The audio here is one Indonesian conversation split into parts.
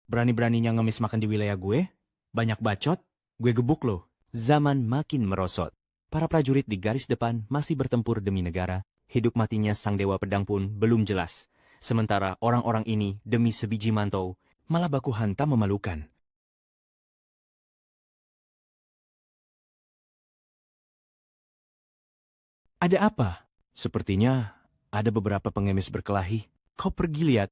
Berani-beraninya ngemis makan di wilayah gue? Banyak bacot? Gue gebuk lo. Zaman makin merosot. Para prajurit di garis depan masih bertempur demi negara. Hidup matinya sang dewa pedang pun belum jelas. Sementara orang-orang ini demi sebiji mantau malah baku hantam memalukan. Ada apa? Sepertinya ada beberapa pengemis berkelahi. Kau pergi lihat.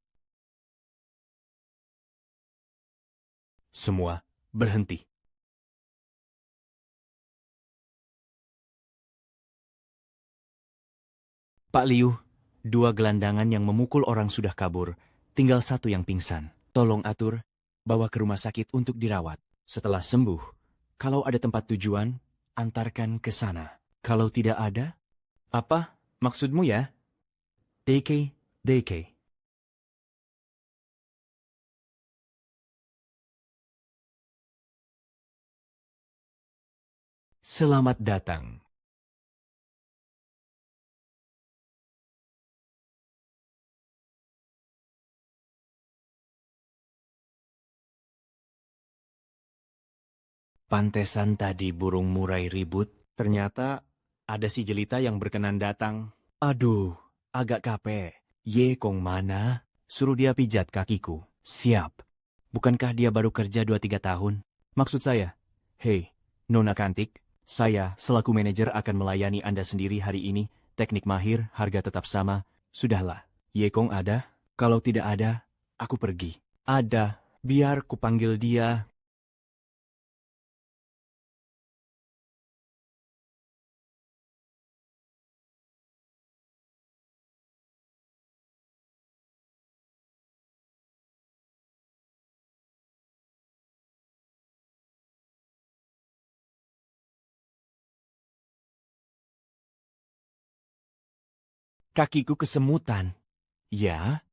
Semua berhenti. Pak Liu, dua gelandangan yang memukul orang sudah kabur. Tinggal satu yang pingsan. Tolong atur, bawa ke rumah sakit untuk dirawat. Setelah sembuh, kalau ada tempat tujuan, antarkan ke sana. Kalau tidak ada, apa maksudmu ya? DK, DK. Selamat datang. Pantesan tadi burung murai ribut, ternyata ada si jelita yang berkenan datang. Aduh, agak capek. Ye Kong mana? Suruh dia pijat kakiku. Siap. Bukankah dia baru kerja 2-3 tahun? Maksud saya, hei, Nona Kantik, saya selaku manajer akan melayani Anda sendiri hari ini. Teknik mahir, harga tetap sama. Sudahlah, Ye Kong ada? Kalau tidak ada, aku pergi. Ada, biar kupanggil dia. Kakiku kesemutan. Ya,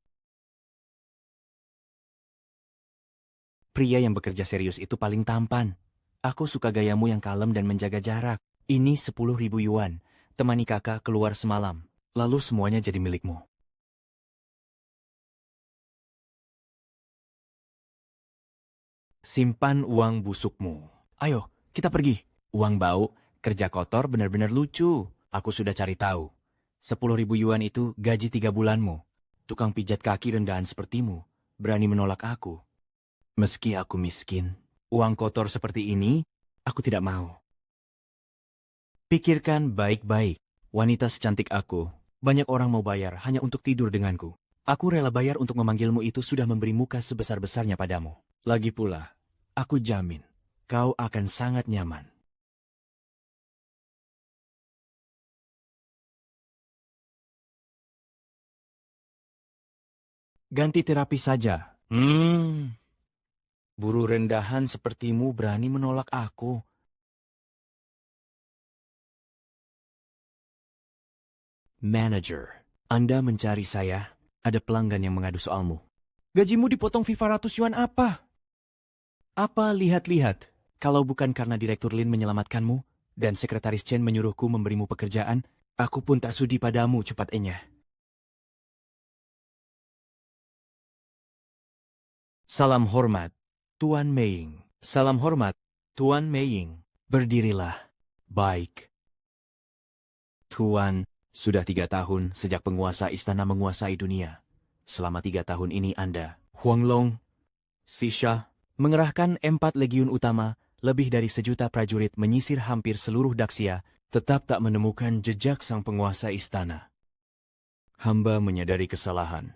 pria yang bekerja serius itu paling tampan. Aku suka gayamu yang kalem dan menjaga jarak. Ini 10.000 yuan. Temani kakak keluar semalam. Lalu semuanya jadi milikmu. Simpan uang busukmu. Ayo, kita pergi. Uang bau, kerja kotor benar-benar lucu. Aku sudah cari tahu. 10.000 yuan itu gaji 3 bulanmu. Tukang pijat kaki rendahan sepertimu berani menolak aku. Meski aku miskin, uang kotor seperti ini, aku tidak mau. Pikirkan baik-baik. Wanita secantik aku, banyak orang mau bayar hanya untuk tidur denganku. Aku rela bayar untuk memanggilmu itu sudah memberi muka sebesar-besarnya padamu. Lagi pula, aku jamin, kau akan sangat nyaman. Ganti terapi saja. Buru rendahan sepertimu berani menolak aku. Manager, Anda mencari saya, ada pelanggan yang mengadu soalmu. Gajimu dipotong 500 yuan apa? Apa lihat-lihat, kalau bukan karena Direktur Lin menyelamatkanmu, dan Sekretaris Chen menyuruhku memberimu pekerjaan, aku pun tak sudi padamu cepat enyah. Salam hormat, Tuan Meiying. Salam hormat, Tuan Meiying. Berdirilah. Baik. Tuan, sudah 3 tahun sejak penguasa istana menguasai dunia. Selama 3 tahun ini Anda, Huanglong, Sisha, mengerahkan 4 legiun utama, lebih dari 1 juta prajurit menyisir hampir seluruh Daxia, tetap tak menemukan jejak sang penguasa istana. Hamba menyadari kesalahan.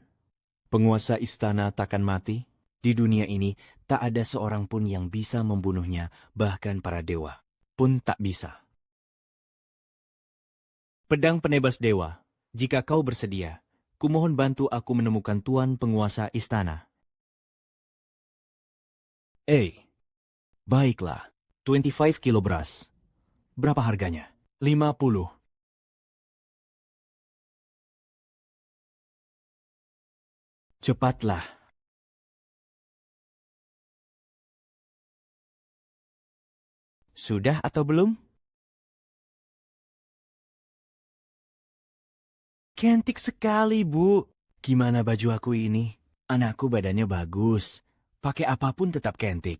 Penguasa istana takkan mati. Di dunia ini, tak ada seorang pun yang bisa membunuhnya, bahkan para dewa pun tak bisa. Pedang penebas dewa, jika kau bersedia, kumohon bantu aku menemukan tuan penguasa istana. Baiklah, 25 kilo beras. Berapa harganya? 50. Cepatlah. Sudah atau belum? Cantik sekali, Bu. Gimana baju aku ini? Anakku badannya bagus. Pakai apapun tetap kentik.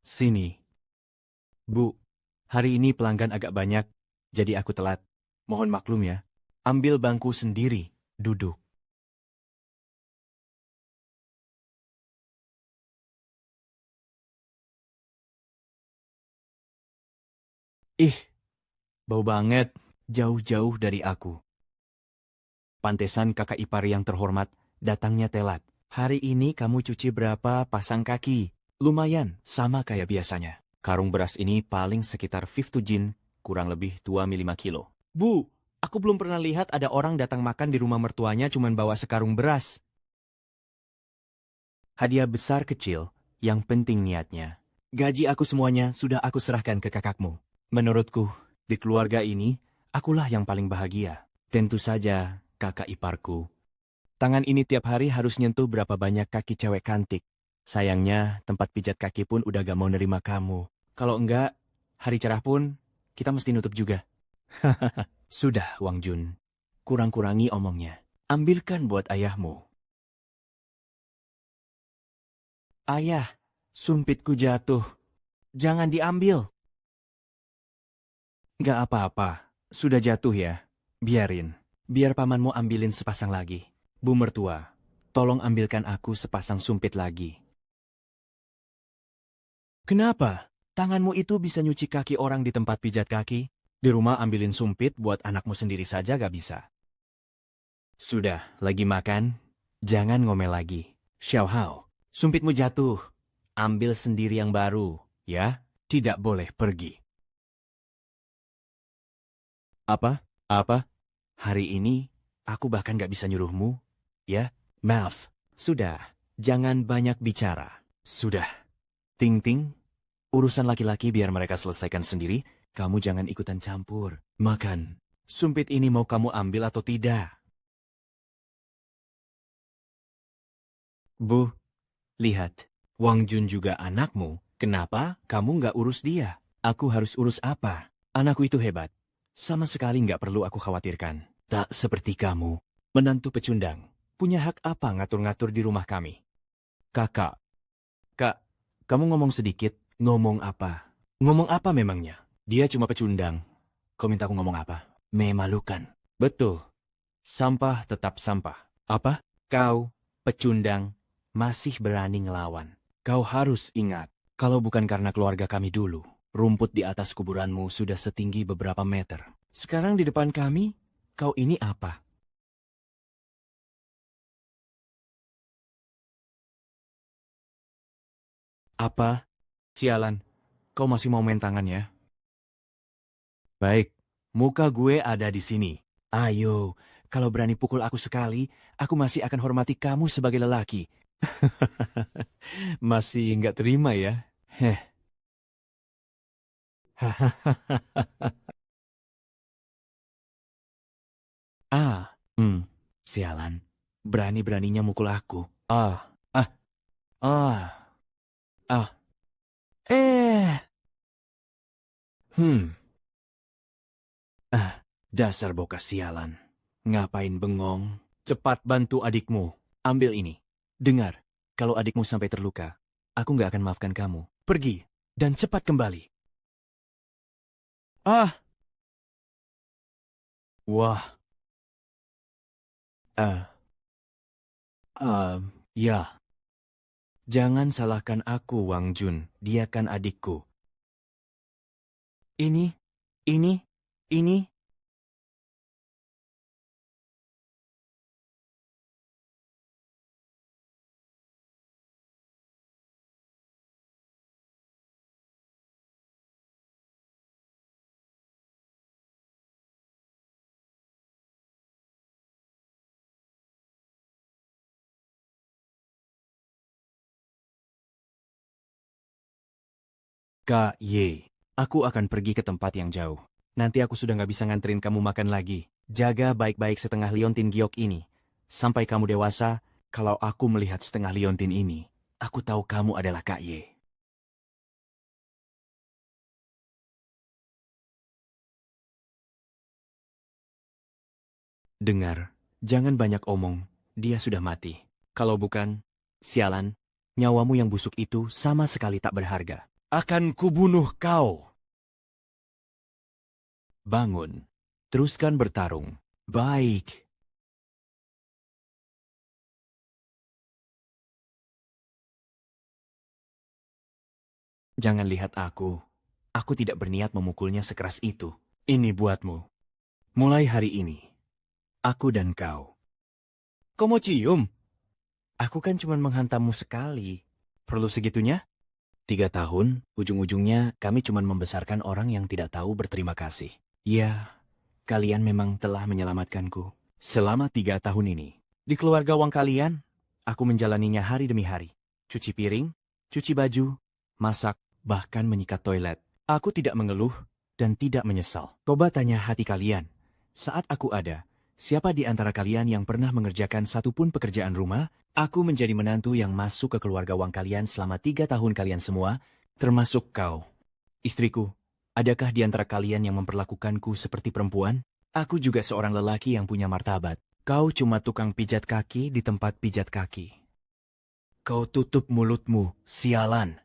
Sini. Bu, hari ini pelanggan agak banyak, jadi aku telat. Mohon maklum ya. Ambil bangku sendiri, duduk. Ih, bau banget. Jauh-jauh dari aku. Pantesan kakak ipar yang terhormat, datangnya telat. Hari ini kamu cuci berapa pasang kaki? Lumayan, sama kayak biasanya. Karung beras ini paling sekitar 50 jin, kurang lebih 25 kilo. Bu, aku belum pernah lihat ada orang datang makan di rumah mertuanya cuman bawa sekarung beras. Hadiah besar kecil, yang penting niatnya. Gaji aku semuanya sudah aku serahkan ke kakakmu. Menurutku, di keluarga ini, akulah yang paling bahagia. Tentu saja, kakak iparku. Tangan ini tiap hari harus nyentuh berapa banyak kaki cewek cantik. Sayangnya, tempat pijat kaki pun udah gak mau nerima kamu. Kalau enggak, hari cerah pun, kita mesti nutup juga. Sudah, Wang Jun. Kurang-kurangi omongnya. Ambilkan buat ayahmu. Ayah, sumpitku jatuh. Jangan diambil. Gak apa-apa. Sudah jatuh ya. Biarin. Biar pamanmu ambilin sepasang lagi. Bu mertua, tolong ambilkan aku sepasang sumpit lagi. Kenapa? Tanganmu itu bisa nyuci kaki orang di tempat pijat kaki? Di rumah ambilin sumpit buat anakmu sendiri saja gak bisa. Sudah, lagi makan? Jangan ngomel lagi. Xiao Hao, sumpitmu jatuh. Ambil sendiri yang baru, ya? Tidak boleh pergi. Apa? Apa? Hari ini, aku bahkan gak bisa nyuruhmu, ya? Maaf. Sudah, jangan banyak bicara. Sudah. Ting Ting, urusan laki-laki biar mereka selesaikan sendiri, kamu jangan ikutan campur. Makan. Sumpit ini mau kamu ambil atau tidak? Bu, lihat. Wang Jun juga anakmu. Kenapa kamu nggak urus dia? Aku harus urus apa? Anakku itu hebat. Sama sekali nggak perlu aku khawatirkan. Tak seperti kamu. Menantu pecundang. Punya hak apa ngatur-ngatur di rumah kami? Kakak. Kak, kamu ngomong sedikit. Ngomong apa? Ngomong apa memangnya? Dia cuma pecundang. Kau minta aku ngomong apa? Memalukan. Betul. Sampah tetap sampah. Apa? Kau, pecundang, masih berani ngelawan. Kau harus ingat, kalau bukan karena keluarga kami dulu, rumput di atas kuburanmu sudah setinggi beberapa meter. Sekarang di depan kami, kau ini apa? Apa? Sialan, kau masih mau main tangan ya? Baik, muka gue ada di sini. Ayo, kalau berani pukul aku sekali, aku masih akan hormati kamu sebagai lelaki. Masih nggak terima ya? Heh. Ah, sialan. Berani-beraninya mukul aku. Ah, ah, ah, ah, eh, hmm, dasar bokas sialan. Ngapain bengong? Cepat bantu adikmu. Ambil ini. Dengar, kalau adikmu sampai terluka, aku nggak akan maafkan kamu. Pergi, dan cepat kembali. Ah, wah, ah, ya. Jangan salahkan aku, Wang Jun. Dia kan adikku. Ini, ini, ini. Kak Ye, aku akan pergi ke tempat yang jauh. Nanti aku sudah nggak bisa nganterin kamu makan lagi. Jaga baik-baik setengah liontin giok ini. Sampai kamu dewasa, kalau aku melihat setengah liontin ini, aku tahu kamu adalah Kak Ye. Dengar, jangan banyak omong. dia sudah mati. Kalau bukan, sialan, nyawamu yang busuk itu sama sekali tak berharga. Akan kubunuh kau. Bangun. Teruskan bertarung. Baik. Jangan lihat aku. Aku tidak berniat memukulnya sekeras itu. Ini buatmu. Mulai hari ini, aku dan kau. Kau mau cium? Aku kan cuma menghantammu sekali. Perlu segitunya? 3 tahun, ujung-ujungnya kami cuma membesarkan orang yang tidak tahu berterima kasih. Ya, kalian memang telah menyelamatkanku. Selama 3 tahun ini, di keluarga Wang kalian, aku menjalaninya hari demi hari. Cuci piring, cuci baju, masak, bahkan menyikat toilet. Aku tidak mengeluh dan tidak menyesal. Coba tanya hati kalian, saat aku ada, siapa di antara kalian yang pernah mengerjakan satupun pekerjaan rumah? Aku menjadi menantu yang masuk ke keluarga Wang kalian selama 3 tahun kalian semua, termasuk kau. Istriku, adakah di antara kalian yang memperlakukanku seperti perempuan? Aku juga seorang lelaki yang punya martabat. Kau cuma tukang pijat kaki di tempat pijat kaki. Kau tutup mulutmu, sialan.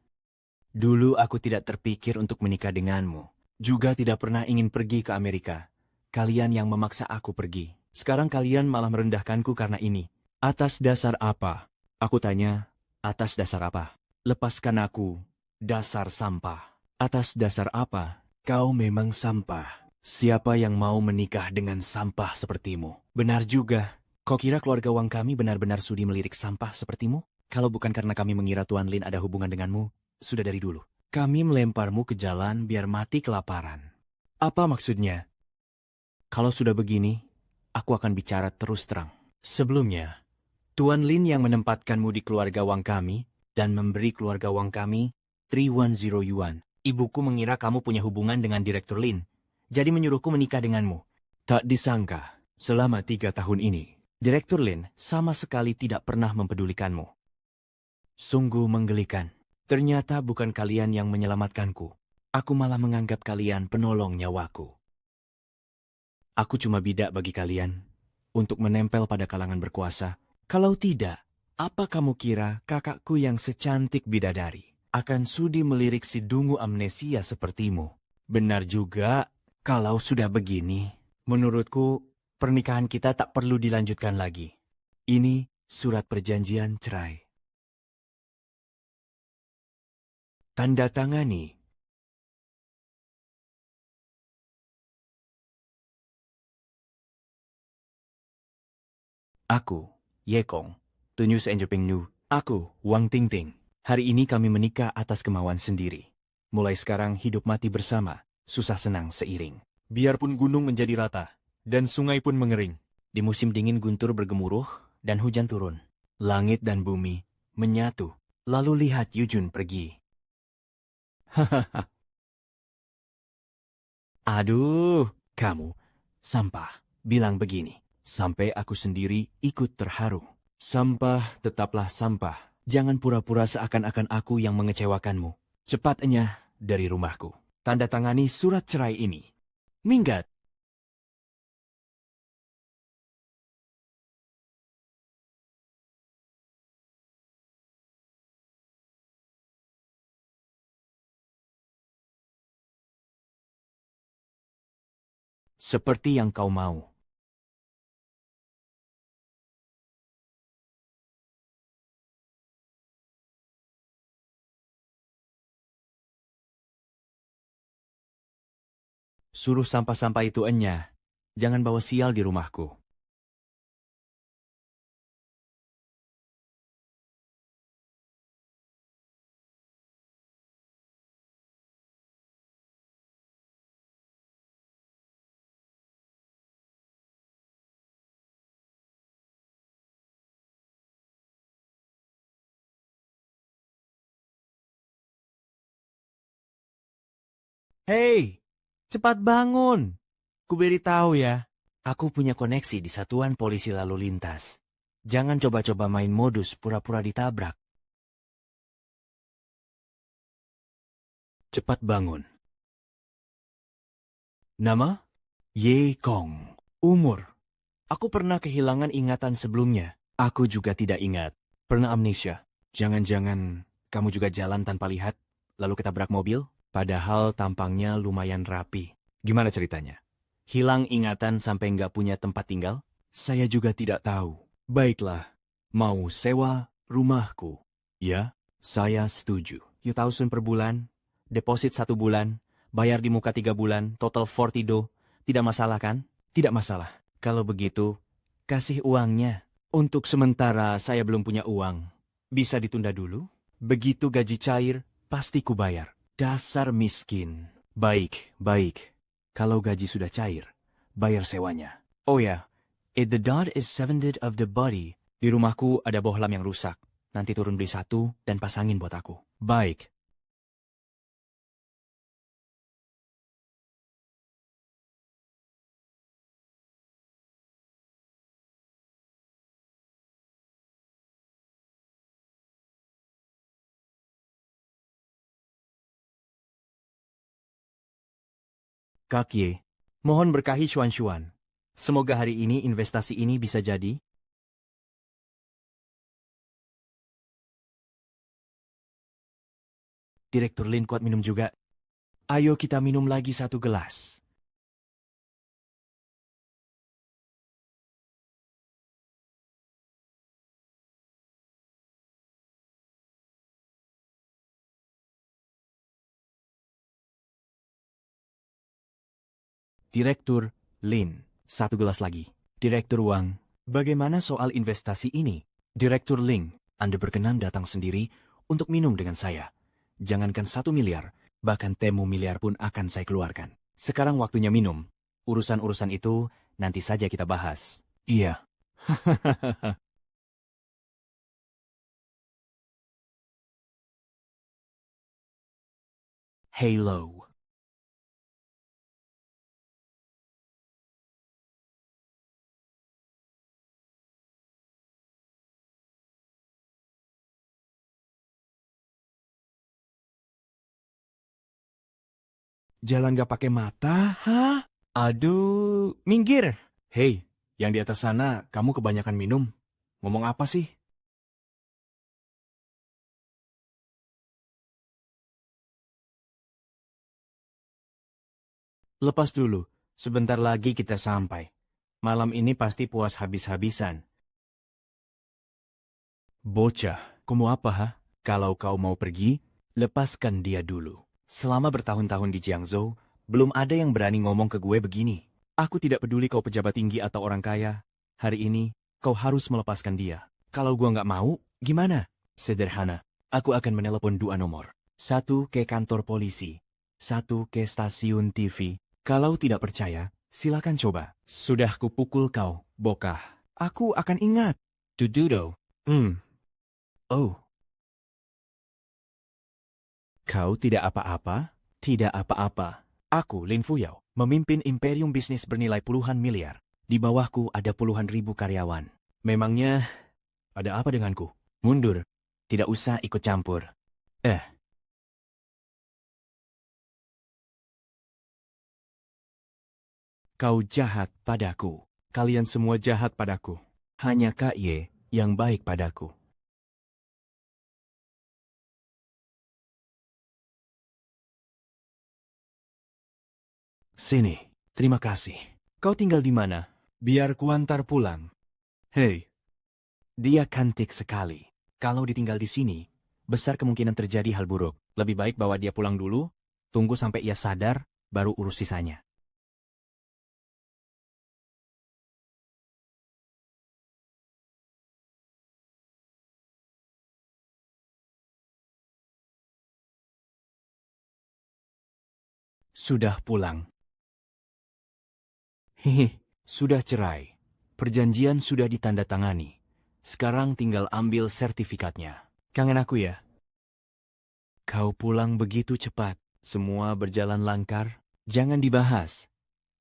Dulu aku tidak terpikir untuk menikah denganmu. Juga tidak pernah ingin pergi ke Amerika. Kalian yang memaksa aku pergi. Sekarang kalian malah merendahkanku karena ini. Atas dasar apa? Aku tanya, atas dasar apa? Lepaskan aku, dasar sampah. Atas dasar apa? Kau memang sampah. Siapa yang mau menikah dengan sampah sepertimu? Benar juga. Kau kira keluarga Wang kami benar-benar sudi melirik sampah sepertimu? Kalau bukan karena kami mengira Tuan Lin ada hubungan denganmu, sudah dari dulu. Kami melemparmu ke jalan biar mati kelaparan. Apa maksudnya? Kalau sudah begini, aku akan bicara terus terang. Sebelumnya, Tuan Lin yang menempatkanmu di keluarga Wang kami dan memberi keluarga Wang kami 310 yuan. Ibuku mengira kamu punya hubungan dengan Direktur Lin, jadi menyuruhku menikah denganmu. Tak disangka, selama 3 tahun ini, Direktur Lin sama sekali tidak pernah mempedulikanmu. Sungguh menggelikan. Ternyata bukan kalian yang menyelamatkanku. Aku malah menganggap kalian penolong nyawaku. Aku cuma bidak bagi kalian untuk menempel pada kalangan berkuasa. Kalau tidak, apa kamu kira kakakku yang secantik bidadari akan sudi melirik si dungu amnesia sepertimu? Benar juga, kalau sudah begini, menurutku pernikahan kita tak perlu dilanjutkan lagi. Ini surat perjanjian cerai. Tanda tangani. Aku, Ye Kong, Tunyus Enjeping Nu. Aku, Wang Tingting. Hari ini kami menikah atas kemauan sendiri. Mulai sekarang hidup mati bersama, susah senang seiring. Biarpun gunung menjadi rata, dan sungai pun mengering. Di musim dingin guntur bergemuruh, dan hujan turun. Langit dan bumi menyatu. Lalu lihat Yujun pergi. Hahaha. Aduh, kamu, sampah, bilang begini. Sampai aku sendiri ikut terharu. Sampah tetaplah sampah. Jangan pura-pura seakan-akan aku yang mengecewakanmu. Cepatnya dari rumahku. Tanda tangani surat cerai ini. Minggat. Seperti yang kau mau. Suruh sampah-sampah itu enyah. Jangan bawa sial di rumahku. Hei, cepat bangun. Kuberitahu ya. Aku punya koneksi di Satuan Polisi Lalu Lintas. Jangan coba-coba main modus pura-pura ditabrak. Cepat bangun. Nama? Ye Kong. Umur. Aku pernah kehilangan ingatan sebelumnya. Aku juga tidak ingat. Pernah amnesia. Jangan-jangan kamu juga jalan tanpa lihat, lalu ketabrak mobil? Padahal tampangnya lumayan rapi. Gimana ceritanya? Hilang ingatan sampai nggak punya tempat tinggal? Saya juga tidak tahu. Baiklah, mau sewa rumahku? Ya, saya setuju. $1,000 per bulan, deposit 1 bulan, bayar di muka 3 bulan, total 40 do. Tidak masalah kan? Tidak masalah. Kalau begitu, kasih uangnya. Untuk sementara saya belum punya uang. Bisa ditunda dulu? Begitu gaji cair, pasti kubayar. Dasar miskin. Baik, baik. Kalau gaji sudah cair, bayar sewanya. Oh ya, if the dot is severed of the body. Di rumahku ada bohlam yang rusak. Nanti turun beli 1 dan pasangin buat aku. Baik. Kak Ye, mohon berkahi Xuan-Xuan. Semoga hari ini investasi ini bisa jadi. Direktur Lin kuat minum juga. Ayo kita minum lagi 1 gelas. Direktur Lin, 1 gelas lagi. Direktur Wang, bagaimana soal investasi ini? Direktur Ling, Anda berkenan datang sendiri untuk minum dengan saya. Jangankan 1 miliar, bahkan temu miliar pun akan saya keluarkan. Sekarang waktunya minum. Urusan-urusan itu nanti saja kita bahas. Iya. Halo. Jalan gak pakai mata, hah? Aduh, minggir. Hei, yang di atas sana, kamu kebanyakan minum. Ngomong apa sih? Lepas dulu, sebentar lagi kita sampai. Malam ini pasti puas habis-habisan. Bocah, kamu apa, ha? Kalau kau mau pergi, lepaskan dia dulu. Selama bertahun-tahun di Jiangzhou, belum ada yang berani ngomong ke gue begini. Aku tidak peduli kau pejabat tinggi atau orang kaya. Hari ini, kau harus melepaskan dia. Kalau gue nggak mau, gimana? Sederhana, aku akan menelepon 2 nomor. 1 ke kantor polisi, 1 ke stasiun TV. Kalau tidak percaya, silakan coba. Sudah kupukul kau, bokah. Aku akan ingat. Dududo. Oh, kau tidak apa-apa? Tidak apa-apa. Aku, Lin Fuyao, memimpin imperium bisnis bernilai puluhan miliar. Di bawahku ada puluhan ribu karyawan. Memangnya ada apa denganku? Mundur. Tidak usah ikut campur. Eh, kau jahat padaku. Kalian semua jahat padaku. Hanya Kak Ye yang baik padaku. Sini, terima kasih. Kau tinggal di mana? Biar kuantar pulang. Hei, dia cantik sekali. Kalau ditinggal di sini, besar kemungkinan terjadi hal buruk. Lebih baik bawa dia pulang dulu, tunggu sampai ia sadar, baru urus sisanya. Sudah pulang. Hehe, sudah cerai. Perjanjian sudah ditandatangani. Sekarang tinggal ambil sertifikatnya. Kangen aku ya? Kau pulang begitu cepat. Semua berjalan lancar. Jangan dibahas.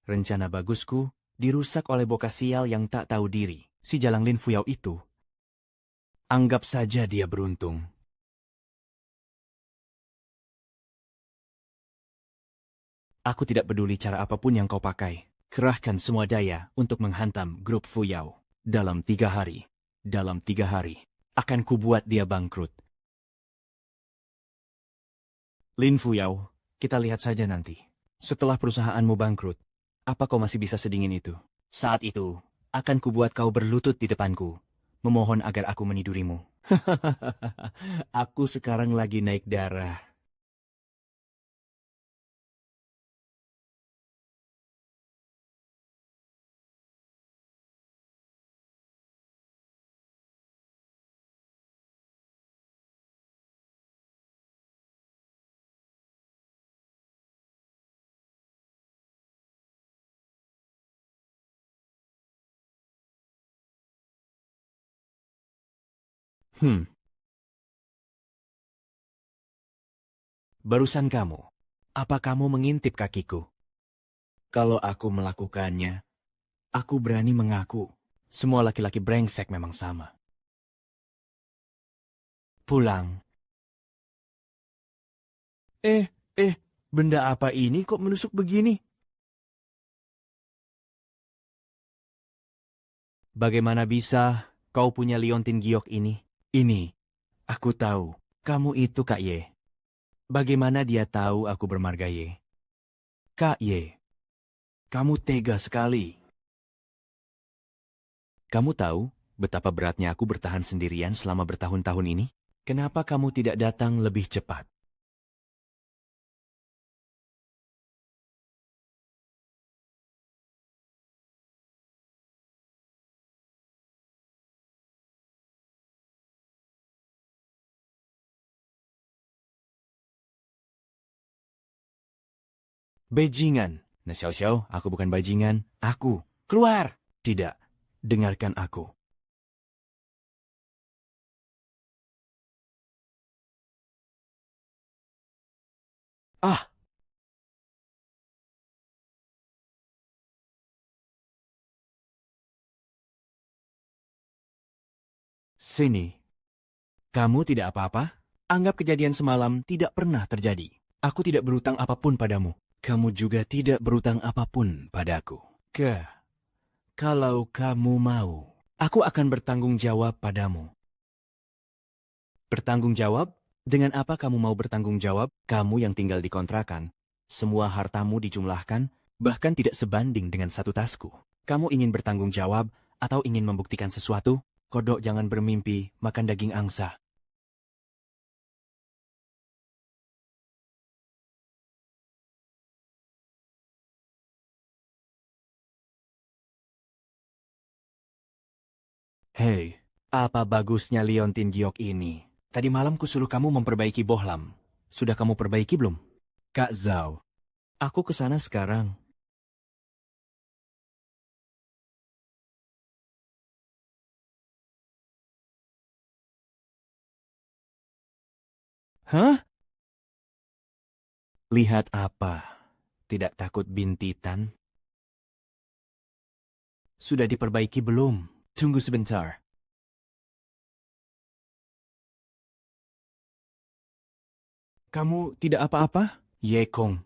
Rencana bagusku dirusak oleh bokas sial yang tak tahu diri. Si Jalang Lin Fuyao itu. Anggap saja dia beruntung. Aku tidak peduli cara apapun yang kau pakai. Kerahkan semua daya untuk menghantam grup Fuyao. Dalam 3 hari, Dalam 3 hari, akan kubuat dia bangkrut. Lin Fuyao, kita lihat saja nanti. Setelah perusahaanmu bangkrut, apa kau masih bisa sedingin itu? Saat itu, akan kubuat kau berlutut di depanku, memohon agar aku menidurimu. Aku sekarang lagi naik darah. Barusan kamu, apa kamu mengintip kakiku? Kalau aku melakukannya, aku berani mengaku. Semua laki-laki brengsek memang sama. Pulang. Eh, benda apa ini kok menusuk begini? Bagaimana bisa kau punya liontin giok ini? Ini, aku tahu. Kamu itu Kak Ye. Bagaimana dia tahu aku bermarga Ye? Kak Ye, kamu tega sekali. Kamu tahu betapa beratnya aku bertahan sendirian selama bertahun-tahun ini? Kenapa kamu tidak datang lebih cepat? Bajingan. Nah, Xiao, aku bukan bajingan. Aku. Keluar! Tidak. Dengarkan aku. Ah! Sini. Kamu tidak apa-apa? Anggap kejadian semalam tidak pernah terjadi. Aku tidak berutang apapun padamu. Kamu juga tidak berutang apapun padaku. Kalau kamu mau, aku akan bertanggung jawab padamu. Bertanggung jawab? Dengan apa kamu mau bertanggung jawab? Kamu yang tinggal di kontrakan. Semua hartamu dijumlahkan, bahkan tidak sebanding dengan satu tasku. Kamu ingin bertanggung jawab atau ingin membuktikan sesuatu? Kodok jangan bermimpi makan daging angsa. Hei, apa bagusnya liontin giok ini? Tadi malam kusuruh kamu memperbaiki bohlam. Sudah kamu perbaiki belum? Kak Zhao, aku ke sana sekarang. Hah? Lihat apa? Tidak takut bintitan? Sudah diperbaiki belum? Tunggu sebentar. Kamu tidak apa-apa? Yekong.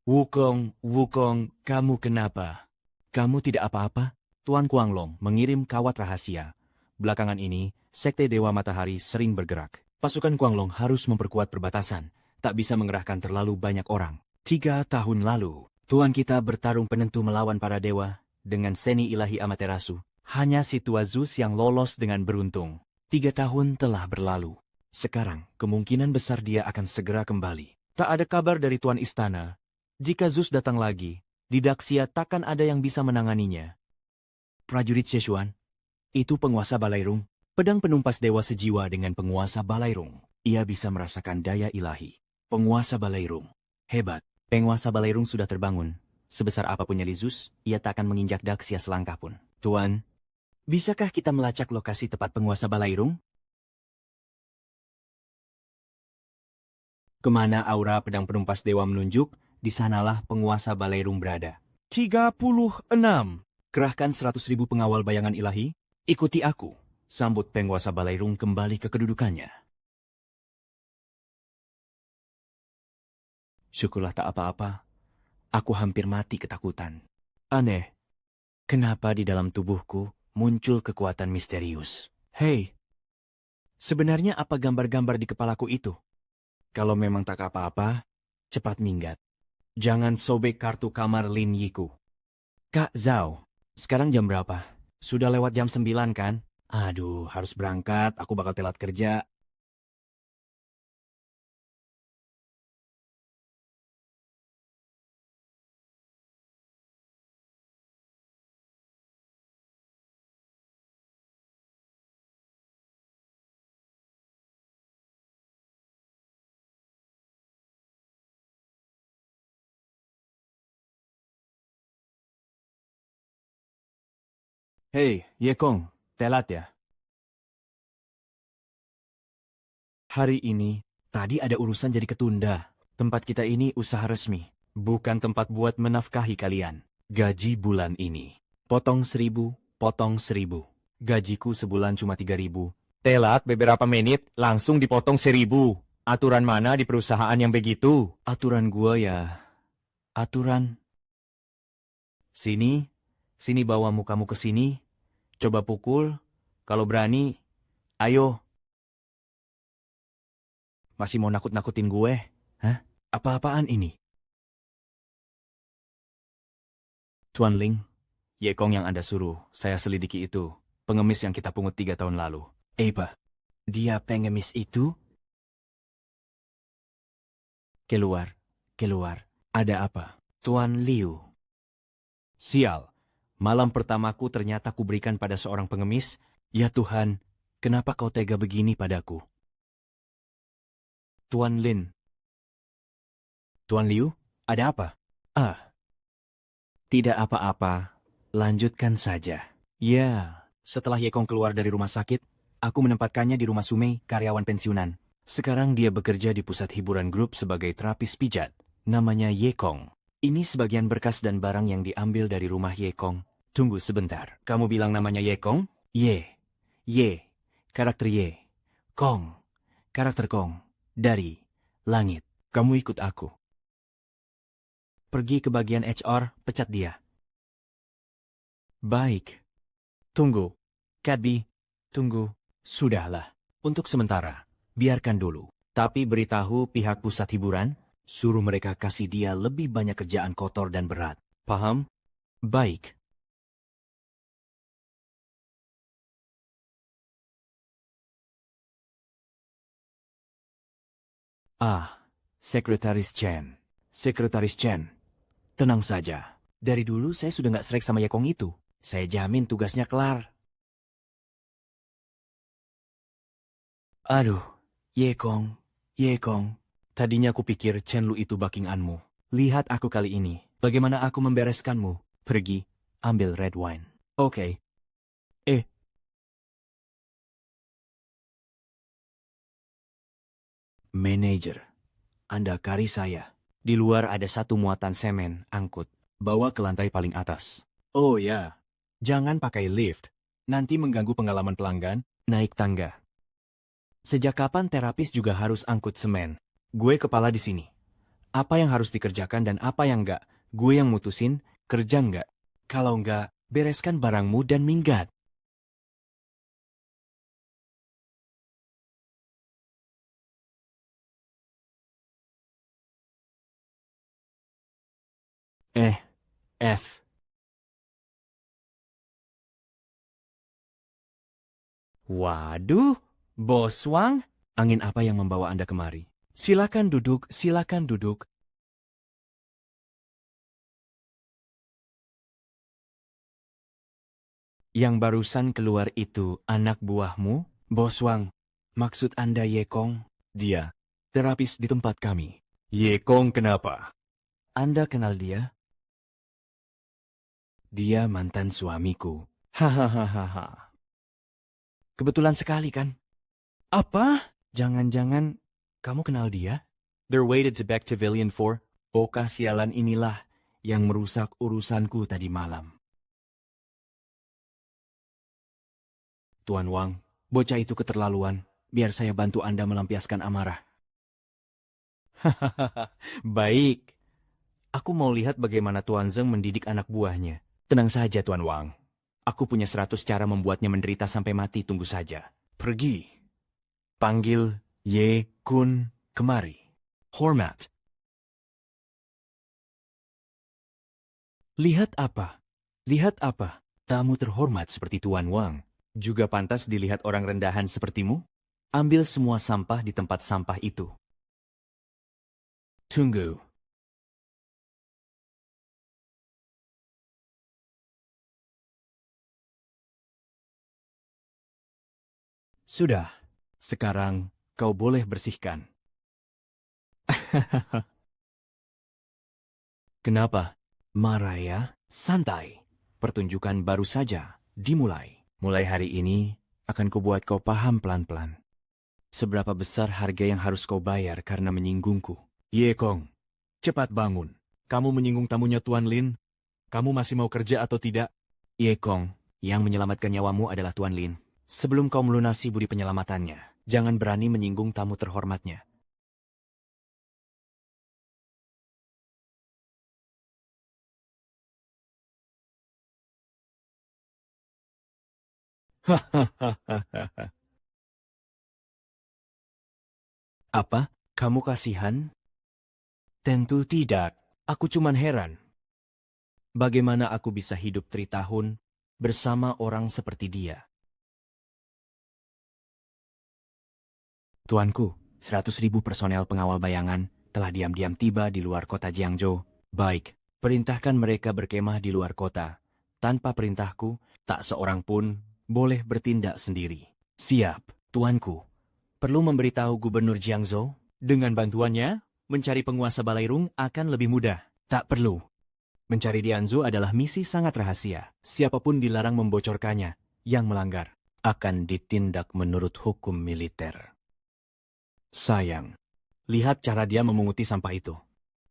Wukong, kamu kenapa? Kamu tidak apa-apa? Tuan Kuanglong mengirim kawat rahasia. Belakangan ini, Sekte Dewa Matahari sering bergerak. Pasukan Kuanglong harus memperkuat perbatasan. Tak bisa mengerahkan terlalu banyak orang. 3 tahun lalu, Tuan kita bertarung penentu melawan para dewa dengan seni ilahi Amaterasu. Hanya si Tua Zeus yang lolos dengan beruntung. 3 tahun telah berlalu. Sekarang, kemungkinan besar dia akan segera kembali. Tak ada kabar dari Tuan Istana. Jika Zeus datang lagi, di Daxia takkan ada yang bisa menanganinya. Prajurit Szechuan, itu penguasa Balairung. Pedang penumpas dewa sejiwa dengan penguasa Balairung. Ia bisa merasakan daya ilahi. Penguasa Balairung. Hebat. Penguasa Balairung sudah terbangun. Sebesar apapun nyali Zeus, ia tak akan menginjak Daxia selangkah pun. Tuan, bisakah kita melacak lokasi tepat penguasa Balairung? Kemana aura pedang penumpas dewa menunjuk, di sanalah penguasa Balairung berada. 36. Kerahkan 100.000 pengawal bayangan ilahi. Ikuti aku. Sambut penguasa Balairung kembali ke kedudukannya. Syukurlah tak apa-apa. Aku hampir mati ketakutan. Aneh. Kenapa di dalam tubuhku muncul kekuatan misterius? Hei, sebenarnya apa gambar-gambar di kepalaku itu? Kalau memang tak apa-apa, cepat minggat. Jangan sobek kartu kamar Lin Yiku. Kak Zhao, sekarang jam berapa? Sudah lewat jam 9 kan? Aduh, harus berangkat, aku bakal telat kerja. Hei, Yekong, telat ya? Hari ini, tadi ada urusan jadi ketunda. Tempat kita ini usaha resmi, bukan tempat buat menafkahi kalian. Gaji bulan ini. Potong 1.000, potong 1.000. Gajiku sebulan cuma 3.000. Telat beberapa menit, langsung dipotong 1.000. Aturan mana di perusahaan yang begitu? Aturan gua ya... Aturan. Sini, sini bawa mukamu ke sini. Coba pukul. Kalau berani, ayo. Masih mau nakut-nakutin gue? Hah? Apa-apaan ini? Tuan Ling, Yekong yang Anda suruh, saya selidiki itu. Pengemis yang kita pungut 3 tahun lalu. Apa? Dia pengemis itu? Keluar, keluar. Ada apa? Tuan Liu. Sial, malam pertamaku ternyata kuberikan pada seorang pengemis. Ya Tuhan, kenapa kau tega begini padaku? Tuan Lin. Tuan Liu, ada apa? Ah, tidak apa-apa. Lanjutkan saja. Ya, setelah Yekong keluar dari rumah sakit, aku menempatkannya di rumah Sumei, karyawan pensiunan. Sekarang dia bekerja di pusat hiburan grup sebagai terapis pijat. Namanya Yekong. Ini sebagian berkas dan barang yang diambil dari rumah Yekong. Tunggu sebentar. Kamu bilang namanya Yekong? Ye. Ye. Karakter Ye. Kong. Karakter Kong. Dari langit. Kamu ikut aku. Pergi ke bagian HR, pecat dia. Baik. Tunggu. Cadby, tunggu. Sudahlah. Untuk sementara, biarkan dulu. Tapi beritahu pihak pusat hiburan, suruh mereka kasih dia lebih banyak kerjaan kotor dan berat. Paham? Baik. Ah, Sekretaris Chen. Sekretaris Chen, tenang saja. Dari dulu saya sudah nggak srek sama Yekong itu. Saya jamin tugasnya kelar. Aduh, Yekong, Yekong. Tadinya aku pikir Chen Lu itu backinganmu. Lihat aku kali ini. Bagaimana aku membereskanmu. Pergi, ambil red wine. Oke. Eh, manajer. Anda kari saya. Di luar ada satu muatan semen, angkut. Bawa ke lantai paling atas. Oh ya, jangan pakai lift. Nanti mengganggu pengalaman pelanggan, naik tangga. Sejak kapan terapis juga harus angkut semen? Gue kepala di sini. Apa yang harus dikerjakan dan apa yang enggak? Gue yang mutusin, kerja enggak? Kalau enggak, bereskan barangmu dan minggat. F. Waduh, Bos Wang, angin apa yang membawa Anda kemari? Silakan duduk, silakan duduk. Yang barusan keluar itu anak buahmu? Bos Wang, maksud Anda Yekong? Dia, terapis di tempat kami. Yekong kenapa? Anda kenal dia? Dia mantan suamiku. Hahaha. Kebetulan sekali kan? Apa? Jangan-jangan kamu kenal dia? They're waited to back to Pavilion 4. Oh kasialan inilah yang merusak urusanku tadi malam. Tuan Wang, bocah itu keterlaluan. Biar saya bantu Anda melampiaskan amarah. Hahaha, baik. Aku mau lihat bagaimana Tuan Zeng mendidik anak buahnya. Tenang saja, Tuan Wang. Aku punya 100 cara membuatnya menderita sampai mati, tunggu saja. Pergi. Panggil Ye Kun kemari. Hormat. Lihat apa? Lihat apa? Tamu terhormat seperti Tuan Wang. Juga pantas dilihat orang rendahan sepertimu? Ambil semua sampah di tempat sampah itu. Tunggu. Sudah. Sekarang kau boleh bersihkan. Kenapa? Marah ya? Santai. Pertunjukan baru saja dimulai. Mulai hari ini akan kubuat kau paham pelan-pelan. Seberapa besar harga yang harus kau bayar karena menyinggungku. Ye Kong, cepat bangun. Kamu menyinggung tamunya Tuan Lin. Kamu masih mau kerja atau tidak? Ye Kong, yang menyelamatkan nyawamu adalah Tuan Lin. Sebelum kau melunasi budi penyelamatannya, jangan berani menyinggung tamu terhormatnya. Hahaha. Apa? Kamu kasihan? Tentu tidak. Aku cuman heran. Bagaimana aku bisa hidup 3 tahun bersama orang seperti dia? Tuanku, 100.000 personel pengawal bayangan telah diam-diam tiba di luar kota Jiangzhou. Baik, perintahkan mereka berkemah di luar kota. Tanpa perintahku, tak seorang pun boleh bertindak sendiri. Siap, tuanku. Perlu memberitahu Gubernur Jiangzhou? Dengan bantuannya, mencari penguasa Balairung akan lebih mudah. Tak perlu. Mencari Dianzu adalah misi sangat rahasia. Siapapun dilarang membocorkannya. Yang melanggar akan ditindak menurut hukum militer. Sayang, lihat cara dia memunguti sampah itu.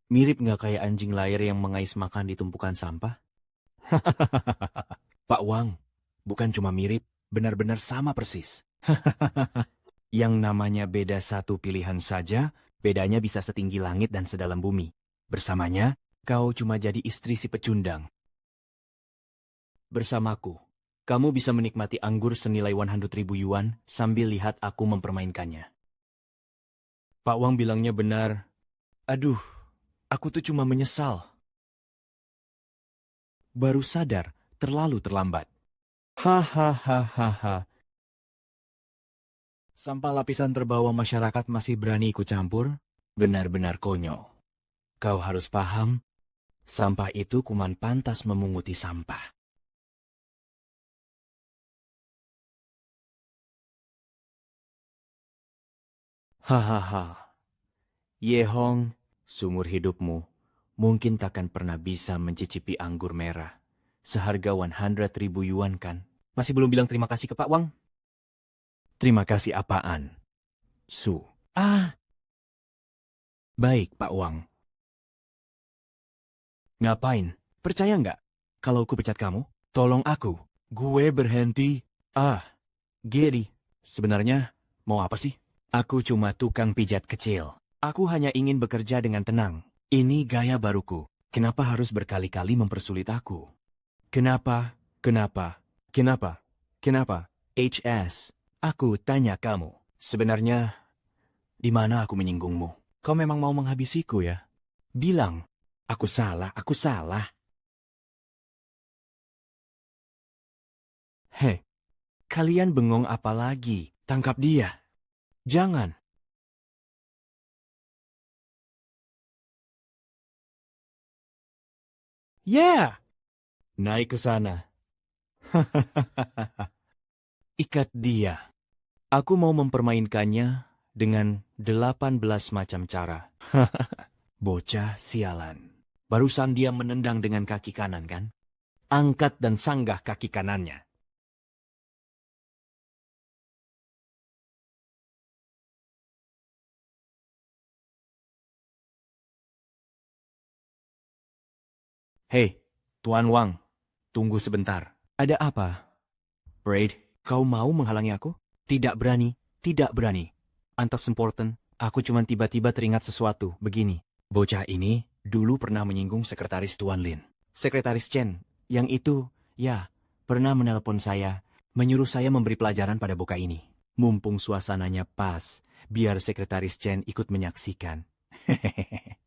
Mirip nggak kayak anjing layar yang mengais makan di tumpukan sampah? Pak Wang, bukan cuma mirip, benar-benar sama persis. Yang namanya beda satu pilihan saja, bedanya bisa setinggi langit dan sedalam bumi. Bersamanya, kau cuma jadi istri si pecundang. Bersamaku, kamu bisa menikmati anggur senilai 100.000 yuan sambil lihat aku mempermainkannya. Pak Wang bilangnya benar. Aduh, aku tuh cuma menyesal. Baru sadar, terlalu terlambat. Hahaha. Sampah lapisan terbawah masyarakat masih berani ikut campur? Benar-benar konyol. Kau harus paham, sampah itu kuman pantas memunguti sampah. Hahaha. Ye Hong, seumur hidupmu, mungkin takkan pernah bisa mencicipi anggur merah. Seharga 100.000 yuan kan? Masih belum bilang terima kasih ke Pak Wang? Terima kasih apaan? Su. Ah. Baik, Pak Wang. Ngapain? Percaya nggak? Kalau ku pecat kamu, tolong aku. Gue berhenti. Ah, Gary. Sebenarnya, mau apa sih? Aku cuma tukang pijat kecil. Aku hanya ingin bekerja dengan tenang. Ini gaya baruku. Kenapa harus berkali-kali mempersulit aku? Kenapa? Kenapa? Kenapa? Kenapa? HS. Aku tanya kamu. Sebenarnya, di mana aku menyinggungmu? Kau memang mau menghabisiku ya? Bilang, aku salah, aku salah. Heh, kalian bengong apa lagi? Tangkap dia. Jangan. Yeah! Naik ke sana. Ikat dia. Aku mau mempermainkannya dengan 18 macam cara. Bocah sialan. Barusan dia menendang dengan kaki kanan kan? Angkat dan sanggah kaki kanannya. Hei, Tuan Wang, tunggu sebentar. Ada apa? Braid, kau mau menghalangi aku? Tidak berani, tidak berani. Antas important, aku cuma tiba-tiba teringat sesuatu, begini. Bocah ini dulu pernah menyinggung sekretaris Tuan Lin. Sekretaris Chen, yang itu, ya, pernah menelepon saya, menyuruh saya memberi pelajaran pada boka ini. Mumpung suasananya pas, biar Sekretaris Chen ikut menyaksikan. Hehehe.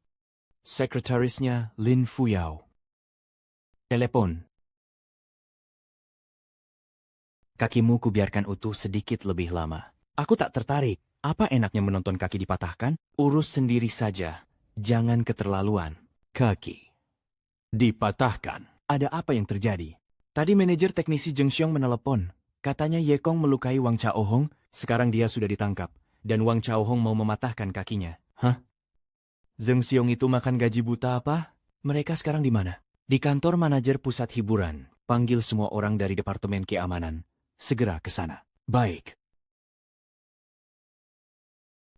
Sekretarisnya Lin Fuyao. Telepon. Kakimu kubiarkan utuh sedikit lebih lama. Aku tak tertarik. Apa enaknya menonton kaki dipatahkan? Urus sendiri saja. Jangan keterlaluan. Kaki dipatahkan. Ada apa yang terjadi? Tadi manajer teknisi Zheng Xiong menelepon. Katanya Ye Kong melukai Wang Chaohong. Sekarang dia sudah ditangkap. Dan Wang Chaohong mau mematahkan kakinya. Hah? Zheng Xiong itu makan gaji buta apa? Mereka sekarang di mana? Di kantor manajer pusat hiburan. Panggil semua orang dari Departemen Keamanan. Segera ke sana. Baik.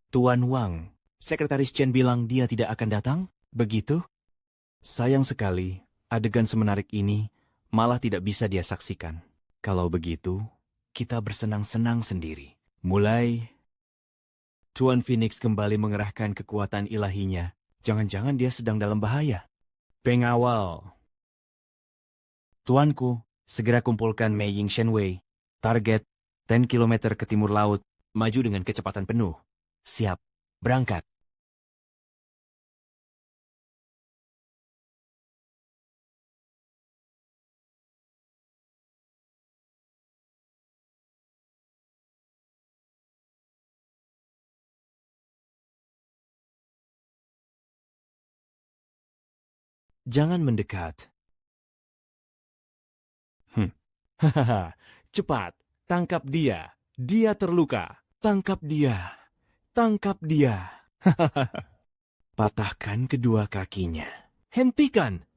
Tuan Wang, Sekretaris Chen bilang dia tidak akan datang? Begitu? Sayang sekali, adegan semenarik ini malah tidak bisa dia saksikan. Kalau begitu, kita bersenang-senang sendiri. Mulai, Tuan Phoenix kembali mengerahkan kekuatan ilahinya. Jangan-jangan dia sedang dalam bahaya. Pengawal. Tuanku, segera kumpulkan Mei Ying Shenwei. Target 10 km ke timur laut, maju dengan kecepatan penuh. Siap, berangkat. Jangan mendekat. Hahaha, cepat, tangkap dia. Dia terluka. Tangkap dia. Tangkap dia. Hahaha. Patahkan kedua kakinya. Hentikan.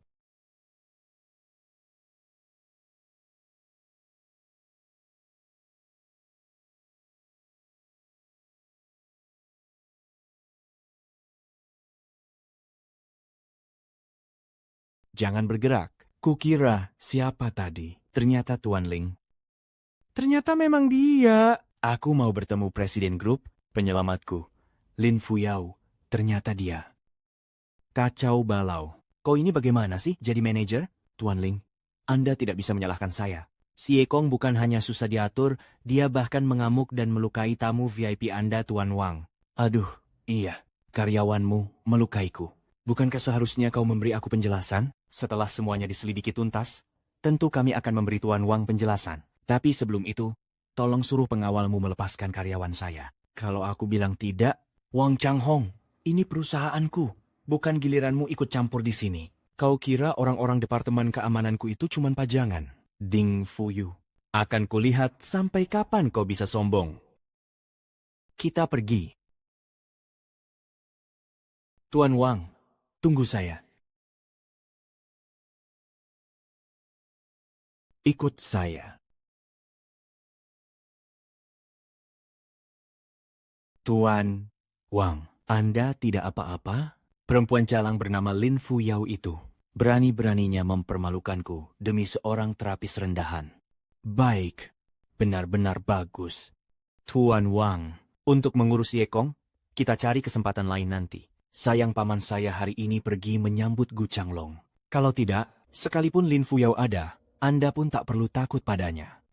Jangan bergerak. Kukira siapa tadi? Ternyata Tuan Ling. Ternyata memang dia. Aku mau bertemu Presiden Grup, penyelamatku. Lin Fuyao. Ternyata dia. Kacau balau. Kau ini bagaimana sih jadi manajer? Tuan Ling, Anda tidak bisa menyalahkan saya. Si Ekong bukan hanya susah diatur, dia bahkan mengamuk dan melukai tamu VIP Anda, Tuan Wang. Aduh, iya. Karyawanmu melukaiku. Bukankah seharusnya kau memberi aku penjelasan? Setelah semuanya diselidiki tuntas, tentu kami akan memberi Tuan Wang penjelasan. Tapi sebelum itu, tolong suruh pengawalmu melepaskan karyawan saya. Kalau aku bilang tidak, Wang Changhong, ini perusahaanku. Bukan giliranmu ikut campur di sini. Kau kira orang-orang departemen keamananku itu cuma pajangan? Ding Fuyu. Akan kulihat sampai kapan kau bisa sombong. Kita pergi. Tuan Wang, tunggu saya. Ikut saya. Tuan Wang, Anda tidak apa-apa? Perempuan calang bernama Lin Fuyao itu berani-beraninya mempermalukanku demi seorang terapis rendahan. Baik, benar-benar bagus. Tuan Wang, untuk mengurus Yekong, kita cari kesempatan lain nanti. Sayang paman saya hari ini pergi menyambut Gu Changlong. Kalau tidak, sekalipun Lin Fuyao ada, Anda pun tak perlu takut padanya.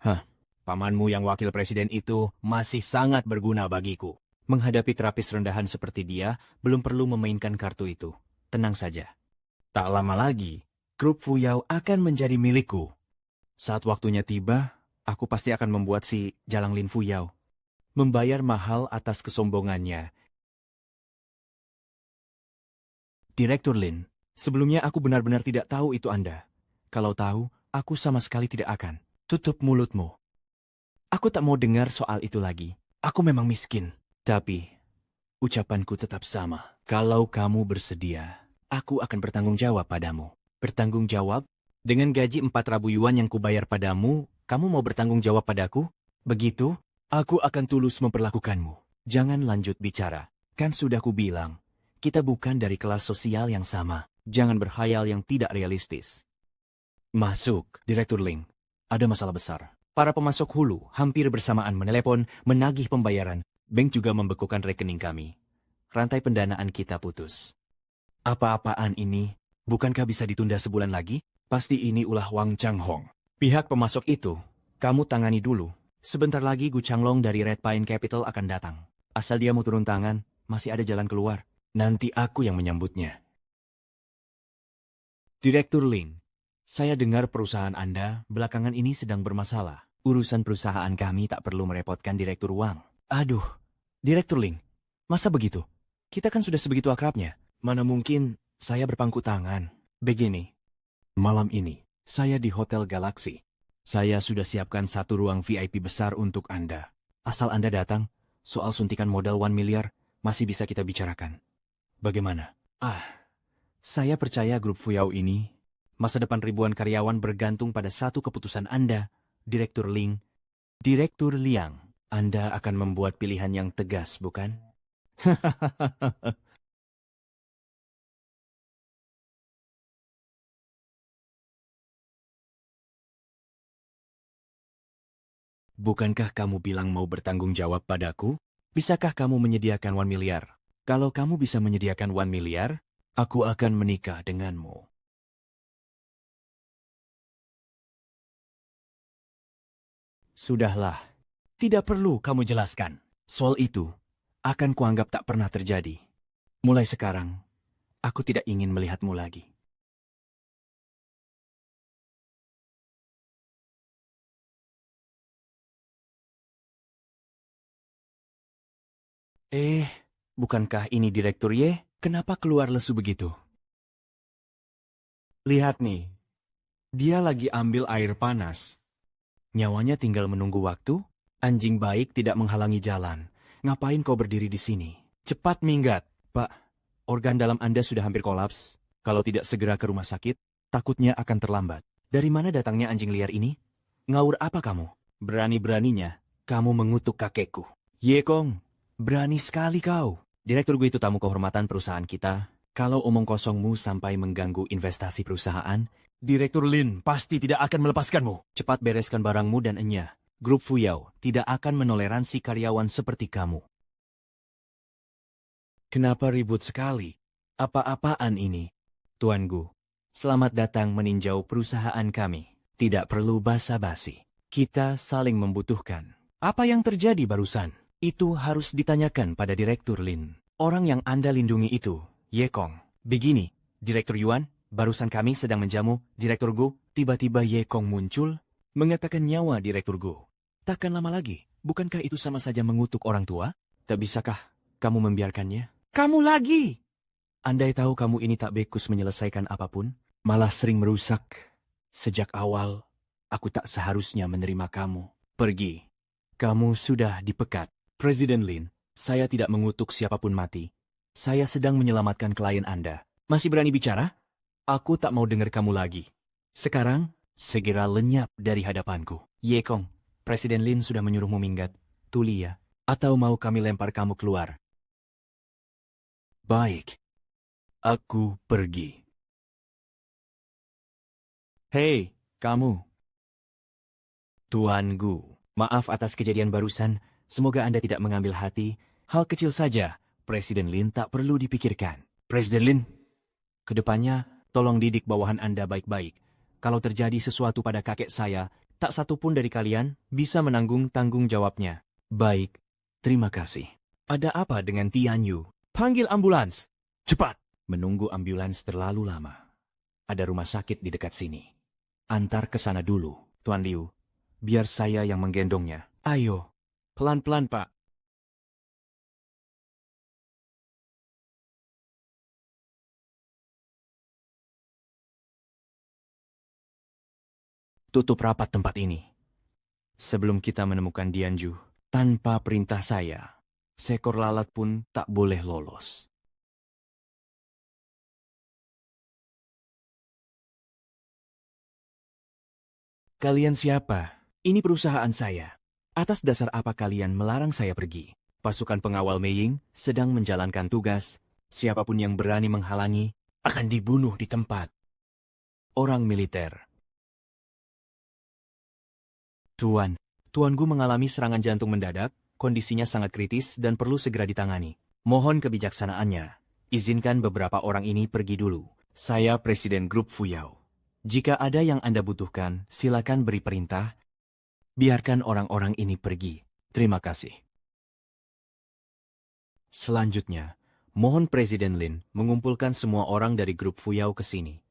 Pamanmu yang wakil presiden itu masih sangat berguna bagiku. Menghadapi terapis rendahan seperti dia, belum perlu memainkan kartu itu. Tenang saja. Tak lama lagi, grup Fuyao akan menjadi milikku. Saat waktunya tiba, aku pasti akan membuat si Jalang Lin Fuyao membayar mahal atas kesombongannya. Direktur Lin, sebelumnya aku benar-benar tidak tahu itu Anda. Kalau tahu, aku sama sekali tidak akan. Tutup mulutmu. Aku tak mau dengar soal itu lagi. Aku memang miskin. Tapi, ucapanku tetap sama. Kalau kamu bersedia, aku akan bertanggung jawab padamu. Bertanggung jawab? Dengan gaji 4.000 yuan yang kubayar padamu, kamu mau bertanggung jawab padaku? Begitu? Aku akan tulus memperlakukanmu. Jangan lanjut bicara. Kan sudah kubilang, kita bukan dari kelas sosial yang sama. Jangan berkhayal yang tidak realistis. Masuk, Direktur Ling. Ada masalah besar. Para pemasok hulu hampir bersamaan menelepon, menagih pembayaran. Bank juga membekukan rekening kami. Rantai pendanaan kita putus. Apa-apaan ini? Bukankah bisa ditunda sebulan lagi? Pasti ini ulah Wang Changhong. Pihak pemasok itu, kamu tangani dulu. Sebentar lagi Gu Changlong dari Red Pine Capital akan datang. Asal dia mau turun tangan, masih ada jalan keluar. Nanti aku yang menyambutnya. Direktur Lin, saya dengar perusahaan Anda belakangan ini sedang bermasalah. Urusan perusahaan kami tak perlu merepotkan Direktur Wang. Aduh, Direktur Lin, masa begitu? Kita kan sudah sebegitu akrabnya. Mana mungkin saya berpangku tangan. Begini, malam ini saya di Hotel Galaxy. Saya sudah siapkan satu ruang VIP besar untuk Anda. Asal Anda datang, soal suntikan modal 1 miliar masih bisa kita bicarakan. Bagaimana? Saya percaya grup Fuyao ini, masa depan ribuan karyawan bergantung pada satu keputusan Anda, Direktur Ling. Direktur Liang, Anda akan membuat pilihan yang tegas, bukan? Bukankah kamu bilang mau bertanggung jawab padaku? Bisakah kamu menyediakan 1 miliar? Kalau kamu bisa menyediakan 1 miliar, aku akan menikah denganmu. Sudahlah, tidak perlu kamu jelaskan. Soal itu, akan kuanggap tak pernah terjadi. Mulai sekarang, aku tidak ingin melihatmu lagi. Bukankah ini Direktur Ye? Kenapa keluar lesu begitu? Lihat nih, dia lagi ambil air panas. Nyawanya tinggal menunggu waktu. Anjing baik tidak menghalangi jalan. Ngapain kau berdiri di sini? Cepat minggat. Pak, organ dalam Anda sudah hampir kolaps. Kalau tidak segera ke rumah sakit, takutnya akan terlambat. Dari mana datangnya anjing liar ini? Ngaur apa kamu? Berani-beraninya, kamu mengutuk kakekku. Ye Kong, berani sekali kau. Direktur gue itu tamu kehormatan perusahaan kita. Kalau omong kosongmu sampai mengganggu investasi perusahaan, Direktur Lin pasti tidak akan melepaskanmu. Cepat bereskan barangmu dan Enya. Grup Fuyao tidak akan menoleransi karyawan seperti kamu. Kenapa ribut sekali? Apa-apaan ini? Tuan Gu, selamat datang meninjau perusahaan kami. Tidak perlu basa-basi. Kita saling membutuhkan. Apa yang terjadi barusan? Itu harus ditanyakan pada Direktur Lin. Orang yang Anda lindungi itu, Ye Kong. Begini, Direktur Yuan, barusan kami sedang menjamu Direktur Gu. Tiba-tiba Ye Kong muncul, mengatakan nyawa Direktur Gu. Takkan lama lagi, bukankah itu sama saja mengutuk orang tua? Tak bisakah kamu membiarkannya? Kamu lagi! Andai tahu kamu ini tak bekus menyelesaikan apapun, malah sering merusak. Sejak awal, aku tak seharusnya menerima kamu. Pergi. Kamu sudah dipecat. Presiden Lin, saya tidak mengutuk siapapun mati. Saya sedang menyelamatkan klien Anda. Masih berani bicara? Aku tak mau dengar kamu lagi. Sekarang, segera lenyap dari hadapanku. Ye Kong, Presiden Lin sudah menyuruhmu minggat. Tuli ya. Atau mau kami lempar kamu keluar? Baik. Aku pergi. Hei, kamu. Tuan Gu, maaf atas kejadian barusan. Semoga Anda tidak mengambil hati. Hal kecil saja, Presiden Lin tak perlu dipikirkan. Presiden Lin, kedepannya tolong didik bawahan Anda baik-baik. Kalau terjadi sesuatu pada kakek saya, tak satu pun dari kalian bisa menanggung tanggung jawabnya. Baik, terima kasih. Ada apa dengan Tian Yu? Panggil ambulans. Cepat! Menunggu ambulans terlalu lama. Ada rumah sakit di dekat sini. Antar ke sana dulu, Tuan Liu. Biar saya yang menggendongnya. Ayo. Pelan-pelan, Pak. Tutup rapat tempat ini. Sebelum kita menemukan Dianju, tanpa perintah saya, seekor lalat pun tak boleh lolos. Kalian siapa? Ini perusahaan saya. Atas dasar apa kalian melarang saya pergi? Pasukan pengawal Meiying sedang menjalankan tugas. Siapapun yang berani menghalangi akan dibunuh di tempat. Orang militer. Tuan Gu mengalami serangan jantung mendadak, kondisinya sangat kritis dan perlu segera ditangani. Mohon kebijaksanaannya. Izinkan beberapa orang ini pergi dulu. Saya Presiden Grup Fuyao. Jika ada yang Anda butuhkan, silakan beri perintah. Biarkan orang-orang ini pergi. Terima kasih. Selanjutnya, mohon Presiden Lin mengumpulkan semua orang dari grup Fuyao ke sini.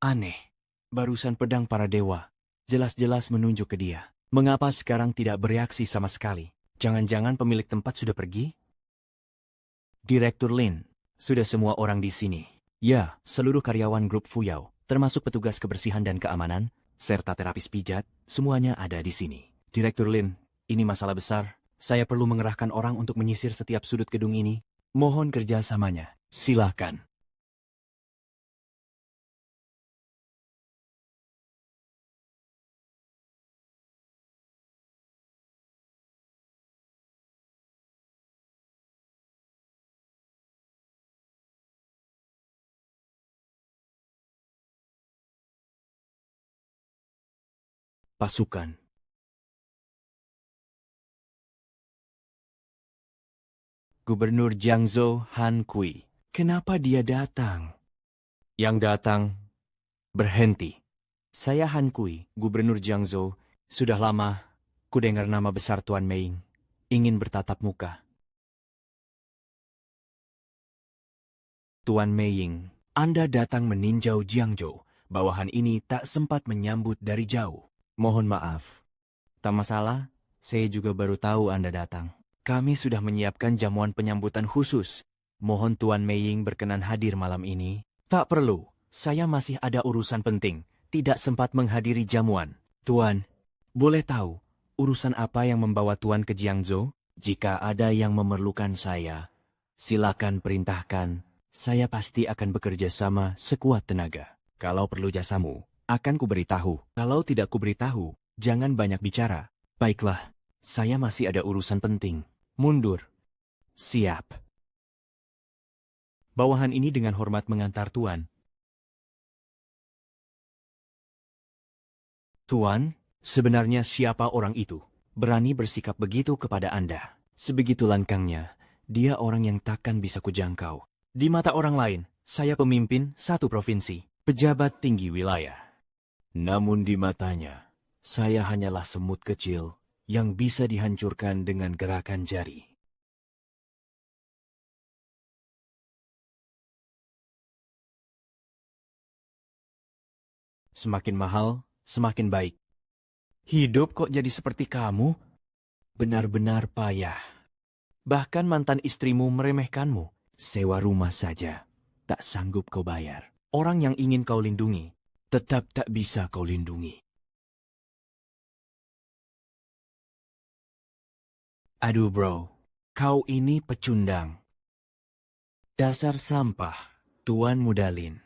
Aneh, barusan pedang para dewa jelas-jelas menunjuk ke dia. Mengapa sekarang tidak bereaksi sama sekali? Jangan-jangan pemilik tempat sudah pergi? Direktur Lin, sudah semua orang di sini. Ya, seluruh karyawan grup Fuyao, termasuk petugas kebersihan dan keamanan, serta terapis pijat, semuanya ada di sini. Direktur Lin, ini masalah besar. Saya perlu mengerahkan orang untuk menyisir setiap sudut gedung ini. Mohon kerjasamanya. Silakan. Pasukan. Gubernur Jiangzhou Han Kui. Kenapa dia datang? Yang datang, berhenti. Saya Han Kui, Gubernur Jiangzhou. Sudah lama, ku dengar nama besar Tuan Meiying. Ingin bertatap muka. Tuan Meiying, Anda datang meninjau Jiangzhou. Bawahan ini tak sempat menyambut dari jauh. Mohon maaf. Tak masalah, saya juga baru tahu Anda datang. Kami sudah menyiapkan jamuan penyambutan khusus. Mohon Tuan Meiying berkenan hadir malam ini. Tak perlu, saya masih ada urusan penting. Tidak sempat menghadiri jamuan. Tuan, boleh tahu urusan apa yang membawa Tuan ke Jiangzhou? Jika ada yang memerlukan saya, silakan perintahkan. Saya pasti akan bekerja sama sekuat tenaga. Kalau perlu jasamu, akan kuberitahu. Kalau tidak kuberitahu, jangan banyak bicara. Baiklah, saya masih ada urusan penting. Mundur. Siap. Bawahan ini dengan hormat mengantar Tuan. Tuan, sebenarnya siapa orang itu? Berani bersikap begitu kepada Anda. Sebegitu langkangnya, dia orang yang takkan bisa kujangkau. Di mata orang lain, saya pemimpin satu provinsi, pejabat tinggi wilayah. Namun di matanya, saya hanyalah semut kecil yang bisa dihancurkan dengan gerakan jari. Semakin mahal, semakin baik. Hidup kok jadi seperti kamu? Benar-benar payah. Bahkan mantan istrimu meremehkanmu. Sewa rumah saja, tak sanggup kau bayar. Orang yang ingin kau lindungi, tetap tak bisa kau lindungi. Aduh bro, kau ini pecundang. Dasar sampah, Tuan Mudalin.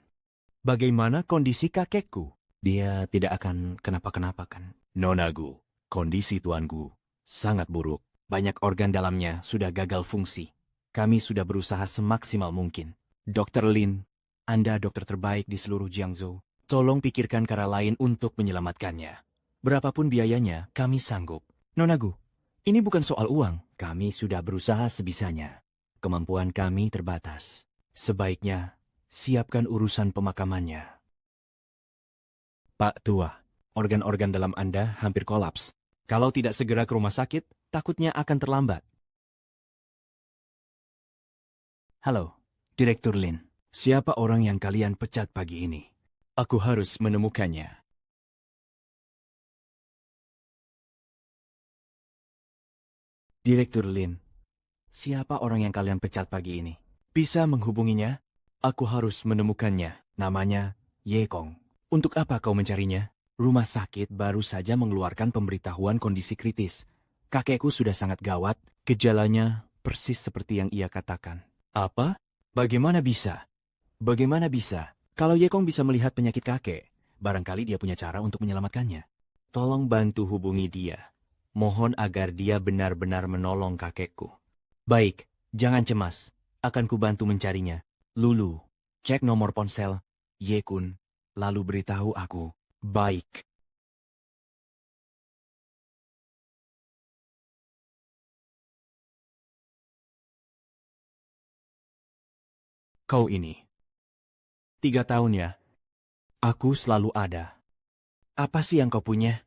Bagaimana kondisi kakekku? Dia tidak akan kenapa-kenapa kan? Nonagu, kondisi tuanku sangat buruk. Banyak organ dalamnya sudah gagal fungsi. Kami sudah berusaha semaksimal mungkin. Dr. Lin, Anda dokter terbaik di seluruh Jiangzhou. Tolong pikirkan cara lain untuk menyelamatkannya. Berapapun biayanya, kami sanggup. Nonagu, ini bukan soal uang. Kami sudah berusaha sebisanya. Kemampuan kami terbatas. Sebaiknya, siapkan urusan pemakamannya. Pak Tua, organ-organ dalam Anda hampir kolaps. Kalau tidak segera ke rumah sakit, takutnya akan terlambat. Halo, Direktur Lin. Siapa orang yang kalian pecat pagi ini? Aku harus menemukannya. Direktur Lin, siapa orang yang kalian pecat pagi ini? Bisa menghubunginya? Aku harus menemukannya. Namanya Ye Kong. Untuk apa kau mencarinya? Rumah sakit baru saja mengeluarkan pemberitahuan kondisi kritis. Kakekku sudah sangat gawat. Gejalanya persis seperti yang ia katakan. Apa? Bagaimana bisa? Bagaimana bisa? Kalau Ye Kong bisa melihat penyakit kakek, barangkali dia punya cara untuk menyelamatkannya. Tolong bantu hubungi dia. Mohon agar dia benar-benar menolong kakekku. Baik, jangan cemas. Akan kubantu mencarinya. Lulu, cek nomor ponsel Ye Kun. lalu beritahu aku. Baik. Kau ini. 3 tahun ya? Aku selalu ada. Apa sih yang kau punya?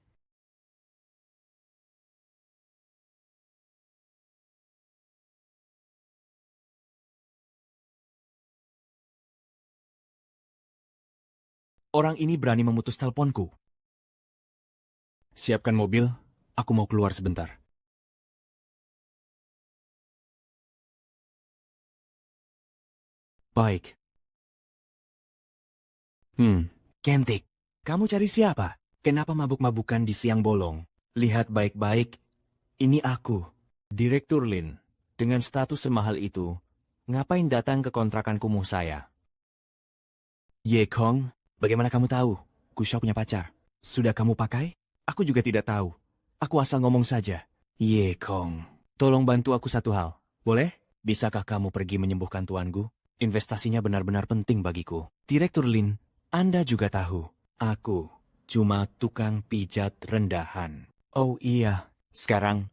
Orang ini berani memutus teleponku. Siapkan mobil, aku mau keluar sebentar. Baik. Kentik. Kamu cari siapa? Kenapa mabuk-mabukan di siang bolong? Lihat baik-baik, ini aku, Direktur Lin. Dengan status semahal itu, ngapain datang ke kontrakan kumuh saya? Ye Kong, bagaimana kamu tahu? Kusha punya pacar. Sudah kamu pakai? Aku juga tidak tahu. Aku asal ngomong saja. Ye Kong, tolong bantu aku satu hal. Boleh? Bisakah kamu pergi menyembuhkan tuanku? Investasinya benar-benar penting bagiku. Direktur Lin, Anda juga tahu. Aku cuma tukang pijat rendahan. Oh iya, sekarang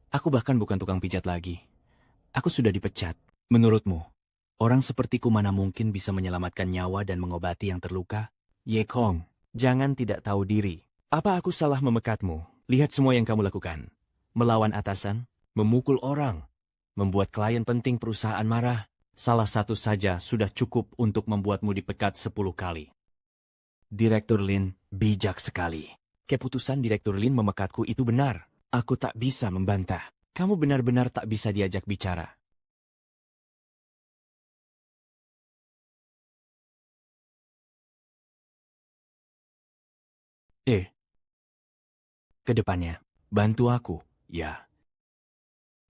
aku bahkan bukan tukang pijat lagi. Aku sudah dipecat. Menurutmu, orang sepertiku mana mungkin bisa menyelamatkan nyawa dan mengobati yang terluka? Ye Kong, jangan tidak tahu diri. Apa aku salah memekatmu? Lihat semua yang kamu lakukan. Melawan atasan, memukul orang, membuat klien penting perusahaan marah. Salah satu saja sudah cukup untuk membuatmu dipecat 10 kali. Direktur Lin bijak sekali. Keputusan Direktur Lin memekatku itu benar. Aku tak bisa membantah. Kamu benar-benar tak bisa diajak bicara. Kedepannya, bantu aku, ya.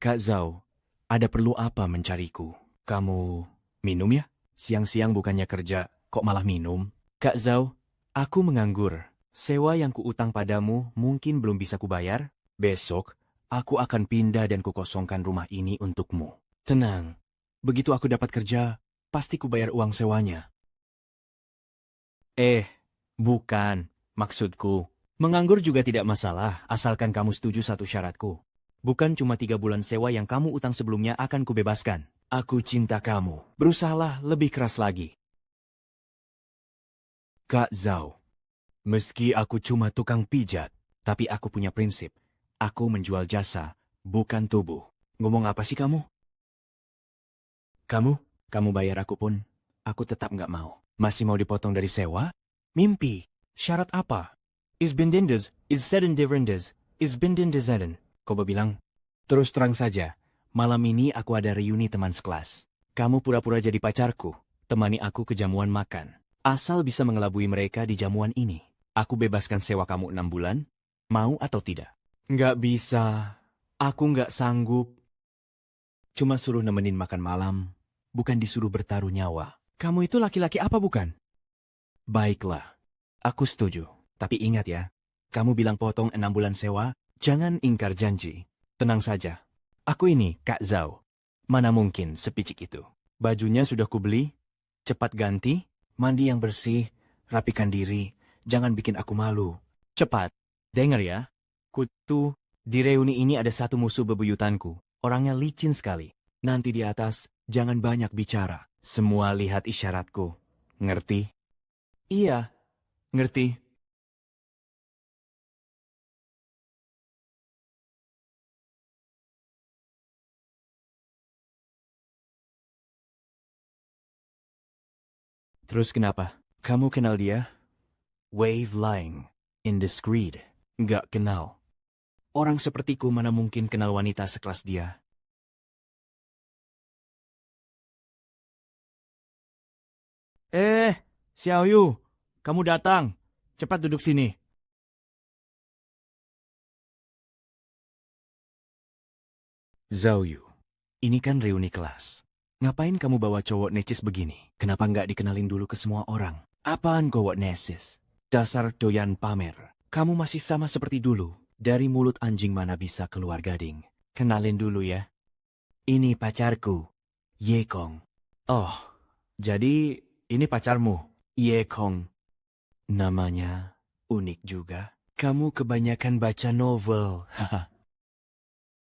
Kak Zhao, ada perlu apa mencariku? Kamu minum ya? Siang-siang bukannya kerja, kok malah minum? Kak Zhao, aku menganggur. Sewa yang kuutang padamu mungkin belum bisa kubayar. Besok, aku akan pindah dan kukosongkan rumah ini untukmu. Tenang, begitu aku dapat kerja, pasti kubayar uang sewanya. Bukan. Maksudku, menganggur juga tidak masalah, asalkan kamu setuju satu syaratku. Bukan cuma 3 bulan sewa yang kamu utang sebelumnya akan kubebaskan. Aku cinta kamu. Berusahalah lebih keras lagi. Kak Zhao, meski aku cuma tukang pijat, tapi aku punya prinsip. Aku menjual jasa, bukan tubuh. Ngomong apa sih kamu? Kamu? Kamu bayar aku pun, aku tetap nggak mau. Masih mau dipotong dari sewa? Mimpi. Syarat apa? Is bindindes, is sedendivrendes, is bindindezeden. Koba bilang, terus terang saja, malam ini aku ada reuni teman sekelas. Kamu pura-pura jadi pacarku, temani aku ke jamuan makan. Asal bisa mengelabui mereka di jamuan ini. Aku bebaskan sewa kamu 6 bulan, mau atau tidak? Nggak bisa, aku nggak sanggup. Cuma suruh nemenin makan malam, bukan disuruh bertaruh nyawa. Kamu itu laki-laki apa bukan? Baiklah, aku setuju. Tapi ingat ya, kamu bilang potong 6 bulan sewa, jangan ingkar janji. Tenang saja. Aku ini, Kak Zhao. Mana mungkin sepicik itu. Bajunya sudah kubeli, cepat ganti, mandi yang bersih, rapikan diri, jangan bikin aku malu. Cepat, dengar ya. Kutu, di reuni ini ada satu musuh bebuyutanku. Orangnya licin sekali. Nanti di atas, jangan banyak bicara. Semua lihat isyaratku. Ngerti? Iya, ngerti. Terus kenapa? Kamu kenal dia? Wave lying. Indiscreet. Nggak kenal. Orang sepertiku mana mungkin kenal wanita sekelas dia. Xiaoyu, kamu datang. Cepat duduk sini. Zhao Yu, ini kan reuni kelas. Ngapain kamu bawa cowok necis begini? Kenapa nggak dikenalin dulu ke semua orang? Apaan cowok necis? Dasar doyan pamer. Kamu masih sama seperti dulu. Dari mulut anjing mana bisa keluar gading. Kenalin dulu ya. Ini pacarku, Ye Kong. Oh, jadi ini pacarmu, Ye Kong. Namanya unik juga. Kamu kebanyakan baca novel. Haha.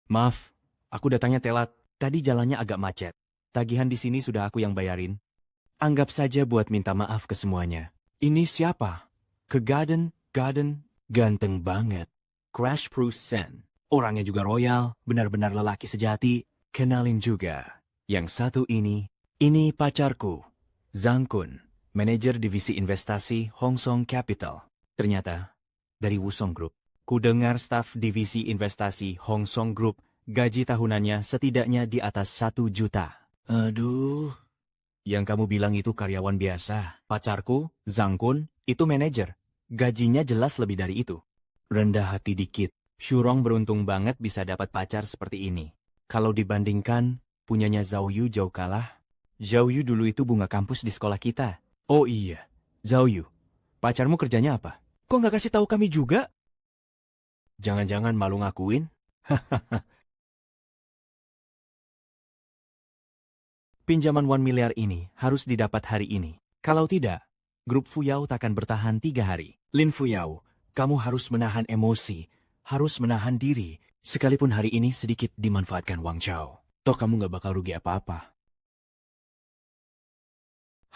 Maaf, aku datangnya telat. Tadi jalannya agak macet. Tagihan di sini sudah aku yang bayarin. Anggap saja buat minta maaf ke semuanya. Ini siapa? Ke Garden, ganteng banget. Crash Bruce Sen. Orangnya juga royal, benar-benar lelaki sejati. Kenalin juga. Yang satu ini pacarku. Zhang Kun, manajer divisi investasi Hong Song Capital. Ternyata, dari Wusong Group. Ku dengar staf divisi investasi Hong Song Group gaji tahunannya setidaknya di atas 1 juta. Aduh. Yang kamu bilang itu karyawan biasa. Pacarku, Zhang Kun, itu manajer. Gajinya jelas lebih dari itu. Rendah hati dikit. Shurong beruntung banget bisa dapat pacar seperti ini. Kalau dibandingkan, punyanya Zhao Yu jauh kalah. Zhao Yu dulu itu bunga kampus di sekolah kita. Oh iya, Zhao Yu. Pacarmu kerjanya apa? Kok nggak kasih tahu kami juga? Jangan-jangan malu ngakuin? Pinjaman 1 miliar ini harus didapat hari ini. Kalau tidak, grup Fuyao takkan bertahan 3 hari. Lin Fuyao, kamu harus menahan emosi, harus menahan diri. Sekalipun hari ini sedikit dimanfaatkan Wang Chao. Toh kamu nggak bakal rugi apa-apa.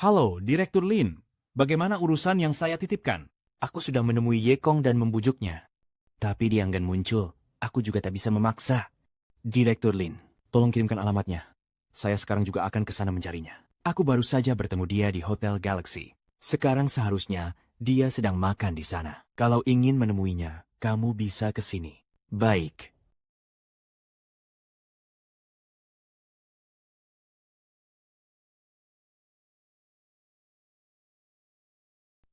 Halo, Direktur Lin. Bagaimana urusan yang saya titipkan? Aku sudah menemui Ye Kong dan membujuknya. Tapi dia enggan muncul. Aku juga tak bisa memaksa. Direktur Lin, tolong kirimkan alamatnya. Saya sekarang juga akan ke sana mencarinya. Aku baru saja bertemu dia di Hotel Galaxy. Sekarang seharusnya dia sedang makan di sana. Kalau ingin menemuinya, kamu bisa ke sini. Baik.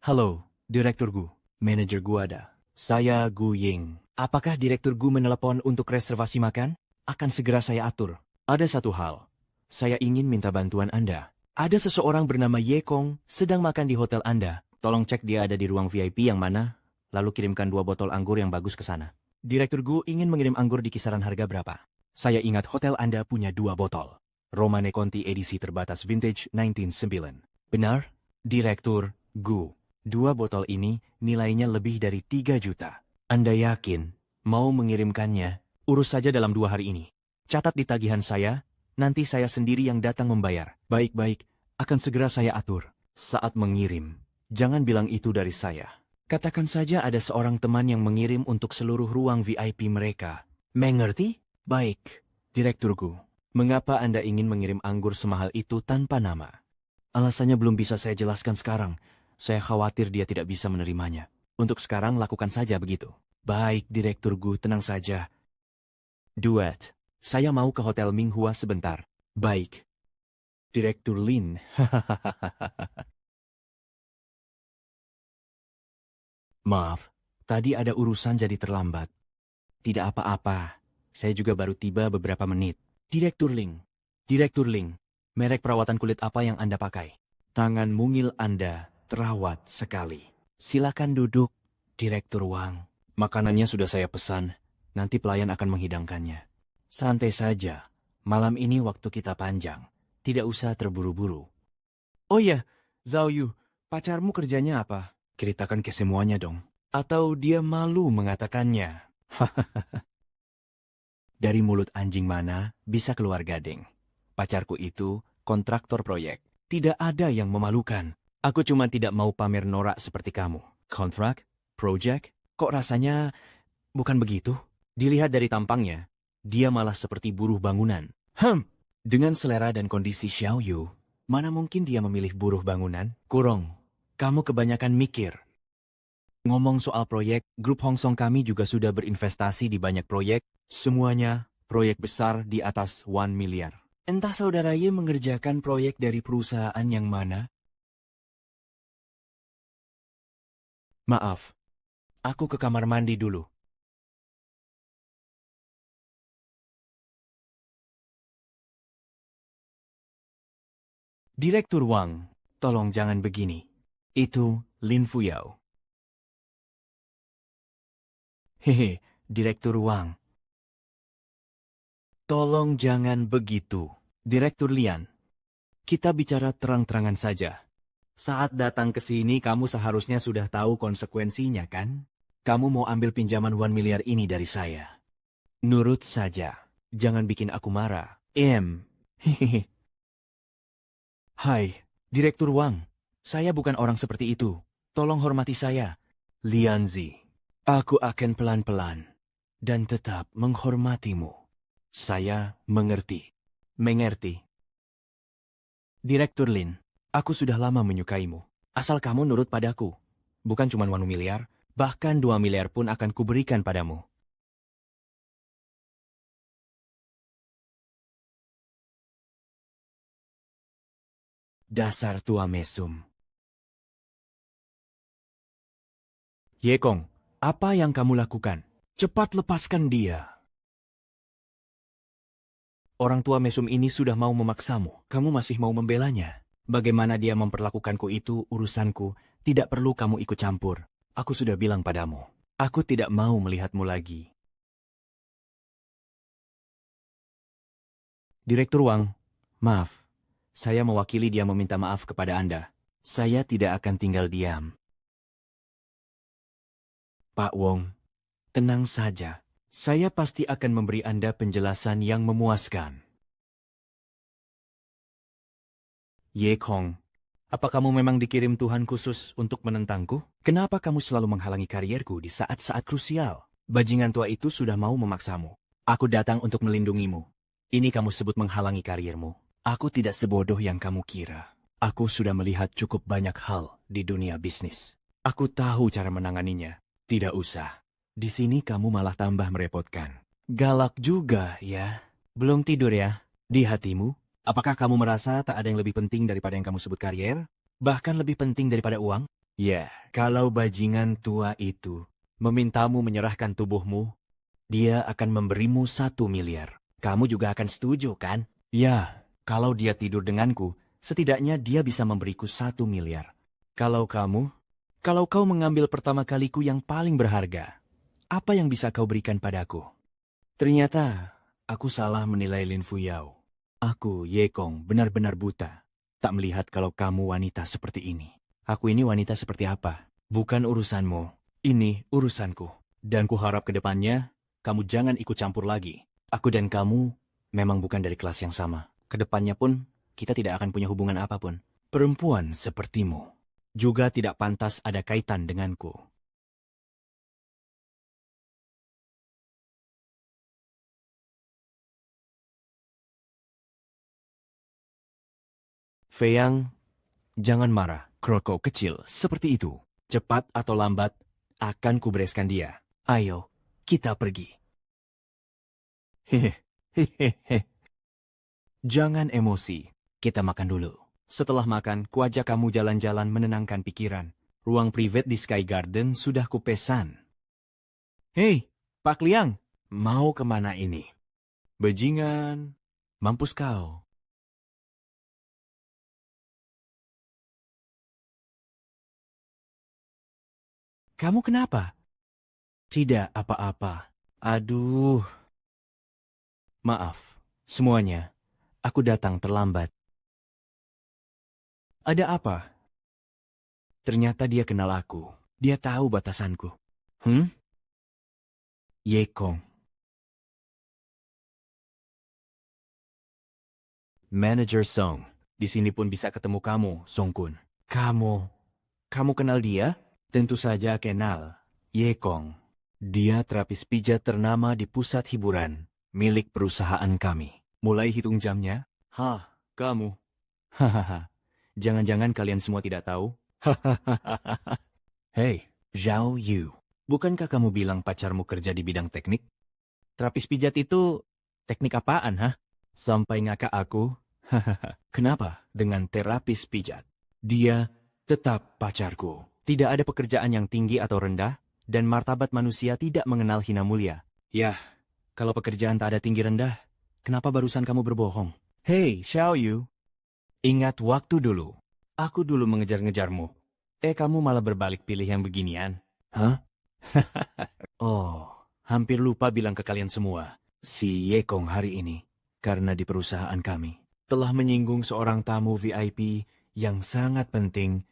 Halo, Direktur Gu. Manajer Gu ada. Saya Gu Ying. Apakah Direktur Gu menelepon untuk reservasi makan? Akan segera saya atur. Ada satu hal. Saya ingin minta bantuan Anda. Ada seseorang bernama Ye Kong sedang makan di hotel Anda. Tolong cek dia ada di ruang VIP yang mana, lalu kirimkan 2 botol anggur yang bagus ke sana. Direktur Gu ingin mengirim anggur di kisaran harga berapa? Saya ingat hotel Anda punya 2 botol. Romane Conti edisi terbatas vintage 1909. Benar? Direktur Gu. 2 botol ini nilainya lebih dari 3 juta. Anda yakin mau mengirimkannya? Urus saja dalam 2 hari ini. Catat di tagihan saya. Nanti saya sendiri yang datang membayar. Baik-baik, akan segera saya atur. Saat mengirim, jangan bilang itu dari saya. Katakan saja ada seorang teman yang mengirim untuk seluruh ruang VIP mereka. Mengerti? Baik, Direkturku. Mengapa Anda ingin mengirim anggur semahal itu tanpa nama? Alasannya belum bisa saya jelaskan sekarang. Saya khawatir dia tidak bisa menerimanya. Untuk sekarang lakukan saja begitu. Baik, Direkturku, tenang saja. Duet. Saya mau ke Hotel Minghua sebentar. Baik. Direktur Lin. Maaf, tadi ada urusan jadi terlambat. Tidak apa-apa. Saya juga baru tiba beberapa menit. Direktur Ling, merek perawatan kulit apa yang Anda pakai? Tangan mungil Anda terawat sekali. Silakan duduk, Direktur Wang. Makanannya sudah saya pesan. Nanti pelayan akan menghidangkannya. Santai saja, malam ini waktu kita panjang, tidak usah terburu-buru. Oh iya, Zhao Yu, pacarmu kerjanya apa? Ceritakan ke semuanya dong. Atau dia malu mengatakannya? Dari mulut anjing mana bisa keluar gading? Pacarku itu kontraktor proyek. Tidak ada yang memalukan. Aku cuma tidak mau pamer norak seperti kamu. Kontrak? Project? Kok rasanya bukan begitu? Dilihat dari tampangnya, dia malah seperti buruh bangunan. Dengan selera dan kondisi Xiao Yu, mana mungkin dia memilih buruh bangunan? Kurong, kamu kebanyakan mikir. Ngomong soal proyek, grup Hong Song kami juga sudah berinvestasi di banyak proyek. Semuanya proyek besar di atas 1 miliar. Entah saudara Ye mengerjakan proyek dari perusahaan yang mana? Maaf, aku ke kamar mandi dulu. Direktur Wang, tolong jangan begini. Itu Lin Fuyao. Hehe, Direktur Wang. Tolong jangan begitu. Direktur Lian, kita bicara terang-terangan saja. Saat datang ke sini, kamu seharusnya sudah tahu konsekuensinya, kan? Kamu mau ambil pinjaman 1 miliar ini dari saya. Nurut saja. Jangan bikin aku marah. Hehehe. Hai, Direktur Wang. Saya bukan orang seperti itu. Tolong hormati saya. Lianzi, aku akan pelan-pelan dan tetap menghormatimu. Saya mengerti. Mengerti. Direktur Lin, aku sudah lama menyukaimu. Asal kamu nurut padaku. Bukan cuma 1 miliar, bahkan 2 miliar pun akan kuberikan padamu. Dasar tua mesum. Yekong, apa yang kamu lakukan? Cepat lepaskan dia. Orang tua mesum ini sudah mau memaksamu. Kamu masih mau membelanya. Bagaimana dia memperlakukanku itu urusanku. Tidak perlu kamu ikut campur. Aku sudah bilang padamu. Aku tidak mau melihatmu lagi. Direktur Wang, maaf. Saya mewakili dia meminta maaf kepada Anda. Saya tidak akan tinggal diam. Pak Wong, tenang saja. Saya pasti akan memberi Anda penjelasan yang memuaskan. Ye Kong, apa kamu memang dikirim Tuhan khusus untuk menentangku? Kenapa kamu selalu menghalangi karierku di saat-saat krusial? Bajingan tua itu sudah mau memaksamu. Aku datang untuk melindungimu. Ini kamu sebut menghalangi kariermu. Aku tidak sebodoh yang kamu kira. Aku sudah melihat cukup banyak hal di dunia bisnis. Aku tahu cara menanganinya. Tidak usah. Di sini kamu malah tambah merepotkan. Galak juga, ya. Belum tidur ya? Di hatimu? Apakah kamu merasa tak ada yang lebih penting daripada yang kamu sebut karier? Bahkan lebih penting daripada uang? Ya, kalau bajingan tua itu memintamu menyerahkan tubuhmu, dia akan memberimu 1 miliar. Kamu juga akan setuju, kan? Ya, kalau dia tidur denganku, setidaknya dia bisa memberiku 1 miliar. Kalau kau mengambil pertama kaliku yang paling berharga, apa yang bisa kau berikan padaku? Ternyata, aku salah menilai Lin Fuyao. Aku, Ye Kong, benar-benar buta. Tak melihat kalau kamu wanita seperti ini. Aku ini wanita seperti apa? Bukan urusanmu. Ini urusanku. Dan kuharap ke depannya, kamu jangan ikut campur lagi. Aku dan kamu memang bukan dari kelas yang sama. Kedepannya pun, kita tidak akan punya hubungan apapun. Perempuan sepertimu juga tidak pantas ada kaitan denganku. Feyang, jangan marah. Kroko kecil seperti itu. Cepat atau lambat, akan kubereskan dia. Ayo, kita pergi. Hehehe. Jangan emosi. Kita makan dulu. Setelah makan, kuajak kamu jalan-jalan menenangkan pikiran. Ruang privat di Sky Garden sudah kupesan. Hei, Pak Liang, mau kemana ini? Bajingan, mampus kau. Kamu kenapa? Tidak apa-apa. Aduh, maaf. Semuanya, aku datang terlambat. Ada apa? Ternyata dia kenal aku. Dia tahu batasanku. Ye Kong. Manager Song. Di sini pun bisa ketemu kamu, Song Kun. Kamu kenal dia? Tentu saja kenal. Ye Kong. Dia terapis pijat ternama di pusat hiburan, milik perusahaan kami. Mulai hitung jamnya? Hah, kamu? Hahaha. Jangan-jangan kalian semua tidak tahu? Hahaha. Hei, Zhao Yu. Bukankah kamu bilang pacarmu kerja di bidang teknik? Terapis pijat itu teknik apaan, hah? Sampai ngakak aku? Hahaha. Kenapa dengan terapis pijat? Dia tetap pacarku. Tidak ada pekerjaan yang tinggi atau rendah, dan martabat manusia tidak mengenal hina mulia. Yah, kalau pekerjaan tak ada tinggi rendah, kenapa barusan kamu berbohong? Hei, Xiao Yu. Ingat waktu dulu. Aku dulu mengejar-ngejarmu. Kamu malah berbalik pilih yang beginian. Hah? Oh, hampir lupa bilang ke kalian semua. Si Yekong hari ini, karena di perusahaan kami, telah menyinggung seorang tamu VIP yang sangat penting.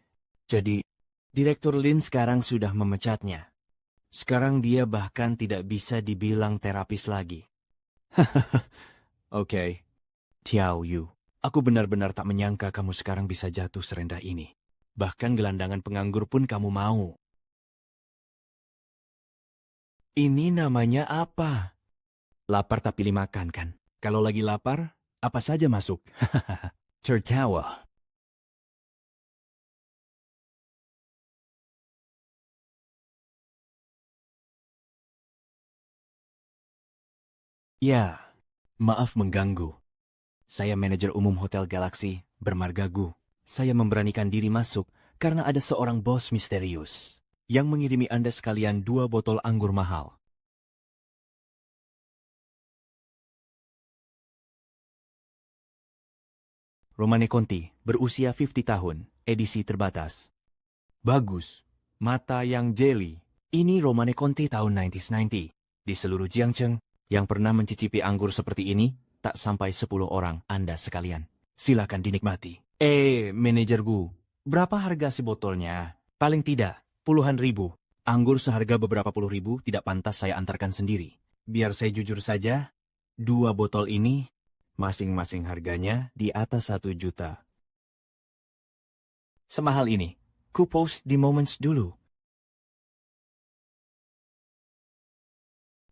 Jadi, Direktur Lin sekarang sudah memecatnya. Sekarang dia bahkan tidak bisa dibilang terapis lagi. Oke. Tiao Yu, aku benar-benar tak menyangka kamu sekarang bisa jatuh serendah ini. Bahkan gelandangan penganggur pun kamu mau. Ini namanya apa? Lapar tak pilih makan, kan? Kalau lagi lapar, apa saja masuk. Tertawa. Ya, maaf mengganggu. Saya manajer umum Hotel Galaxy, bermarga Gu. Saya memberanikan diri masuk karena ada seorang bos misterius yang mengirimi Anda sekalian 2 botol anggur mahal. Romane Conti, berusia 50 tahun, edisi terbatas. Bagus. Mata yang jelly. Ini Romane Conti tahun 1990. Di seluruh Jiangcheng, yang pernah mencicipi anggur seperti ini, tak sampai 10 orang Anda sekalian. Silakan dinikmati. Manajer Gu, berapa harga si botolnya? Paling tidak, puluhan ribu. Anggur seharga beberapa puluh ribu tidak pantas saya antarkan sendiri. Biar saya jujur saja, 2 botol ini, masing-masing harganya di atas 1 juta. Semahal ini, ku post di Moments dulu.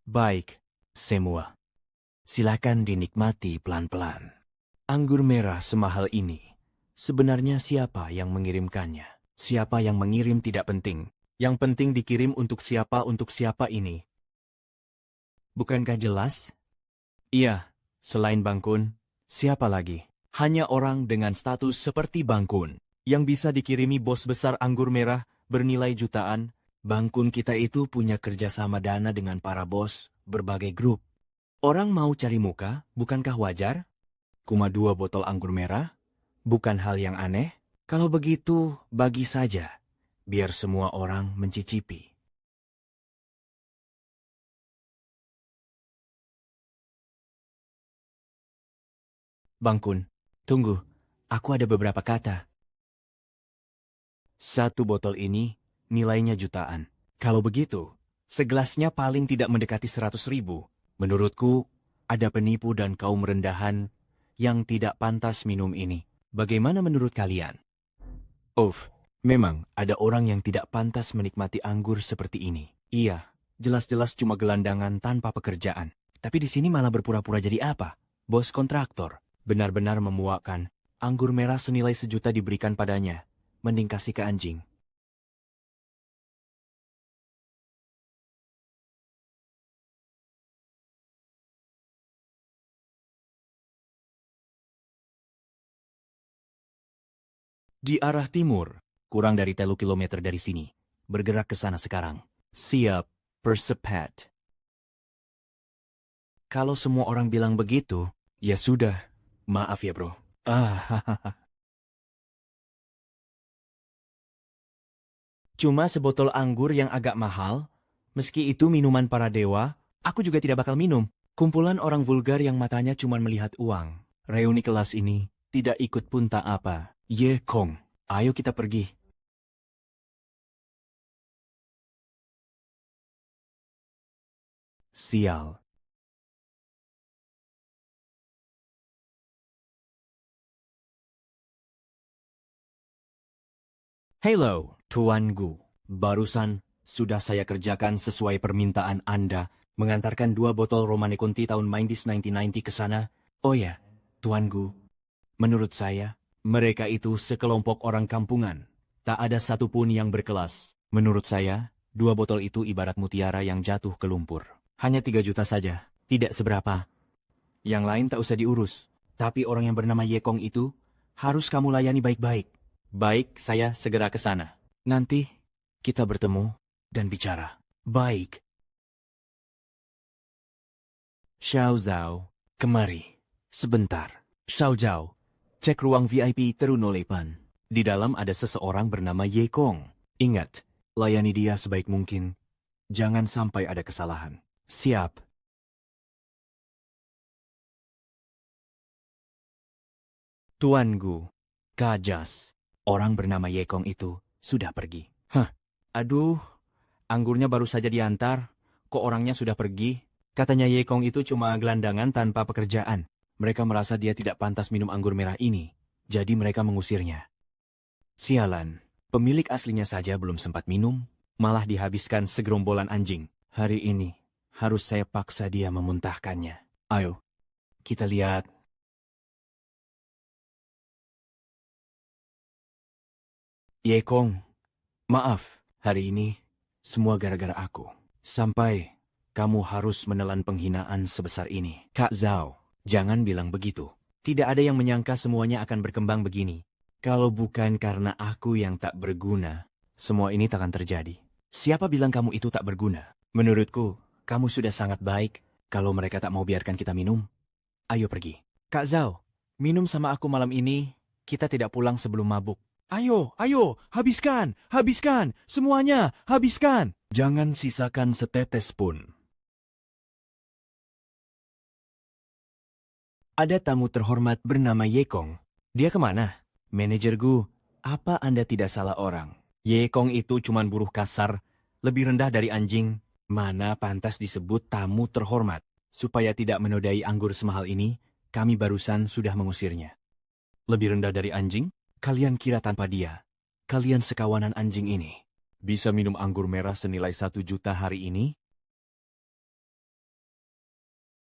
Baik, semua. Silakan dinikmati pelan-pelan. Anggur merah semahal ini. Sebenarnya siapa yang mengirimkannya? Siapa yang mengirim tidak penting. Yang penting dikirim untuk siapa ini. Bukankah jelas? Iya, selain Bang Kun, siapa lagi? Hanya orang dengan status seperti Bang Kun, yang bisa dikirimi bos besar anggur merah bernilai jutaan. Bang Kun kita itu punya kerjasama dana dengan para bos berbagai grup. Orang mau cari muka, bukankah wajar? Cuma 2 botol anggur merah? Bukan hal yang aneh? Kalau begitu, bagi saja. Biar semua orang mencicipi. Bang Kun, tunggu. Aku ada beberapa kata. 1 botol ini nilainya jutaan. Kalau begitu, segelasnya paling tidak mendekati 100.000. Menurutku, ada penipu dan kaum rendahan yang tidak pantas minum ini. Bagaimana menurut kalian? Memang ada orang yang tidak pantas menikmati anggur seperti ini. Iya, jelas-jelas cuma gelandangan tanpa pekerjaan. Tapi di sini malah berpura-pura jadi apa? Bos kontraktor. Benar-benar memuakkan. Anggur merah senilai 1 juta diberikan padanya. Mending kasih ke anjing. Di arah timur, kurang dari 3 kilometer dari sini. Bergerak ke sana sekarang. Siap, Persepat. Kalau semua orang bilang begitu, ya sudah. Maaf ya bro. Cuma sebotol anggur yang agak mahal, meski itu minuman para dewa, aku juga tidak bakal minum. Kumpulan orang vulgar yang matanya cuma melihat uang. Reuni kelas ini tidak ikut pun tak apa. Ye Kong, ayo kita pergi. Sial. Hello, Tuan Gu. Barusan sudah saya kerjakan sesuai permintaan Anda, mengantarkan 2 botol Romane Conti tahun 1990 ke sana. Oh ya, Tuan Gu, menurut saya, mereka itu sekelompok orang kampungan. Tak ada satupun yang berkelas. Menurut saya, 2 botol itu ibarat mutiara yang jatuh ke lumpur. Hanya 3 juta saja, tidak seberapa. Yang lain tak usah diurus. Tapi orang yang bernama Yekong itu harus kamu layani baik-baik. Baik, saya segera ke sana. Nanti kita bertemu dan bicara. Baik. Xiao Zhao, kemari. Sebentar. Xiao Zhao, cek ruang VIP Terunolepan. Di dalam ada seseorang bernama Ye Kong. Ingat, layani dia sebaik mungkin. Jangan sampai ada kesalahan. Siap. Tuan Gu, Kajas. Orang bernama Yekong itu sudah pergi. Hah, aduh, anggurnya baru saja diantar. Kok orangnya sudah pergi? Katanya Yekong itu cuma gelandangan tanpa pekerjaan. Mereka merasa dia tidak pantas minum anggur merah ini. Jadi mereka mengusirnya. Sialan, pemilik aslinya saja belum sempat minum, malah dihabiskan segerombolan anjing. Hari ini, harus saya paksa dia memuntahkannya. Ayo, kita lihat. Yekong, maaf, hari ini semua gara-gara aku. Sampai kamu harus menelan penghinaan sebesar ini. Kak Zhao, jangan bilang begitu. Tidak ada yang menyangka semuanya akan berkembang begini. Kalau bukan karena aku yang tak berguna, semua ini takkan terjadi. Siapa bilang kamu itu tak berguna? Menurutku, kamu sudah sangat baik. Kalau mereka tak mau biarkan kita minum, ayo pergi. Kak Zhao, minum sama aku malam ini. Kita tidak pulang sebelum mabuk. Ayo, ayo, habiskan, habiskan, semuanya, habiskan. Jangan sisakan setetes pun. Ada tamu terhormat bernama Yekong. Dia kemana? Manajer Gu, apa Anda tidak salah orang? Yekong itu cuma buruh kasar, lebih rendah dari anjing. Mana pantas disebut tamu terhormat. Supaya tidak menodai anggur semahal ini, kami barusan sudah mengusirnya. Lebih rendah dari anjing? Kalian kira tanpa dia, kalian sekawanan anjing ini, bisa minum anggur merah senilai 1 juta hari ini?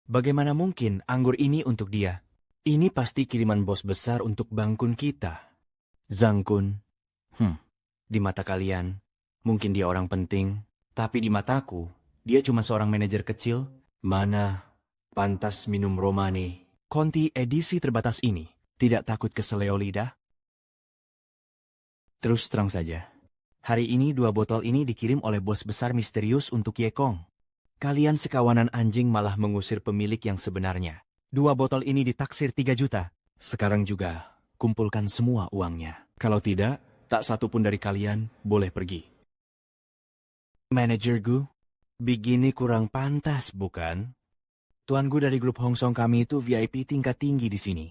Bagaimana mungkin anggur ini untuk dia? Ini pasti kiriman bos besar untuk Bang Kun kita. Zhang Kun. Di mata kalian, mungkin dia orang penting, tapi di mataku, dia cuma seorang manajer kecil. Mana pantas minum Romani. Conti edisi terbatas ini, tidak takut keseleo lidah? Terus terang saja, hari ini 2 botol ini dikirim oleh bos besar misterius untuk Yekong. Kalian sekawanan anjing malah mengusir pemilik yang sebenarnya. 2 botol ini ditaksir 3 juta. Sekarang juga, kumpulkan semua uangnya. Kalau tidak, tak satu pun dari kalian boleh pergi. Manajer Gu, begini kurang pantas, bukan? Tuan Gu dari grup Hong Song kami itu VIP tingkat tinggi di sini.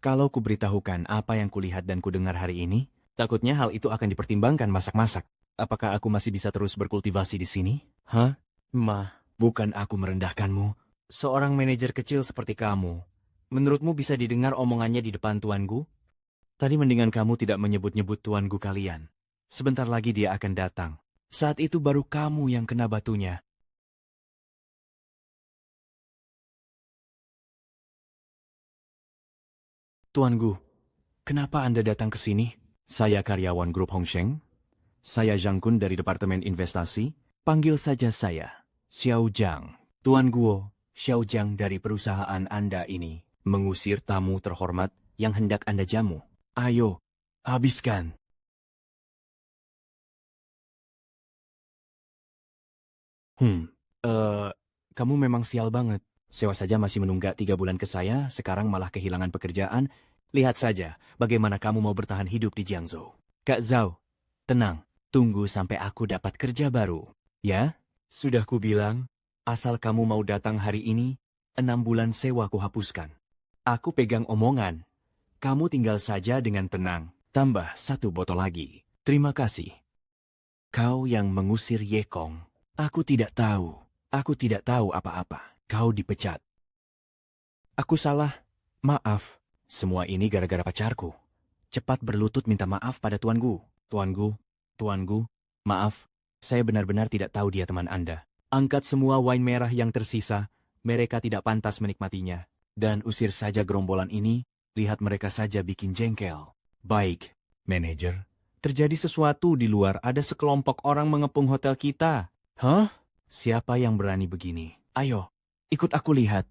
Kalau kuberitahukan apa yang kulihat dan kudengar hari ini, takutnya hal itu akan dipertimbangkan masak-masak. Apakah aku masih bisa terus berkultivasi di sini? Hah? Ma, bukan aku merendahkanmu. Seorang manajer kecil seperti kamu, menurutmu bisa didengar omongannya di depan Tuan Gu? Tadi mendingan kamu tidak menyebut-nyebut Tuan Gu kalian. Sebentar lagi dia akan datang. Saat itu baru kamu yang kena batunya. Tuan Gu, kenapa Anda datang ke sini? Saya karyawan grup Hongsheng. Saya Zhang Kun dari Departemen Investasi. Panggil saja saya, Xiao Zhang. Tuan Guo, Xiao Zhang dari perusahaan Anda ini mengusir tamu terhormat yang hendak Anda jamu. Ayo, habiskan. Kamu memang sial banget. Sewa saja masih menunggak 3 bulan ke saya, sekarang malah kehilangan pekerjaan. Lihat saja bagaimana kamu mau bertahan hidup di Jiangzhou. Kak Zhao, tenang. Tunggu sampai aku dapat kerja baru. Ya? Sudah kubilang, asal kamu mau datang hari ini, 6 bulan sewa ku hapuskan. Aku pegang omongan. Kamu tinggal saja dengan tenang. Tambah 1 botol lagi. Terima kasih. Kau yang mengusir Yekong. Aku tidak tahu. Aku tidak tahu apa-apa. Kau dipecat. Aku salah. Maaf. Semua ini gara-gara pacarku. Cepat berlutut minta maaf pada Tuan Gu. Tuan Gu, Tuan Gu, maaf. Saya benar-benar tidak tahu dia teman Anda. Angkat semua wine merah yang tersisa. Mereka tidak pantas menikmatinya. Dan usir saja gerombolan ini. Lihat mereka saja bikin jengkel. Baik, manajer. Terjadi sesuatu di luar. Ada sekelompok orang mengepung hotel kita. Hah? Siapa yang berani begini? Ayo, ikut aku lihat.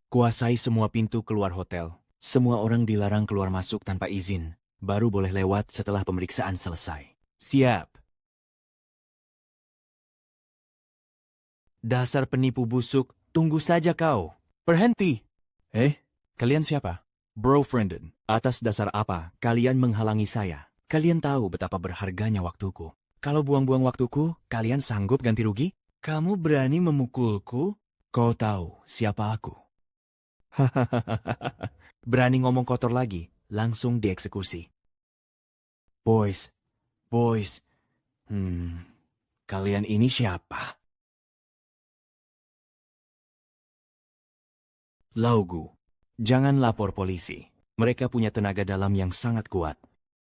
Kuasai semua pintu keluar hotel. Semua orang dilarang keluar masuk tanpa izin. Baru boleh lewat setelah pemeriksaan selesai. Siap. Dasar penipu busuk, tunggu saja kau. Berhenti. Kalian siapa? Bro Frienden, atas dasar apa kalian menghalangi saya? Kalian tahu betapa berharganya waktuku. Kalau buang-buang waktuku, kalian sanggup ganti rugi? Kamu berani memukulku? Kau tahu siapa aku? Hahaha. Berani ngomong kotor lagi? langsung dieksekusi. Boys, boys, kalian ini siapa? Laugu, jangan lapor polisi. Mereka punya tenaga dalam yang sangat kuat.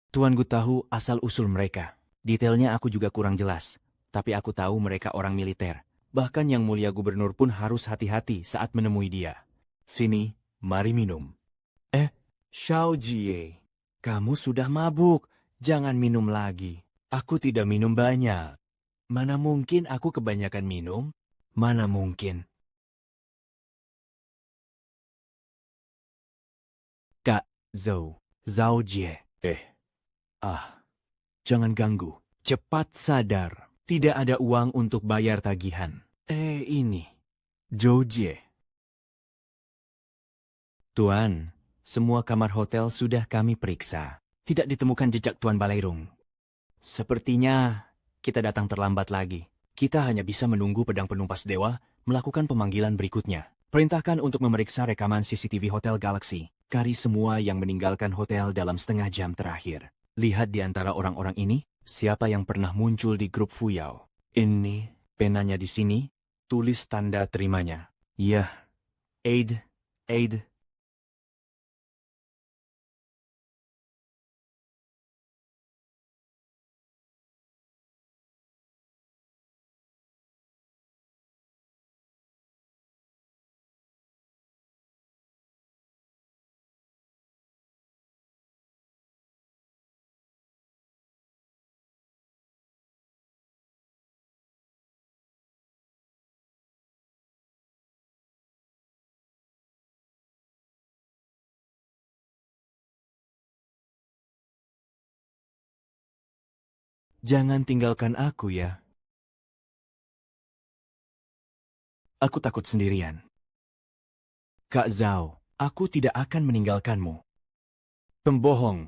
Tuan Gu tahu asal-usul mereka. Detailnya aku juga kurang jelas. Tapi aku tahu mereka orang militer. Bahkan Yang Mulia Gubernur pun harus hati-hati saat menemui dia. Sini, mari minum. Xiao Jie, kamu sudah mabuk. Jangan minum lagi. Aku tidak minum banyak. Mana mungkin aku kebanyakan minum? Mana mungkin? Kak Zhao Jie. Jangan ganggu. Cepat sadar. Tidak ada uang untuk bayar tagihan. Ini. Zhou Jie. Tuan, semua kamar hotel sudah kami periksa. Tidak ditemukan jejak Tuan Balairung. Sepertinya kita datang terlambat lagi. Kita hanya bisa menunggu pedang penumpas dewa melakukan pemanggilan berikutnya. Perintahkan untuk memeriksa rekaman CCTV Hotel Galaxy. Cari semua yang meninggalkan hotel dalam setengah jam terakhir. Lihat di antara orang-orang ini, siapa yang pernah muncul di grup Fuyao. Ini, penanya di sini, tulis tanda terimanya. Ya, Aid. Jangan tinggalkan aku ya. Aku takut sendirian. Kak Zhao, aku tidak akan meninggalkanmu. Pembohong.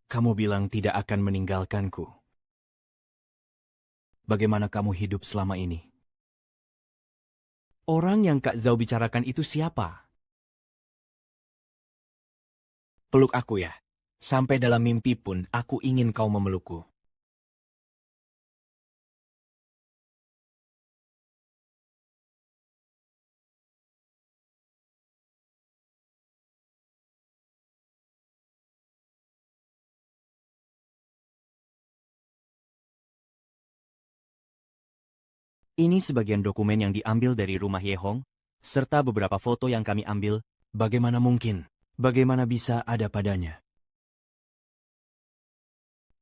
Kamu bilang tidak akan meninggalkanku. Bagaimana kamu hidup selama ini? Orang yang Kak Zhao bicarakan itu siapa? Peluk aku ya. Sampai dalam mimpi pun aku ingin kau memelukku. Ini sebagian dokumen yang diambil dari rumah Yehong, serta beberapa foto yang kami ambil. Bagaimana mungkin? Bagaimana bisa ada padanya?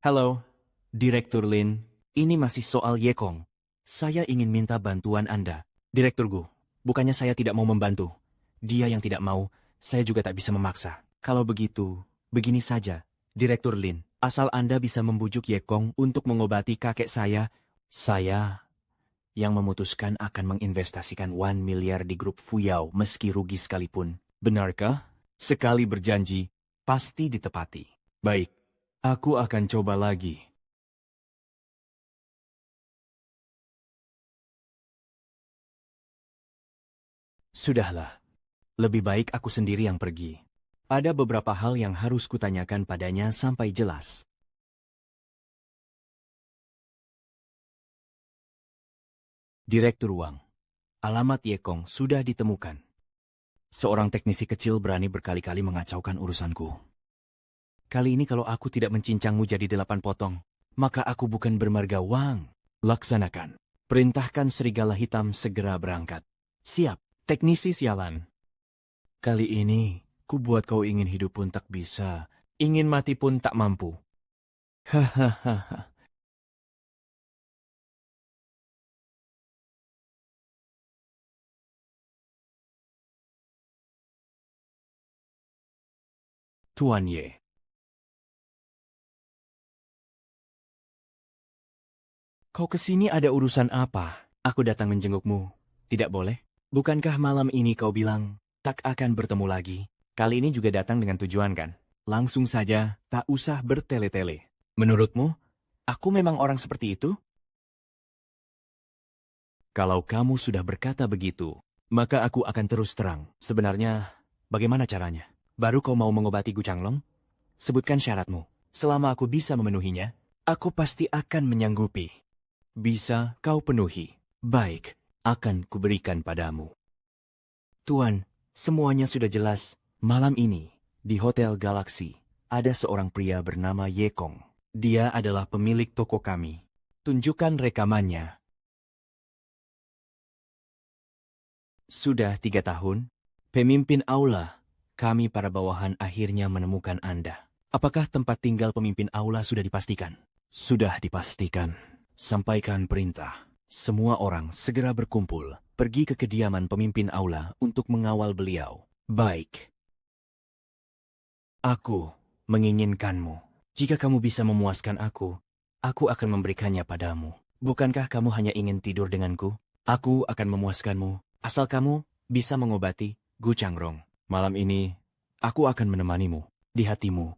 Halo, Direktur Lin. Ini masih soal Yekong. Saya ingin minta bantuan Anda. Direktur Gu, bukannya saya tidak mau membantu. Dia yang tidak mau, saya juga tak bisa memaksa. Kalau begitu, begini saja. Direktur Lin, asal Anda bisa membujuk Yekong untuk mengobati kakek saya yang memutuskan akan menginvestasikan 1 miliar di grup Fuyao meski rugi sekalipun. Benarkah? Sekali berjanji, pasti ditepati. Baik, aku akan coba lagi. Sudahlah, lebih baik aku sendiri yang pergi. Ada beberapa hal yang harus kutanyakan padanya sampai jelas. Direktur Wang, alamat Yekong sudah ditemukan. Seorang teknisi kecil berani berkali-kali mengacaukan urusanku. Kali ini kalau aku tidak mencincangmu jadi 8 potong, maka aku bukan bermarga Wang. Laksanakan. Perintahkan serigala hitam segera berangkat. Siap, teknisi sialan. Kali ini, ku buat kau ingin hidup pun tak bisa, ingin mati pun tak mampu. Hahaha. Tuan Ye. Kau kesini ada urusan apa? Aku datang menjengukmu. Tidak boleh? Bukankah malam ini kau bilang, tak akan bertemu lagi? Kali ini juga datang dengan tujuan kan? Langsung saja, tak usah bertele-tele. Menurutmu, aku memang orang seperti itu? Kalau kamu sudah berkata begitu, maka aku akan terus terang. Sebenarnya, Bagaimana caranya? Baru kau mau mengobati Gu Changlong? Sebutkan syaratmu. Selama aku bisa memenuhinya, aku pasti akan menyanggupi. Bisa kau penuhi. Baik, akan kuberikan padamu. Tuan, semuanya sudah jelas. Malam ini, di Hotel Galaxy, ada seorang pria bernama Ye Kong. Dia adalah pemilik toko kami. Tunjukkan rekamannya. Sudah 3 tahun, pemimpin aula, kami para bawahan akhirnya menemukan Anda. Apakah tempat tinggal pemimpin aula sudah dipastikan? Sudah dipastikan. Sampaikan perintah. Semua orang segera berkumpul, pergi ke kediaman pemimpin aula untuk mengawal beliau. Baik. Aku menginginkanmu. Jika kamu bisa memuaskan aku akan memberikannya padamu. Bukankah kamu hanya ingin tidur denganku? Aku akan memuaskanmu, asal kamu bisa mengobati Gu Changrong. Malam ini, aku akan menemanimu. Di hatimu,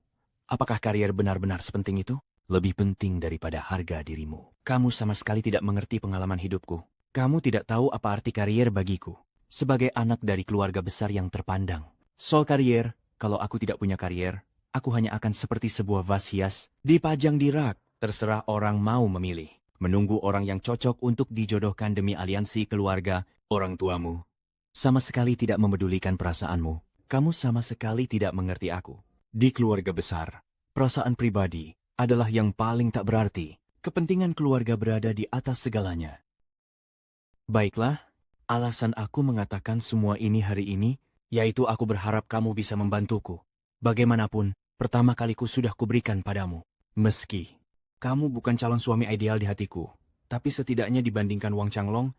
apakah karier benar-benar sepenting itu? Lebih penting daripada harga dirimu. Kamu sama sekali tidak mengerti pengalaman hidupku. Kamu tidak tahu apa arti karier bagiku. Sebagai anak dari keluarga besar yang terpandang. Soal karier, kalau aku tidak punya karier, aku hanya akan seperti sebuah vas hias, dipajang di rak. Terserah orang mau memilih. Menunggu orang yang cocok untuk dijodohkan demi aliansi keluarga, orang tuamu. Sama sekali tidak memedulikan perasaanmu. Kamu sama sekali tidak mengerti aku. Di keluarga besar, perasaan pribadi adalah yang paling tak berarti. Kepentingan keluarga berada di atas segalanya. Baiklah, alasan aku mengatakan semua ini hari ini, yaitu aku berharap kamu bisa membantuku. Bagaimanapun, pertama kaliku sudah kuberikan padamu. Meski kamu bukan calon suami ideal di hatiku, tapi setidaknya dibandingkan Wang Changlong,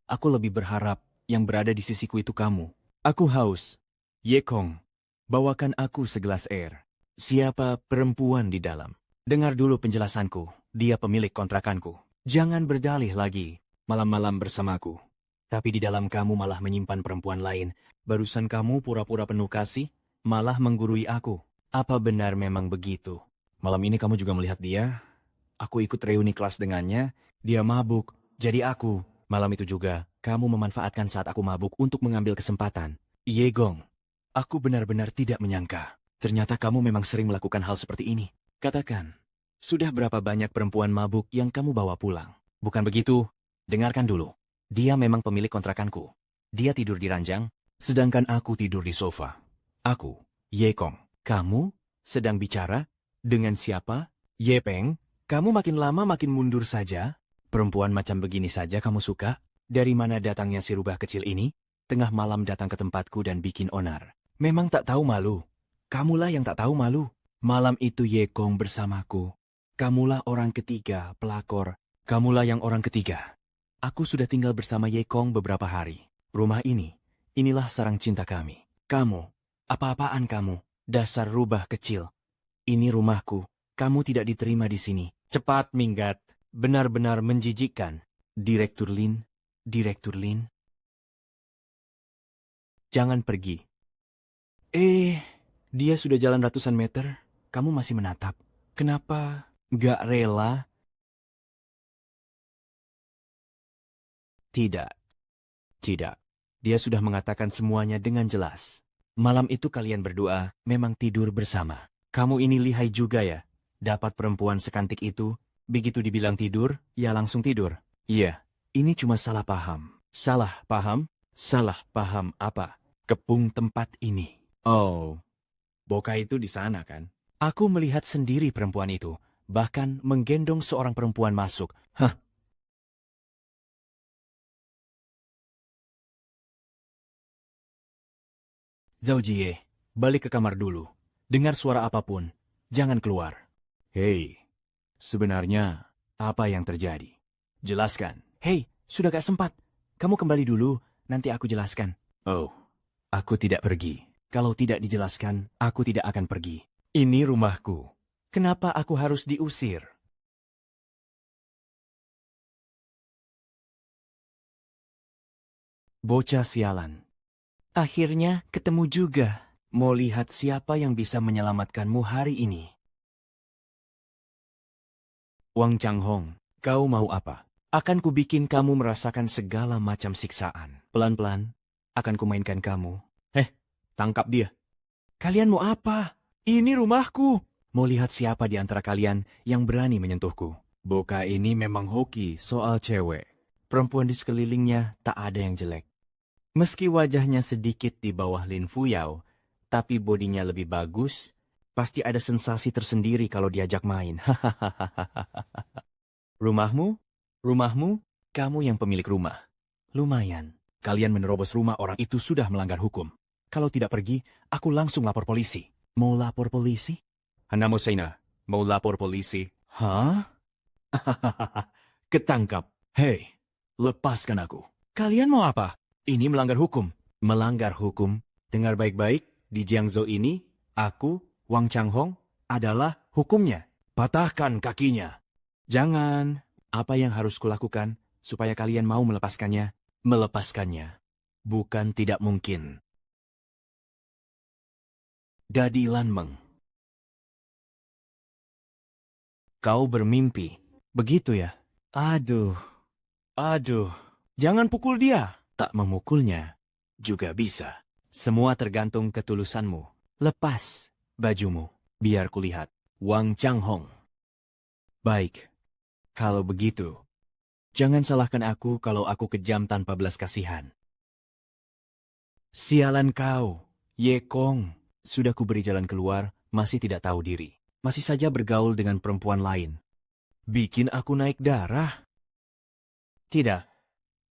aku lebih berharap yang berada di sisiku itu kamu. Aku haus. Ye Kong, bawakan aku segelas air. Siapa perempuan di dalam? Dengar dulu penjelasanku, dia pemilik kontrakanku. Jangan berdalih lagi, malam-malam bersamaku. Tapi di dalam kamu malah menyimpan perempuan lain. Barusan kamu pura-pura penuh kasih, malah menggurui aku. Apa benar memang begitu? Malam ini kamu juga melihat dia. Aku ikut reuni kelas dengannya. Dia mabuk. Jadi aku, malam itu juga, kamu memanfaatkan saat aku mabuk untuk mengambil kesempatan. Ye Gong, aku benar-benar tidak menyangka. Ternyata kamu memang sering melakukan hal seperti ini. Katakan, sudah berapa banyak perempuan mabuk yang kamu bawa pulang? Bukan begitu? Dengarkan dulu. Dia memang pemilik kontrakanku. Dia tidur di ranjang, sedangkan aku tidur di sofa. Aku, Ye Kong. Kamu sedang bicara? Dengan siapa? Ye Peng, kamu makin lama makin mundur saja. Perempuan macam begini saja kamu suka? Dari mana datangnya si rubah kecil ini? Tengah malam datang ke tempatku dan bikin onar. Memang tak tahu malu. Kamulah yang tak tahu malu. Malam itu Ye Kong bersamaku. Kamulah orang ketiga, pelakor. Kamulah yang orang ketiga. Aku sudah tinggal bersama Ye Kong beberapa hari. Rumah ini, inilah sarang cinta kami. Kamu, apa-apaan kamu? Dasar rubah kecil. Ini rumahku, kamu tidak diterima di sini. Cepat minggat, benar-benar menjijikkan. Direktur Lin, Direktur Lin. Jangan pergi. Dia sudah jalan ratusan meter, kamu masih menatap. Kenapa gak rela? Tidak. Tidak. Dia sudah mengatakan semuanya dengan jelas. Malam itu kalian berdua memang tidur bersama. Kamu ini lihai juga ya. Dapat perempuan sekantik itu, begitu dibilang tidur, ya langsung tidur. Iya, ini cuma salah paham. Salah paham? Salah paham apa? Kepung tempat ini. Oh, Boka itu di sana kan? Aku melihat sendiri perempuan itu, bahkan menggendong seorang perempuan masuk. Hah? Zhao Jie, balik ke kamar dulu. Dengar suara apapun, jangan keluar. Hei, sebenarnya apa yang terjadi? Jelaskan. Hei, sudah gak sempat. Kamu kembali dulu, nanti aku jelaskan. Oh, aku tidak pergi. Kalau tidak dijelaskan, aku tidak akan pergi. Ini rumahku. Kenapa aku harus diusir? Bocah sialan. Akhirnya ketemu juga. Mau lihat siapa yang bisa menyelamatkanmu hari ini? Wang Changhong, kau mau apa? Akan kubikin kamu merasakan segala macam siksaan. Pelan-pelan, akan kumainkan kamu. Tangkap dia. Kalian mau apa? Ini rumahku. Mau lihat siapa di antara kalian yang berani menyentuhku. Boka ini memang hoki soal cewek. Perempuan di sekelilingnya tak ada yang jelek. Meski wajahnya sedikit di bawah Lin Fuyao, tapi bodinya lebih bagus, pasti ada sensasi tersendiri kalau diajak main. Rumahmu? Rumahmu? Kamu yang pemilik rumah. Lumayan. Kalian menerobos rumah orang itu sudah melanggar hukum. Kalau tidak pergi, aku langsung lapor polisi. Mau lapor polisi? Hanamo Seina, mau lapor polisi? Hah? Ketangkap. Hei, lepaskan aku. Kalian mau apa? Ini melanggar hukum. Melanggar hukum? Dengar baik-baik, di Jiangzhou ini, aku, Wang Changhong, adalah hukumnya. Patahkan kakinya. Jangan. Apa yang harus kulakukan supaya kalian mau melepaskannya? Melepaskannya. Bukan tidak mungkin. Dadi Lanmeng. Kau bermimpi. Begitu ya? Aduh. Aduh. Jangan pukul dia. Tak memukulnya juga bisa. Semua tergantung ketulusanmu. Lepas bajumu. Biar kulihat. Wang Changhong. Baik. Kalau begitu, jangan salahkan aku kalau aku kejam tanpa belas kasihan. Sialan kau, Ye Kong. Sudah kuberi jalan keluar, masih tidak tahu diri. Masih saja bergaul dengan perempuan lain. Bikin aku naik darah. Tidak,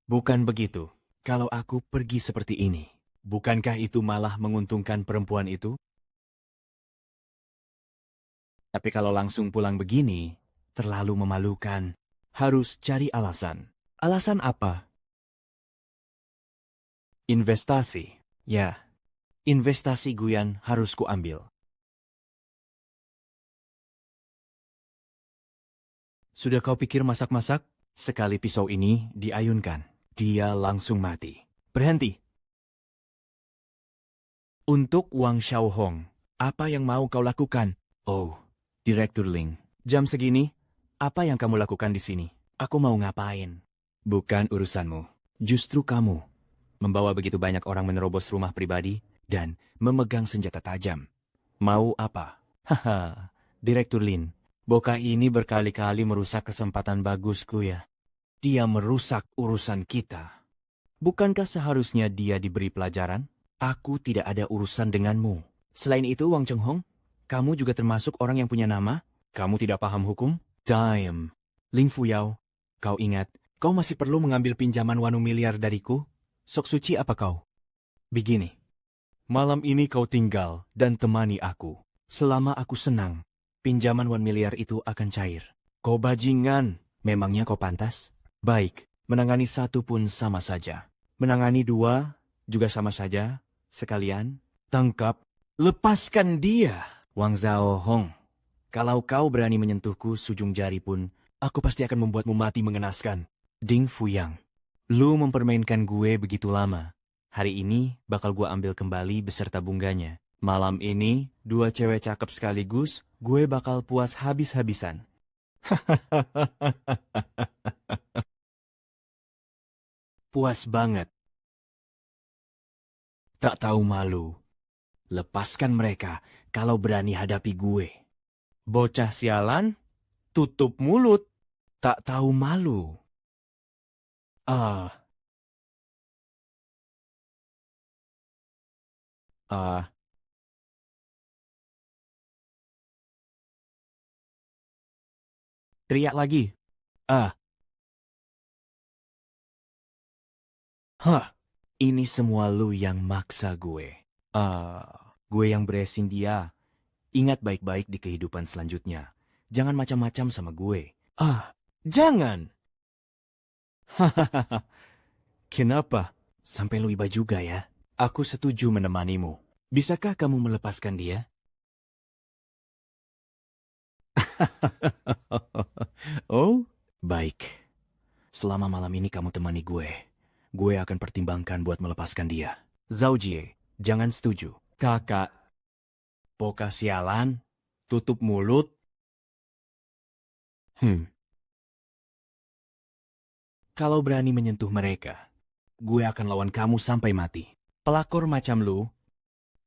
bukan begitu. Kalau aku pergi seperti ini, bukankah itu malah menguntungkan perempuan itu? Tapi kalau langsung pulang begini, terlalu memalukan. Harus cari alasan. Alasan apa? Investasi. Ya, investasi Guyan harus kuambil. Sudah kau pikir masak-masak? Sekali pisau ini diayunkan. Dia langsung mati. Berhenti. Untuk Wang Xiaohong, apa yang mau kau lakukan? Oh, Direktur Ling. Jam segini, apa yang kamu lakukan di sini? Aku mau ngapain? Bukan urusanmu. Justru kamu membawa begitu banyak orang menerobos rumah pribadi dan memegang senjata tajam. Mau apa? Haha, Direktur Lin. Boka ini berkali-kali merusak kesempatan bagusku ya. Dia merusak urusan kita. Bukankah seharusnya dia diberi pelajaran? Aku tidak ada urusan denganmu. Selain itu, Wang Changhong, kamu juga termasuk orang yang punya nama? Kamu tidak paham hukum? Time. Ling Fuyao, kau ingat, kau masih perlu mengambil pinjaman 1 miliar dariku? Sok suci apa kau? Begini. Malam ini kau tinggal dan temani aku. Selama aku senang, pinjaman 1 miliar itu akan cair. Kau bajingan. Memangnya kau pantas? Baik, menangani satu pun sama saja. Menangani 2 juga sama saja. Sekalian, tangkap, lepaskan dia. Wang Zhaohong, kalau kau berani menyentuhku sujung jari pun, aku pasti akan membuatmu mati mengenaskan. Ding Fuyang, lu mempermainkan gue begitu lama. Hari ini bakal gue ambil kembali beserta bungganya. Malam ini, 2 cewek cakep sekaligus, gue bakal puas habis-habisan. Puas banget. Tak tahu malu. Lepaskan mereka kalau berani hadapi gue. Bocah sialan, tutup mulut. Tak tahu malu. Ah, ah, teriak lagi. Ah, hah, ini semua lu yang maksa gue. Gue yang beresin dia. Ingat baik-baik di kehidupan selanjutnya. Jangan macam-macam sama gue. Jangan! Hahaha. Kenapa? Sampai lu iba juga ya. Aku setuju menemanimu. Bisakah kamu melepaskan dia? Oh, baik. Selama malam ini kamu temani gue. Gue akan pertimbangkan buat melepaskan dia. Zhao Jie, jangan setuju. Kakak, poka sialan, tutup mulut. Kalau berani menyentuh mereka, gue akan lawan kamu sampai mati. Pelakor macam lu,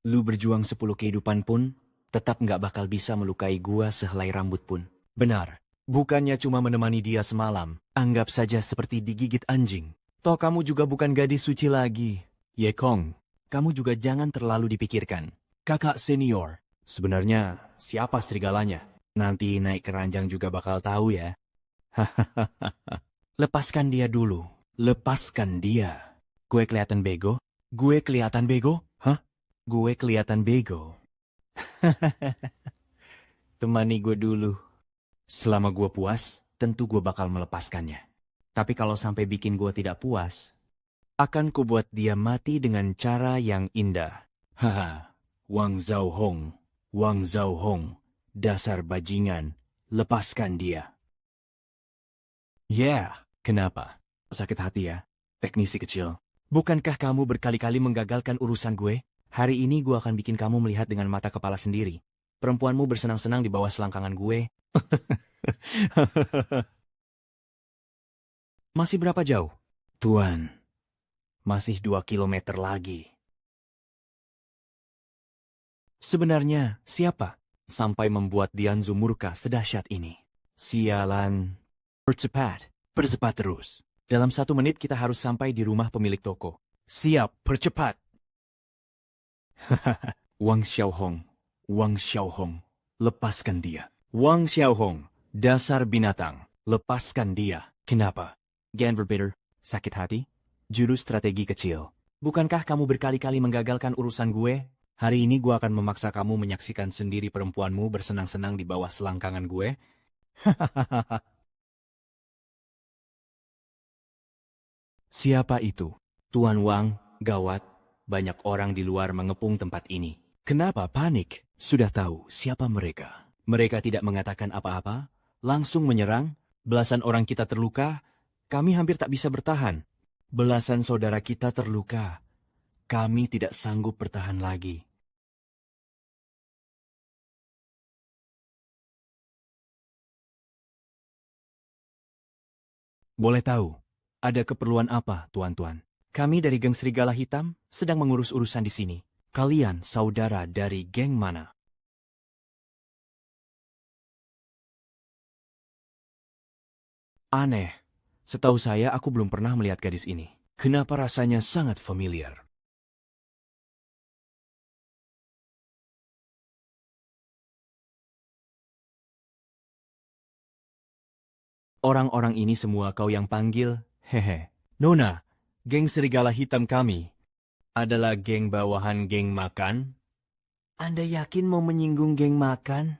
Lu berjuang 10 kehidupan pun, tetap nggak bakal bisa melukai gua sehelai rambut pun. Benar, bukannya cuma menemani dia semalam, anggap saja seperti digigit anjing. Toh kamu juga bukan gadis suci lagi. Ye Kong, kamu juga jangan terlalu dipikirkan. Kakak senior, sebenarnya siapa serigalanya? Nanti naik keranjang juga bakal tahu ya. Hahaha. Lepaskan dia dulu. Lepaskan dia. Gue kelihatan bego? Gue kelihatan bego? Hah? Gue kelihatan bego. Temani gue dulu. Selama gue puas, tentu gue bakal melepaskannya. Tapi kalau sampai bikin gue tidak puas, akan ku buat dia mati dengan cara yang indah. Haha, Wang Zhaohong, Wang Zhaohong, dasar bajingan, lepaskan dia. Kenapa? Sakit hati ya, teknisi kecil. Bukankah kamu berkali-kali menggagalkan urusan gue? Hari ini gue akan bikin kamu melihat dengan mata kepala sendiri. Perempuanmu bersenang-senang di bawah selangkangan gue. Masih berapa jauh? Tuan, masih 2 kilometer lagi. Sebenarnya, siapa? Sampai membuat Dianzu murka sedahsyat ini. Sialan. Percepat, percepat terus. Dalam 1 menit kita harus sampai di rumah pemilik toko. Siap, percepat. Hahaha, Wang Xiaohong, Wang Xiaohong, lepaskan dia. Wang Xiaohong, dasar binatang, lepaskan dia. Kenapa? Gan Verbitter, sakit hati? Jurus strategi kecil. Bukankah kamu berkali-kali menggagalkan urusan gue? Hari ini gue akan memaksa kamu menyaksikan sendiri perempuanmu bersenang-senang di bawah selangkangan gue. Hahaha. Siapa itu? Tuan Wang, gawat. Banyak orang di luar mengepung tempat ini. Kenapa panik? Sudah tahu siapa mereka. Mereka tidak mengatakan apa-apa, langsung menyerang. Belasan orang kita terluka, kami hampir tak bisa bertahan. Belasan saudara kita terluka, kami tidak sanggup bertahan lagi. Boleh tahu, ada keperluan apa, tuan-tuan? Kami dari geng Serigala Hitam sedang mengurus urusan di sini. Kalian saudara dari geng mana? Aneh. Setahu saya aku belum pernah melihat gadis ini. Kenapa rasanya sangat familiar? Orang-orang ini semua kau yang panggil? Hehe. Nona, geng Serigala Hitam kami adalah geng bawahan geng makan? Anda yakin mau menyinggung geng makan?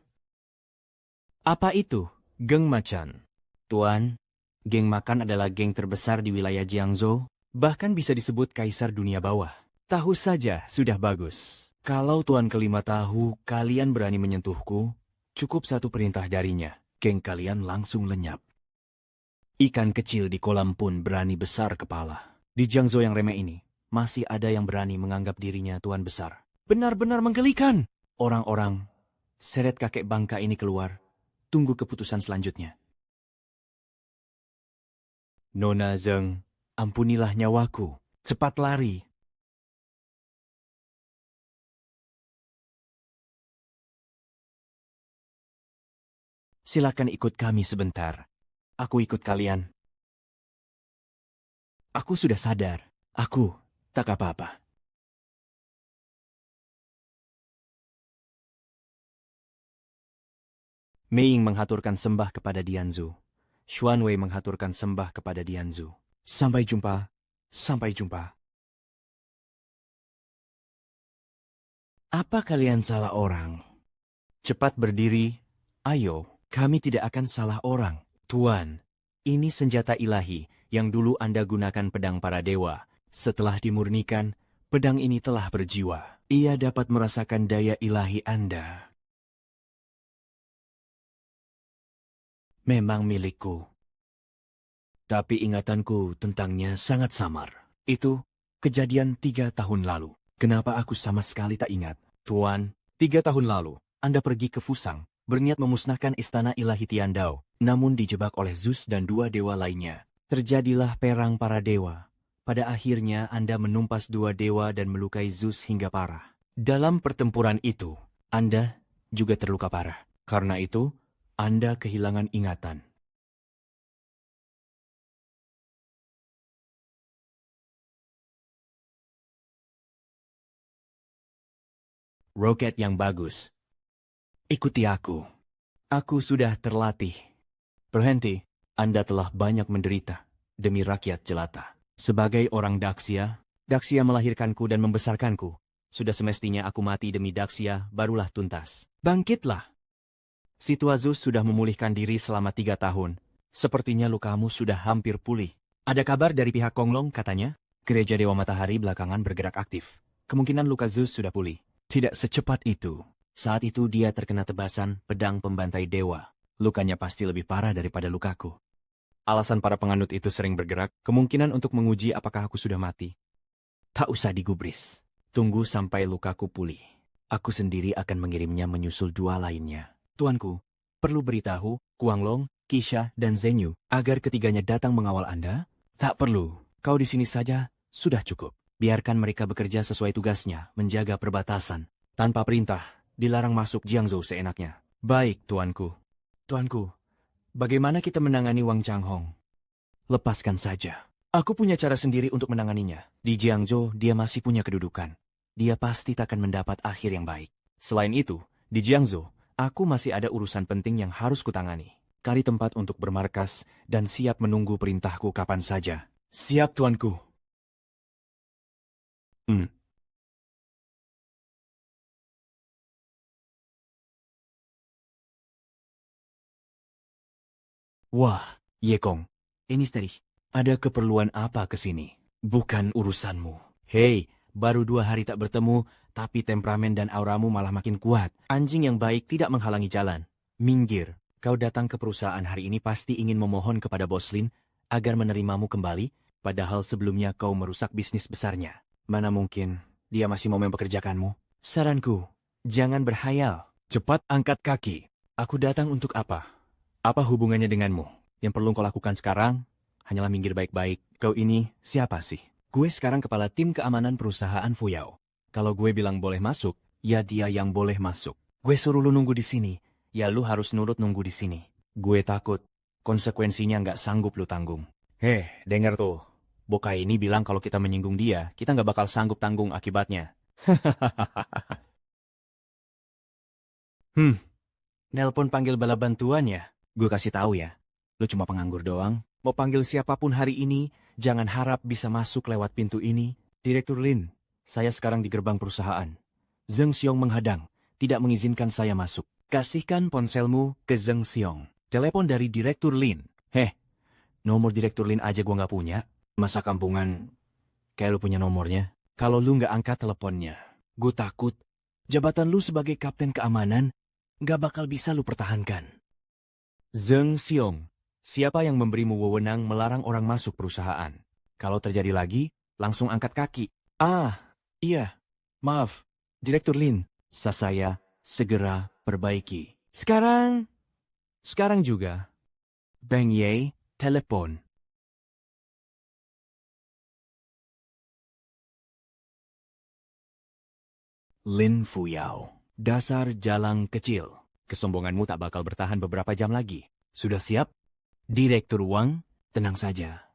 Apa itu? Geng macan. Tuan, geng makan adalah geng terbesar di wilayah Jiangzhou, bahkan bisa disebut kaisar dunia bawah. Tahu saja sudah bagus. Kalau Tuan kelima tahu kalian berani menyentuhku, cukup 1 perintah darinya, geng kalian langsung lenyap. Ikan kecil di kolam pun berani besar kepala. Di Jiangzhou yang remeh ini, masih ada yang berani menganggap dirinya tuan besar. Benar-benar menggelikan. Orang-orang, seret kakek bangka ini keluar. Tunggu keputusan selanjutnya. Nona Zeng, ampunilah nyawaku. Cepat lari. Silakan ikut kami sebentar. Aku ikut kalian. Aku sudah sadar. Aku tak apa-apa. Mei Ying menghaturkan sembah kepada Dianzu. Xuan Wei menghaturkan sembah kepada Dianzu. Sampai jumpa. Sampai jumpa. Apa kalian salah orang? Cepat berdiri. Ayo, kami tidak akan salah orang. Tuan, ini senjata ilahi yang dulu Anda gunakan pedang para dewa. Setelah dimurnikan, pedang ini telah berjiwa. Ia dapat merasakan daya ilahi Anda. Memang milikku. Tapi ingatanku tentangnya sangat samar. Itu kejadian 3 tahun lalu. Kenapa aku sama sekali tak ingat? Tuan, 3 tahun lalu, Anda pergi ke Fusang, berniat memusnahkan istana ilahi Tiandao, namun dijebak oleh Zeus dan 2 dewa lainnya. Terjadilah perang para dewa. Pada akhirnya Anda menumpas 2 dewa dan melukai Zeus hingga parah. Dalam pertempuran itu, Anda juga terluka parah. Karena itu, Anda kehilangan ingatan. Roket yang bagus. Ikuti aku. Aku sudah terlatih. Berhenti, Anda telah banyak menderita demi rakyat jelata. Sebagai orang Daxia, Daxia melahirkanku dan membesarkanku. Sudah semestinya aku mati demi Daxia, barulah tuntas. Bangkitlah! Si Tuazus sudah memulihkan diri selama 3 tahun. Sepertinya lukamu sudah hampir pulih. Ada kabar dari pihak Konglong katanya, Gereja Dewa Matahari belakangan bergerak aktif. Kemungkinan luka Zeus sudah pulih. Tidak secepat itu. Saat itu dia terkena tebasan pedang pembantai dewa. Lukanya pasti lebih parah daripada lukaku. Alasan para penganut itu sering bergerak, kemungkinan untuk menguji apakah aku sudah mati. Tak usah digubris. Tunggu sampai lukaku pulih. Aku sendiri akan mengirimnya menyusul 2 lainnya. Tuanku, perlu beritahu Guanglong, Qixia, dan Zhenyu agar ketiganya datang mengawal Anda? Tak perlu. Kau di sini saja, sudah cukup. Biarkan mereka bekerja sesuai tugasnya, menjaga perbatasan. Tanpa perintah, dilarang masuk Jiangzhou seenaknya. Baik, tuanku. Tuanku, bagaimana kita menangani Wang Changhong? Lepaskan saja. Aku punya cara sendiri untuk menanganinya. Di Jiangzhou, dia masih punya kedudukan. Dia pasti takkan mendapat akhir yang baik. Selain itu, di Jiangzhou, aku masih ada urusan penting yang harus kutangani. Cari tempat untuk bermarkas dan siap menunggu perintahku kapan saja. Siap, tuanku. Wah, Yekong. Ini steady. Ada keperluan apa ke sini? Bukan urusanmu. Hei, baru 2 hari tak bertemu, tapi temperamen dan auramu malah makin kuat. Anjing yang baik tidak menghalangi jalan. Minggir. Kau datang ke perusahaan hari ini pasti ingin memohon kepada Bos Lin agar menerimamu kembali, padahal sebelumnya kau merusak bisnis besarnya. Mana mungkin dia masih mau mempekerjakanmu? Saranku, jangan berhayal. Cepat angkat kaki. Aku datang untuk apa? Apa hubungannya denganmu? Yang perlu kau lakukan sekarang, hanyalah minggir baik-baik. Kau ini siapa sih? Gue sekarang kepala tim keamanan perusahaan Fuyao. Kalau gue bilang boleh masuk, ya dia yang boleh masuk. Gue suruh lu nunggu di sini, ya lu harus nurut nunggu di sini. Gue takut, konsekuensinya nggak sanggup lu tanggung. Denger tuh. Bokai ini bilang kalau kita menyinggung dia, kita nggak bakal sanggup tanggung akibatnya. Nelpon panggil bala bantuan ya? Gue kasih tahu ya, lu cuma penganggur doang. Mau panggil siapapun hari ini, jangan harap bisa masuk lewat pintu ini. Direktur Lin, saya sekarang di gerbang perusahaan. Zheng Xiong menghadang, tidak mengizinkan saya masuk. Kasihkan ponselmu ke Zheng Xiong. Telepon dari Direktur Lin. Nomor Direktur Lin aja gue nggak punya. Masa kampungan kayak lu punya nomornya? Kalau lu nggak angkat teleponnya, gue takut jabatan lu sebagai kapten keamanan nggak bakal bisa lu pertahankan. Zheng Xiong, siapa yang memberimu wewenang melarang orang masuk perusahaan? Kalau terjadi lagi, langsung angkat kaki. Iya. Maaf, Direktur Lin. Saya segera perbaiki. Sekarang juga. Bang Ye, telepon. Lin Fuyao, dasar jalang kecil. Kesombonganmu tak bakal bertahan beberapa jam lagi. Sudah siap? Direktur Wang, tenang saja.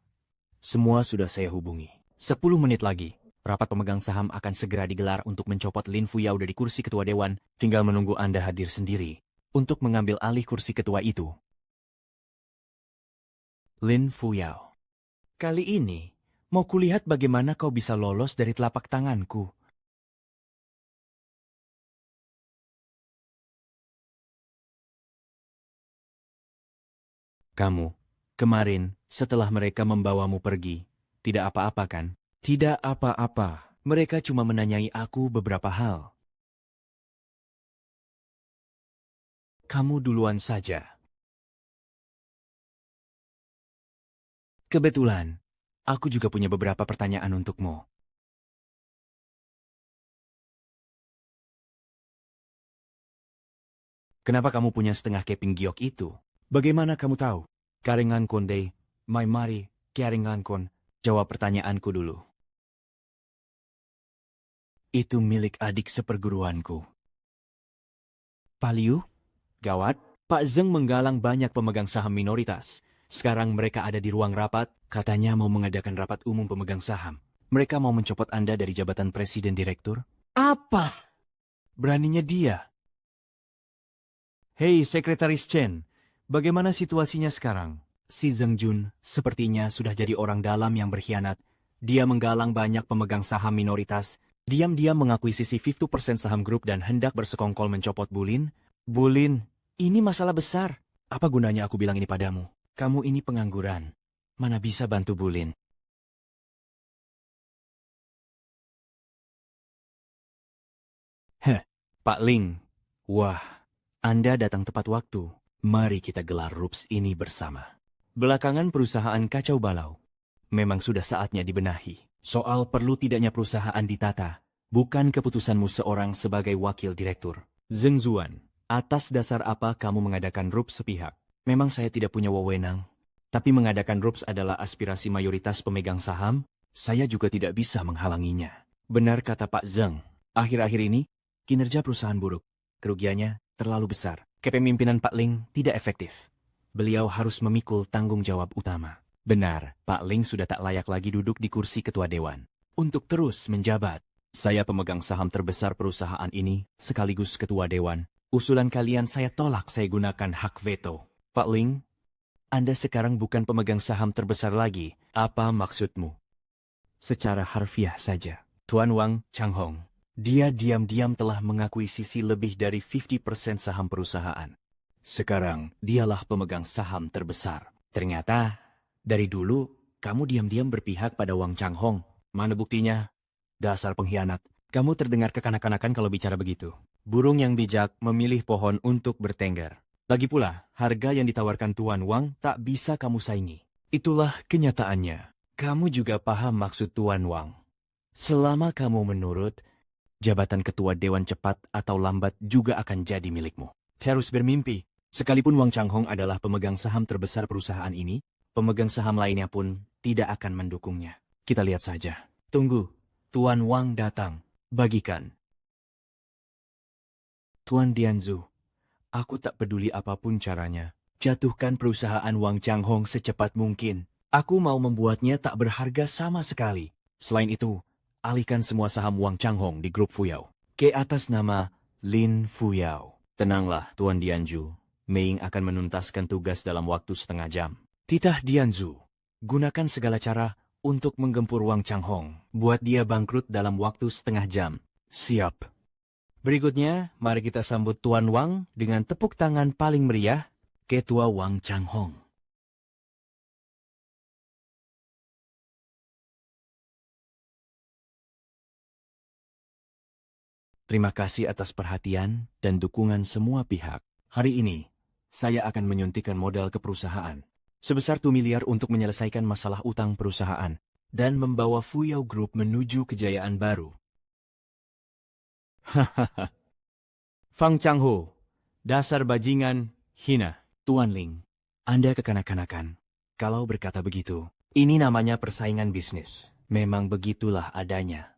Semua sudah saya hubungi. 10 menit lagi, rapat pemegang saham akan segera digelar untuk mencopot Lin Fuyao dari kursi ketua dewan. Tinggal menunggu Anda hadir sendiri untuk mengambil alih kursi ketua itu. Lin Fuyao, kali ini mau kulihat bagaimana kau bisa lolos dari telapak tanganku. Kamu, kemarin, setelah mereka membawamu pergi, tidak apa-apa kan? Tidak apa-apa. Mereka cuma menanyai aku beberapa hal. Kamu duluan saja. Kebetulan, aku juga punya beberapa pertanyaan untukmu. Kenapa kamu punya setengah keping giok itu? Bagaimana kamu tahu? Karengan konde, mai mari, karengan kon. Jawab pertanyaanku dulu. Itu milik adik seperguruanku. Paliu? Gawat, Pak Zeng menggalang banyak pemegang saham minoritas. Sekarang mereka ada di ruang rapat, katanya mau mengadakan rapat umum pemegang saham. Mereka mau mencopot Anda dari jabatan presiden direktur? Apa? Beraninya dia. Hei, Sekretaris Chen, bagaimana situasinya sekarang? Si Zeng Jun sepertinya sudah jadi orang dalam yang berkhianat. Dia menggalang banyak pemegang saham minoritas, diam-diam mengakuisisi 50% saham grup dan hendak bersekongkol mencopot Bulin. Bulin, ini masalah besar. Apa gunanya aku bilang ini padamu? Kamu ini pengangguran. Mana bisa bantu Bulin? Heh, Pak Ling. Wah, Anda datang tepat waktu. Mari kita gelar RUPS ini bersama. Belakangan perusahaan kacau balau. Memang sudah saatnya dibenahi. Soal perlu tidaknya perusahaan ditata, bukan keputusanmu seorang sebagai wakil direktur. Zeng Zuan, atas dasar apa kamu mengadakan RUPS sepihak? Memang saya tidak punya wewenang. Tapi mengadakan RUPS adalah aspirasi mayoritas pemegang saham, saya juga tidak bisa menghalanginya. Benar kata Pak Zeng, akhir-akhir ini, kinerja perusahaan buruk. Kerugiannya terlalu besar. Kepemimpinan Pak Ling tidak efektif. Beliau harus memikul tanggung jawab utama. Benar, Pak Ling sudah tak layak lagi duduk di kursi ketua dewan. Untuk terus menjabat, saya pemegang saham terbesar perusahaan ini, sekaligus ketua dewan. Usulan kalian saya tolak, saya gunakan hak veto. Pak Ling, Anda sekarang bukan pemegang saham terbesar lagi. Apa maksudmu? Secara harfiah saja. Tuan Wang Changhong, dia diam-diam telah mengakuisisi lebih dari 50% saham perusahaan. Sekarang, dialah pemegang saham terbesar. Ternyata, dari dulu, kamu diam-diam berpihak pada Wang Changhong. Mana buktinya? Dasar pengkhianat. Kamu terdengar kekanak-kanakan kalau bicara begitu. Burung yang bijak memilih pohon untuk bertengger. Lagi pula, harga yang ditawarkan Tuan Wang tak bisa kamu saingi. Itulah kenyataannya. Kamu juga paham maksud Tuan Wang. Selama kamu menurut, jabatan ketua dewan cepat atau lambat juga akan jadi milikmu. Saya harus bermimpi. Sekalipun Wang Changhong adalah pemegang saham terbesar perusahaan ini, pemegang saham lainnya pun tidak akan mendukungnya. Kita lihat saja. Tunggu, Tuan Wang datang. Bagikan. Tuan Dianzu, aku tak peduli apapun caranya. Jatuhkan perusahaan Wang Changhong secepat mungkin. Aku mau membuatnya tak berharga sama sekali. Selain itu, alihkan semua saham Wang Changhong di grup Fuyao ke atas nama Lin Fuyao. Tenanglah, Tuan Dianzu. Mei akan menuntaskan tugas dalam waktu setengah jam. Titah Dianzu, gunakan segala cara untuk menggempur Wang Changhong. Buat dia bangkrut dalam waktu setengah jam. Siap. Berikutnya, mari kita sambut Tuan Wang dengan tepuk tangan paling meriah, Ketua Wang Changhong. Terima kasih atas perhatian dan dukungan semua pihak. Hari ini, saya akan menyuntikkan modal ke perusahaan sebesar 2 miliar untuk menyelesaikan masalah utang perusahaan dan membawa Fuyao Group menuju kejayaan baru. Hahaha. Fang Changho, dasar bajingan hina. Tuan Ling, Anda kekanak-kanakan. Kalau berkata begitu, ini namanya persaingan bisnis. Memang begitulah adanya.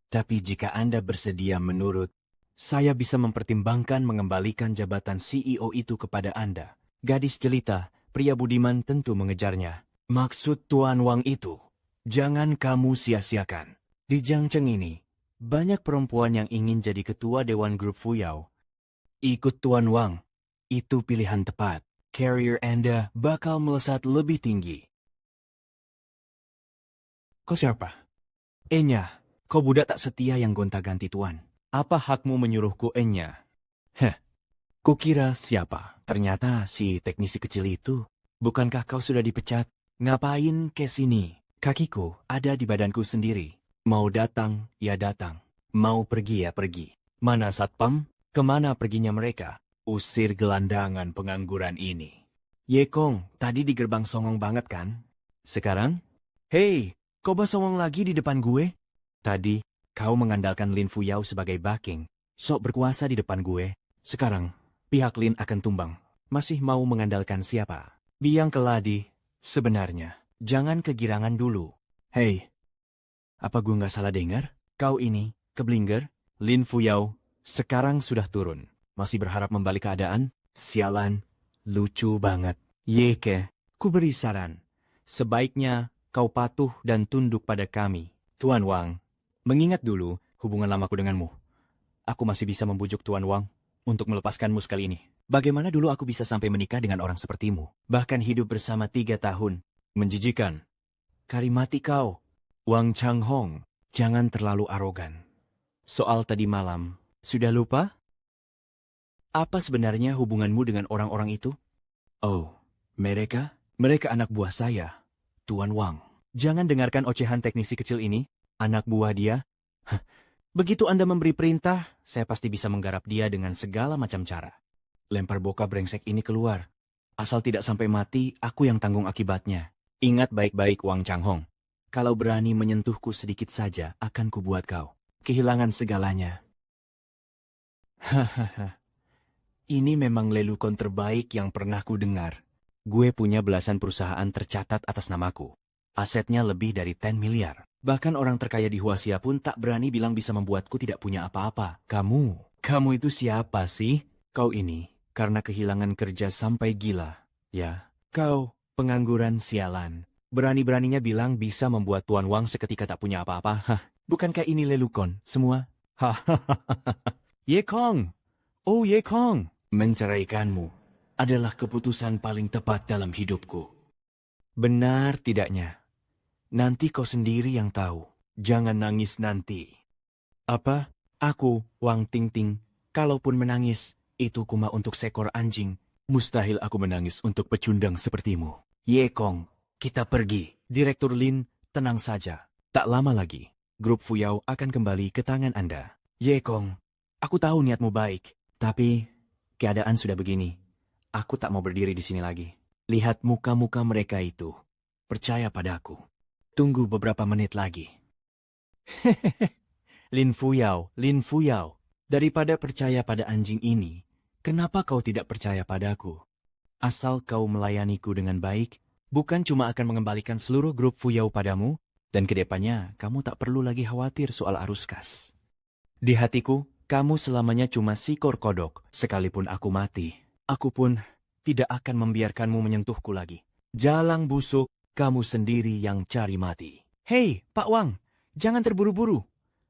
Tapi jika Anda bersedia menurut, saya bisa mempertimbangkan mengembalikan jabatan CEO itu kepada Anda. Gadis jelita, pria budiman tentu mengejarnya. Maksud Tuan Wang itu, jangan kamu sia-siakan. Di Jiangcheng ini, banyak perempuan yang ingin jadi ketua Dewan Grup Fuyao. Ikut Tuan Wang, itu pilihan tepat. Career Anda bakal melesat lebih tinggi. Kau siapa? Enya. Kau budak tak setia yang gonta-ganti Tuan. Apa hakmu menyuruhku Enya? Kukira siapa? Ternyata si teknisi kecil itu. Bukankah kau sudah dipecat? Ngapain ke sini? Kakiku ada di badanku sendiri. Mau datang, ya datang. Mau pergi, ya pergi. Mana satpam? Kemana perginya mereka? Usir gelandangan pengangguran ini. Yekong, tadi di gerbang songong banget kan? Sekarang? Hei, kau songong lagi di depan gue? Tadi, kau mengandalkan Lin Fuyao sebagai backing, sok berkuasa di depan gue. Sekarang, pihak Lin akan tumbang. Masih mau mengandalkan siapa? Biang keladi, sebenarnya, jangan kegirangan dulu. Hei, apa gue nggak salah dengar? Kau ini, Keblinger, Lin Fuyao, sekarang sudah turun. Masih berharap membalik keadaan? Sialan, lucu banget. Yeke, ku beri saran. Sebaiknya kau patuh dan tunduk pada kami. Tuan Wang, mengingat dulu hubungan lamaku denganmu. Aku masih bisa membujuk Tuan Wang untuk melepaskanmu sekali ini. Bagaimana dulu aku bisa sampai menikah dengan orang sepertimu? Bahkan hidup bersama 3 tahun. Menjijikan. Karimati kau. Wang Changhong, jangan terlalu arogan. Soal tadi malam, sudah lupa? Apa sebenarnya hubunganmu dengan orang-orang itu? Oh, mereka? Mereka anak buah saya, Tuan Wang. Jangan dengarkan ocehan teknisi kecil ini, anak buah dia. Begitu Anda memberi perintah, saya pasti bisa menggarap dia dengan segala macam cara. Lempar boka brengsek ini keluar. Asal tidak sampai mati, aku yang tanggung akibatnya. Ingat baik-baik Wang Changhong. Kalau berani menyentuhku sedikit saja, akan kubuat kau kehilangan segalanya. Hahaha. Ini memang lelukon terbaik yang pernah ku dengar. Gue punya belasan perusahaan tercatat atas namaku. Asetnya lebih dari 10 miliar. Bahkan orang terkaya di Huaxia pun tak berani bilang bisa membuatku tidak punya apa-apa. Kamu itu siapa sih? Kau ini, karena kehilangan kerja sampai gila. Ya, kau, pengangguran sialan. Berani-beraninya bilang bisa membuat Tuan Wang seketika tak punya apa-apa. Hah, bukankah ini lelukon, semua? Hahaha. Ye Kong! Oh Ye Kong! Menceraikanmu adalah keputusan paling tepat dalam hidupku. Benar tidaknya? Nanti kau sendiri yang tahu. Jangan nangis nanti. Apa? Aku, Wang Tingting, kalaupun menangis, itu cuma untuk seekor anjing. Mustahil aku menangis untuk pecundang sepertimu. Ye Kong, kita pergi. Direktur Lin, tenang saja. Tak lama lagi, grup Fuyao akan kembali ke tangan Anda. Ye Kong, aku tahu niatmu baik, tapi keadaan sudah begini. Aku tak mau berdiri di sini lagi. Lihat muka-muka mereka itu. Percaya padaku. Tunggu beberapa menit lagi. Hehehe. Lin Fuyao. Daripada percaya pada anjing ini, kenapa kau tidak percaya padaku? Asal kau melayaniku dengan baik, bukan cuma akan mengembalikan seluruh grup Fuyao padamu, dan kedepannya kamu tak perlu lagi khawatir soal arus kas. Di hatiku, kamu selamanya cuma sikor kodok. Sekalipun aku mati, aku pun tidak akan membiarkanmu menyentuhku lagi. Jalang busuk, kamu sendiri yang cari mati. Hei, Pak Wang, jangan terburu-buru.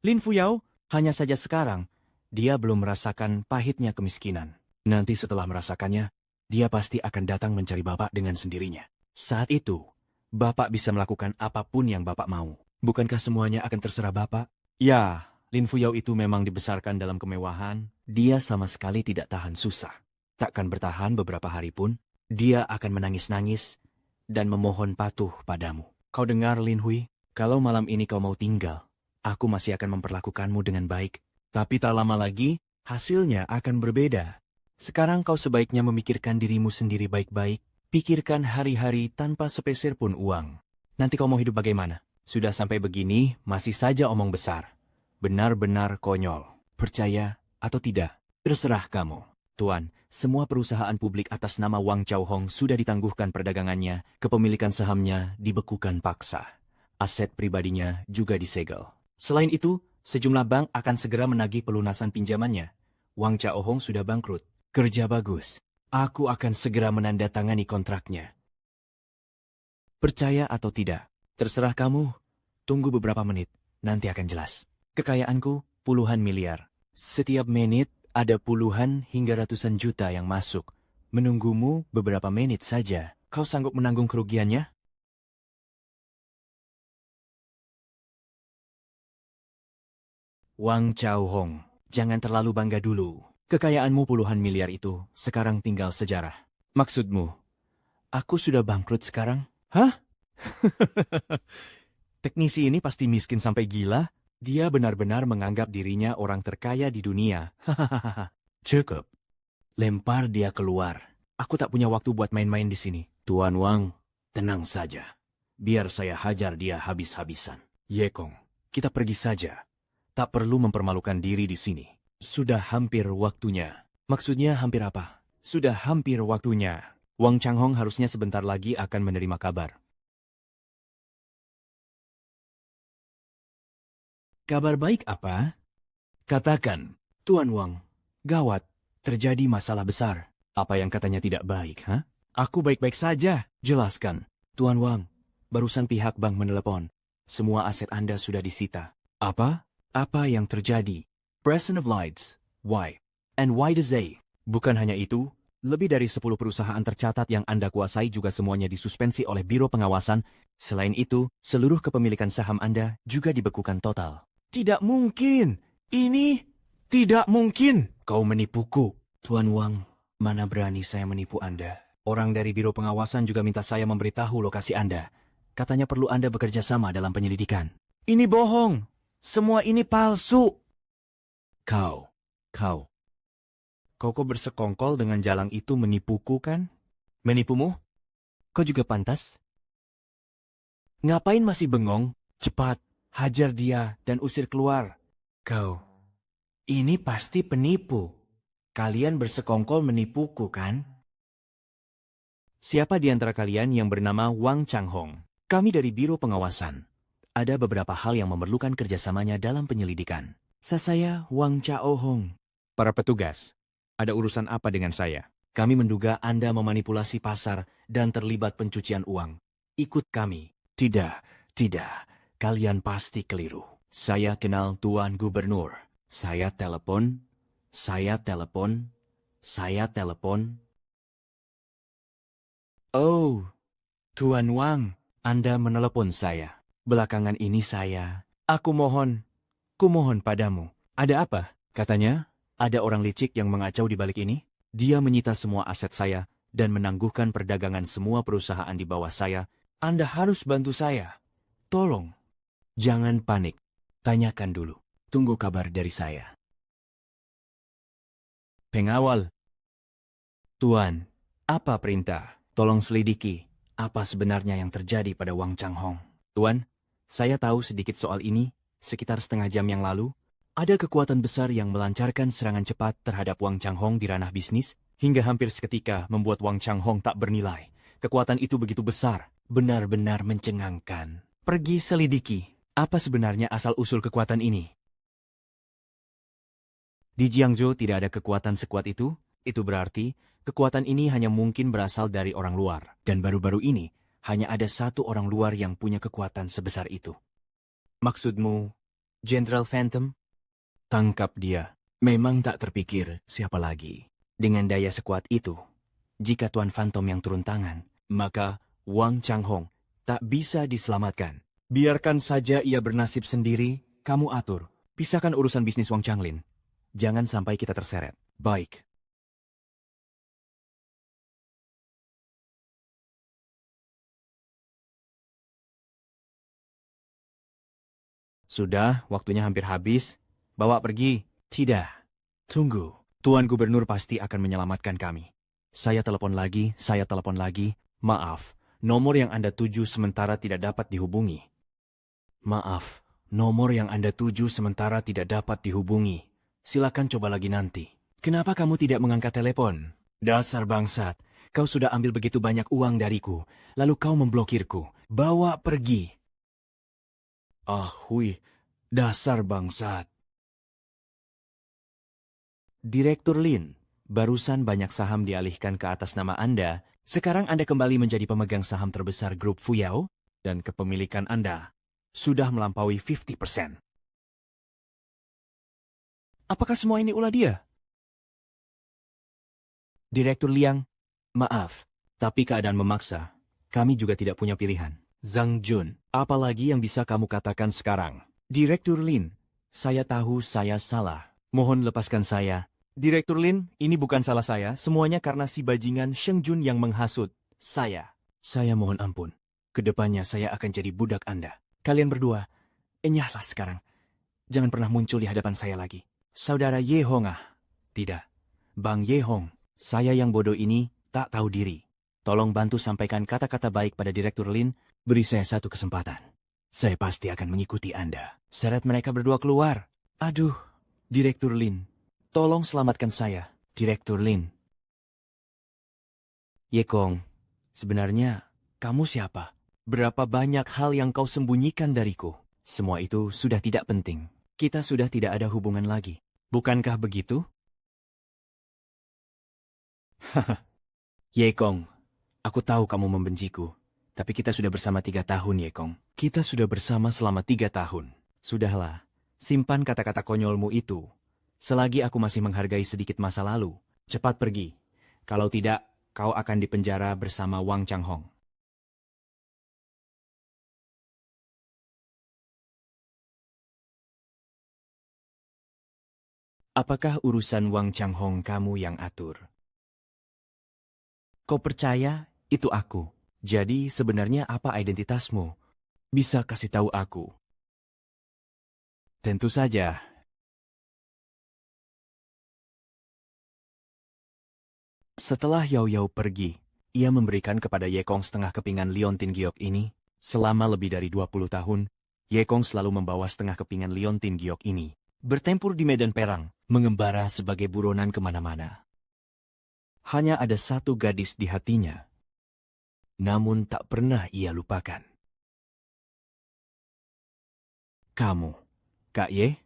Lin Fuyao, hanya saja sekarang, dia belum merasakan pahitnya kemiskinan. Nanti setelah merasakannya, dia pasti akan datang mencari Bapak dengan sendirinya. Saat itu, Bapak bisa melakukan apapun yang Bapak mau. Bukankah semuanya akan terserah Bapak? Ya, Lin Fuyao itu memang dibesarkan dalam kemewahan. Dia sama sekali tidak tahan susah. Takkan bertahan beberapa hari pun, dia akan menangis-nangis dan memohon patuh padamu. Kau dengar, Lin Hui? Kalau malam ini kau mau tinggal, aku masih akan memperlakukanmu dengan baik. Tapi tak lama lagi, hasilnya akan berbeda. Sekarang kau sebaiknya memikirkan dirimu sendiri baik-baik. Pikirkan hari-hari tanpa sepeser pun uang. Nanti kau mau hidup bagaimana? Sudah sampai begini, masih saja omong besar. Benar-benar konyol. Percaya atau tidak, terserah kamu. Tuan, semua perusahaan publik atas nama Wang Changhong sudah ditangguhkan perdagangannya, kepemilikan sahamnya dibekukan paksa. Aset pribadinya juga disegel. Selain itu, sejumlah bank akan segera menagih pelunasan pinjamannya. Wang Changhong sudah bangkrut. Kerja bagus. Aku akan segera menandatangani kontraknya. Percaya atau tidak, terserah kamu. Tunggu beberapa menit, nanti akan jelas. Kekayaanku puluhan miliar. Setiap menit ada puluhan hingga ratusan juta yang masuk. Menunggumu beberapa menit saja. Kau sanggup menanggung kerugiannya? Wang Changhong, jangan terlalu bangga dulu. Kekayaanmu puluhan miliar itu sekarang tinggal sejarah. Maksudmu, aku sudah bangkrut sekarang? Hah? Teknisi ini pasti miskin sampai gila. Dia benar-benar menganggap dirinya orang terkaya di dunia. Hahaha. Cukup. Lempar dia keluar. Aku tak punya waktu buat main-main di sini. Tuan Wang, tenang saja. Biar saya hajar dia habis-habisan. Yekong, kita pergi saja. Tak perlu mempermalukan diri di sini. Sudah hampir waktunya. Maksudnya hampir apa? Sudah hampir waktunya. Wang Changhong harusnya sebentar lagi akan menerima kabar. Kabar baik apa? Katakan, Tuan Wang, gawat, terjadi masalah besar. Apa yang katanya tidak baik, ha? Aku baik-baik saja. Jelaskan. Tuan Wang, barusan pihak bank menelepon. Semua aset Anda sudah disita. Apa? Apa yang terjadi? President of Lights. Why? And why does they? Bukan hanya itu, lebih dari 10 perusahaan tercatat yang Anda kuasai juga semuanya disuspensi oleh Biro Pengawasan. Selain itu, seluruh kepemilikan saham Anda juga dibekukan total. Tidak mungkin! Ini tidak mungkin! Kau menipuku. Tuan Wang, mana berani saya menipu Anda? Orang dari Biro Pengawasan juga minta saya memberitahu lokasi Anda. Katanya perlu Anda bekerja sama dalam penyelidikan. Ini bohong! Semua ini palsu! Kau kok bersekongkol dengan jalang itu menipuku kan? Menipumu? Kau juga pantas? Ngapain masih bengong? Cepat, hajar dia dan usir keluar. Kau, ini pasti penipu. Kalian bersekongkol menipuku kan? Siapa di antara kalian yang bernama Wang Changhong? Kami dari Biro Pengawasan. Ada beberapa hal yang memerlukan kerjasamanya dalam penyelidikan. Saya Wang Chaohong. Para petugas, ada urusan apa dengan saya? Kami menduga Anda memanipulasi pasar dan terlibat pencucian uang. Ikut kami. Tidak. Kalian pasti keliru. Saya kenal Tuan Gubernur. Saya telepon. Oh, Tuan Wang, Anda menelepon saya. Belakangan ini Aku mohon padamu. Ada apa? Katanya, ada orang licik yang mengacau di balik ini. Dia menyita semua aset saya dan menangguhkan perdagangan semua perusahaan di bawah saya. Anda harus bantu saya. Tolong. Jangan panik. Tanyakan dulu. Tunggu kabar dari saya. Pengawal. Tuan, apa perintah? Tolong selidiki apa sebenarnya yang terjadi pada Wang Changhong. Tuan, saya tahu sedikit soal ini. Sekitar setengah jam yang lalu, ada kekuatan besar yang melancarkan serangan cepat terhadap Wang Changhong di ranah bisnis, hingga hampir seketika membuat Wang Changhong tak bernilai. Kekuatan itu begitu besar, benar-benar mencengangkan. Pergi selidiki, apa sebenarnya asal-usul kekuatan ini? Di Jiangzhou tidak ada kekuatan sekuat itu. Itu berarti, kekuatan ini hanya mungkin berasal dari orang luar. Dan baru-baru ini, hanya ada satu orang luar yang punya kekuatan sebesar itu. Maksudmu, Jenderal Phantom? Tangkap dia. Memang tak terpikir siapa lagi. Dengan daya sekuat itu, jika Tuan Phantom yang turun tangan, maka Wang Changhong tak bisa diselamatkan. Biarkan saja ia bernasib sendiri, kamu atur. Pisahkan urusan bisnis Wang Changlin. Jangan sampai kita terseret. Baik. Sudah, waktunya hampir habis. Bawa pergi. Tidak. Tunggu. Tuan Gubernur pasti akan menyelamatkan kami. Saya telepon lagi. Maaf, nomor yang Anda tuju sementara tidak dapat dihubungi. Maaf, nomor yang Anda tuju sementara tidak dapat dihubungi. Silakan coba lagi nanti. Kenapa kamu tidak mengangkat telepon? Dasar bangsat, kau sudah ambil begitu banyak uang dariku, lalu kau memblokirku. Bawa pergi. Ah, hui, dasar bangsat. Direktur Lin, barusan banyak saham dialihkan ke atas nama Anda. Sekarang Anda kembali menjadi pemegang saham terbesar grup Fuyao, dan kepemilikan Anda sudah melampaui 50%. Apakah semua ini ulah dia? Direktur Liang, maaf, tapi keadaan memaksa. Kami juga tidak punya pilihan. Zhang Jun, apalagi yang bisa kamu katakan sekarang? Direktur Lin, saya tahu saya salah. Mohon lepaskan saya. Direktur Lin, ini bukan salah saya. Semuanya karena si bajingan Sheng Jun yang menghasut saya. Saya mohon ampun. Kedepannya saya akan jadi budak Anda. Kalian berdua, enyahlah sekarang. Jangan pernah muncul di hadapan saya lagi. Saudara Ye Hong ah. Tidak. Bang Ye Hong, saya yang bodoh ini tak tahu diri. Tolong bantu sampaikan kata-kata baik pada Direktur Lin. Beri saya satu kesempatan. Saya pasti akan mengikuti Anda. Seret mereka berdua keluar. Aduh, Direktur Lin. Tolong selamatkan saya, Direktur Lin. Ye Kong, sebenarnya kamu siapa? Berapa banyak hal yang kau sembunyikan dariku? Semua itu sudah tidak penting. Kita sudah tidak ada hubungan lagi. Bukankah begitu? Haha. Yekong, aku tahu kamu membenciku. Tapi kita sudah bersama 3 tahun, Yekong. Kita sudah bersama selama 3 tahun. Sudahlah, simpan kata-kata konyolmu itu. Selagi aku masih menghargai sedikit masa lalu, cepat pergi. Kalau tidak, kau akan dipenjara bersama Wang Changhong. Apakah urusan Wang Changhong kamu yang atur? Kau percaya itu aku? Jadi sebenarnya apa identitasmu? Bisa kasih tahu aku? Tentu saja. Setelah Yao Yao pergi, ia memberikan kepada Yekong setengah kepingan Liontin Giok ini. Selama lebih dari 20 tahun, Yekong selalu membawa setengah kepingan Liontin Giok ini. Bertempur di medan perang, mengembara sebagai buronan kemana-mana. Hanya ada satu gadis di hatinya. Namun tak pernah ia lupakan. Kamu, Kak Ye?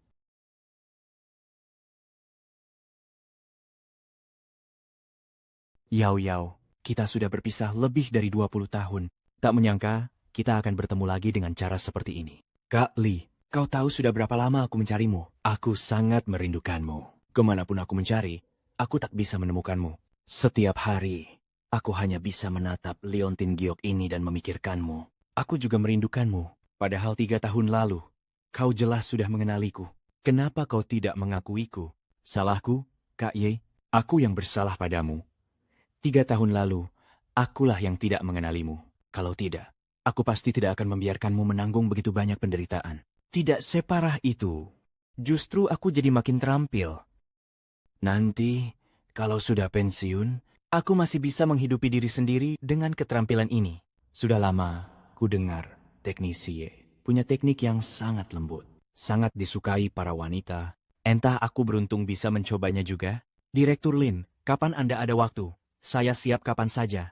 Yao Yao, kita sudah berpisah lebih dari 20 tahun. Tak menyangka, kita akan bertemu lagi dengan cara seperti ini. Kak Li, kau tahu sudah berapa lama aku mencarimu? Aku sangat merindukanmu. Kemanapun aku mencari, aku tak bisa menemukanmu. Setiap hari, aku hanya bisa menatap Liontin Giok ini dan memikirkanmu. Aku juga merindukanmu. Padahal 3 tahun lalu, kau jelas sudah mengenaliku. Kenapa kau tidak mengakuiku? Salahku, Kak Ye, aku yang bersalah padamu. 3 tahun lalu, akulah yang tidak mengenalimu. Kalau tidak, aku pasti tidak akan membiarkanmu menanggung begitu banyak penderitaan. Tidak separah itu. Justru aku jadi makin terampil. Nanti, kalau sudah pensiun, aku masih bisa menghidupi diri sendiri dengan keterampilan ini. Sudah lama, ku dengar teknisi Ye punya teknik yang sangat lembut. Sangat disukai para wanita. Entah aku beruntung bisa mencobanya juga? Direktur Lin, kapan Anda ada waktu? Saya siap kapan saja.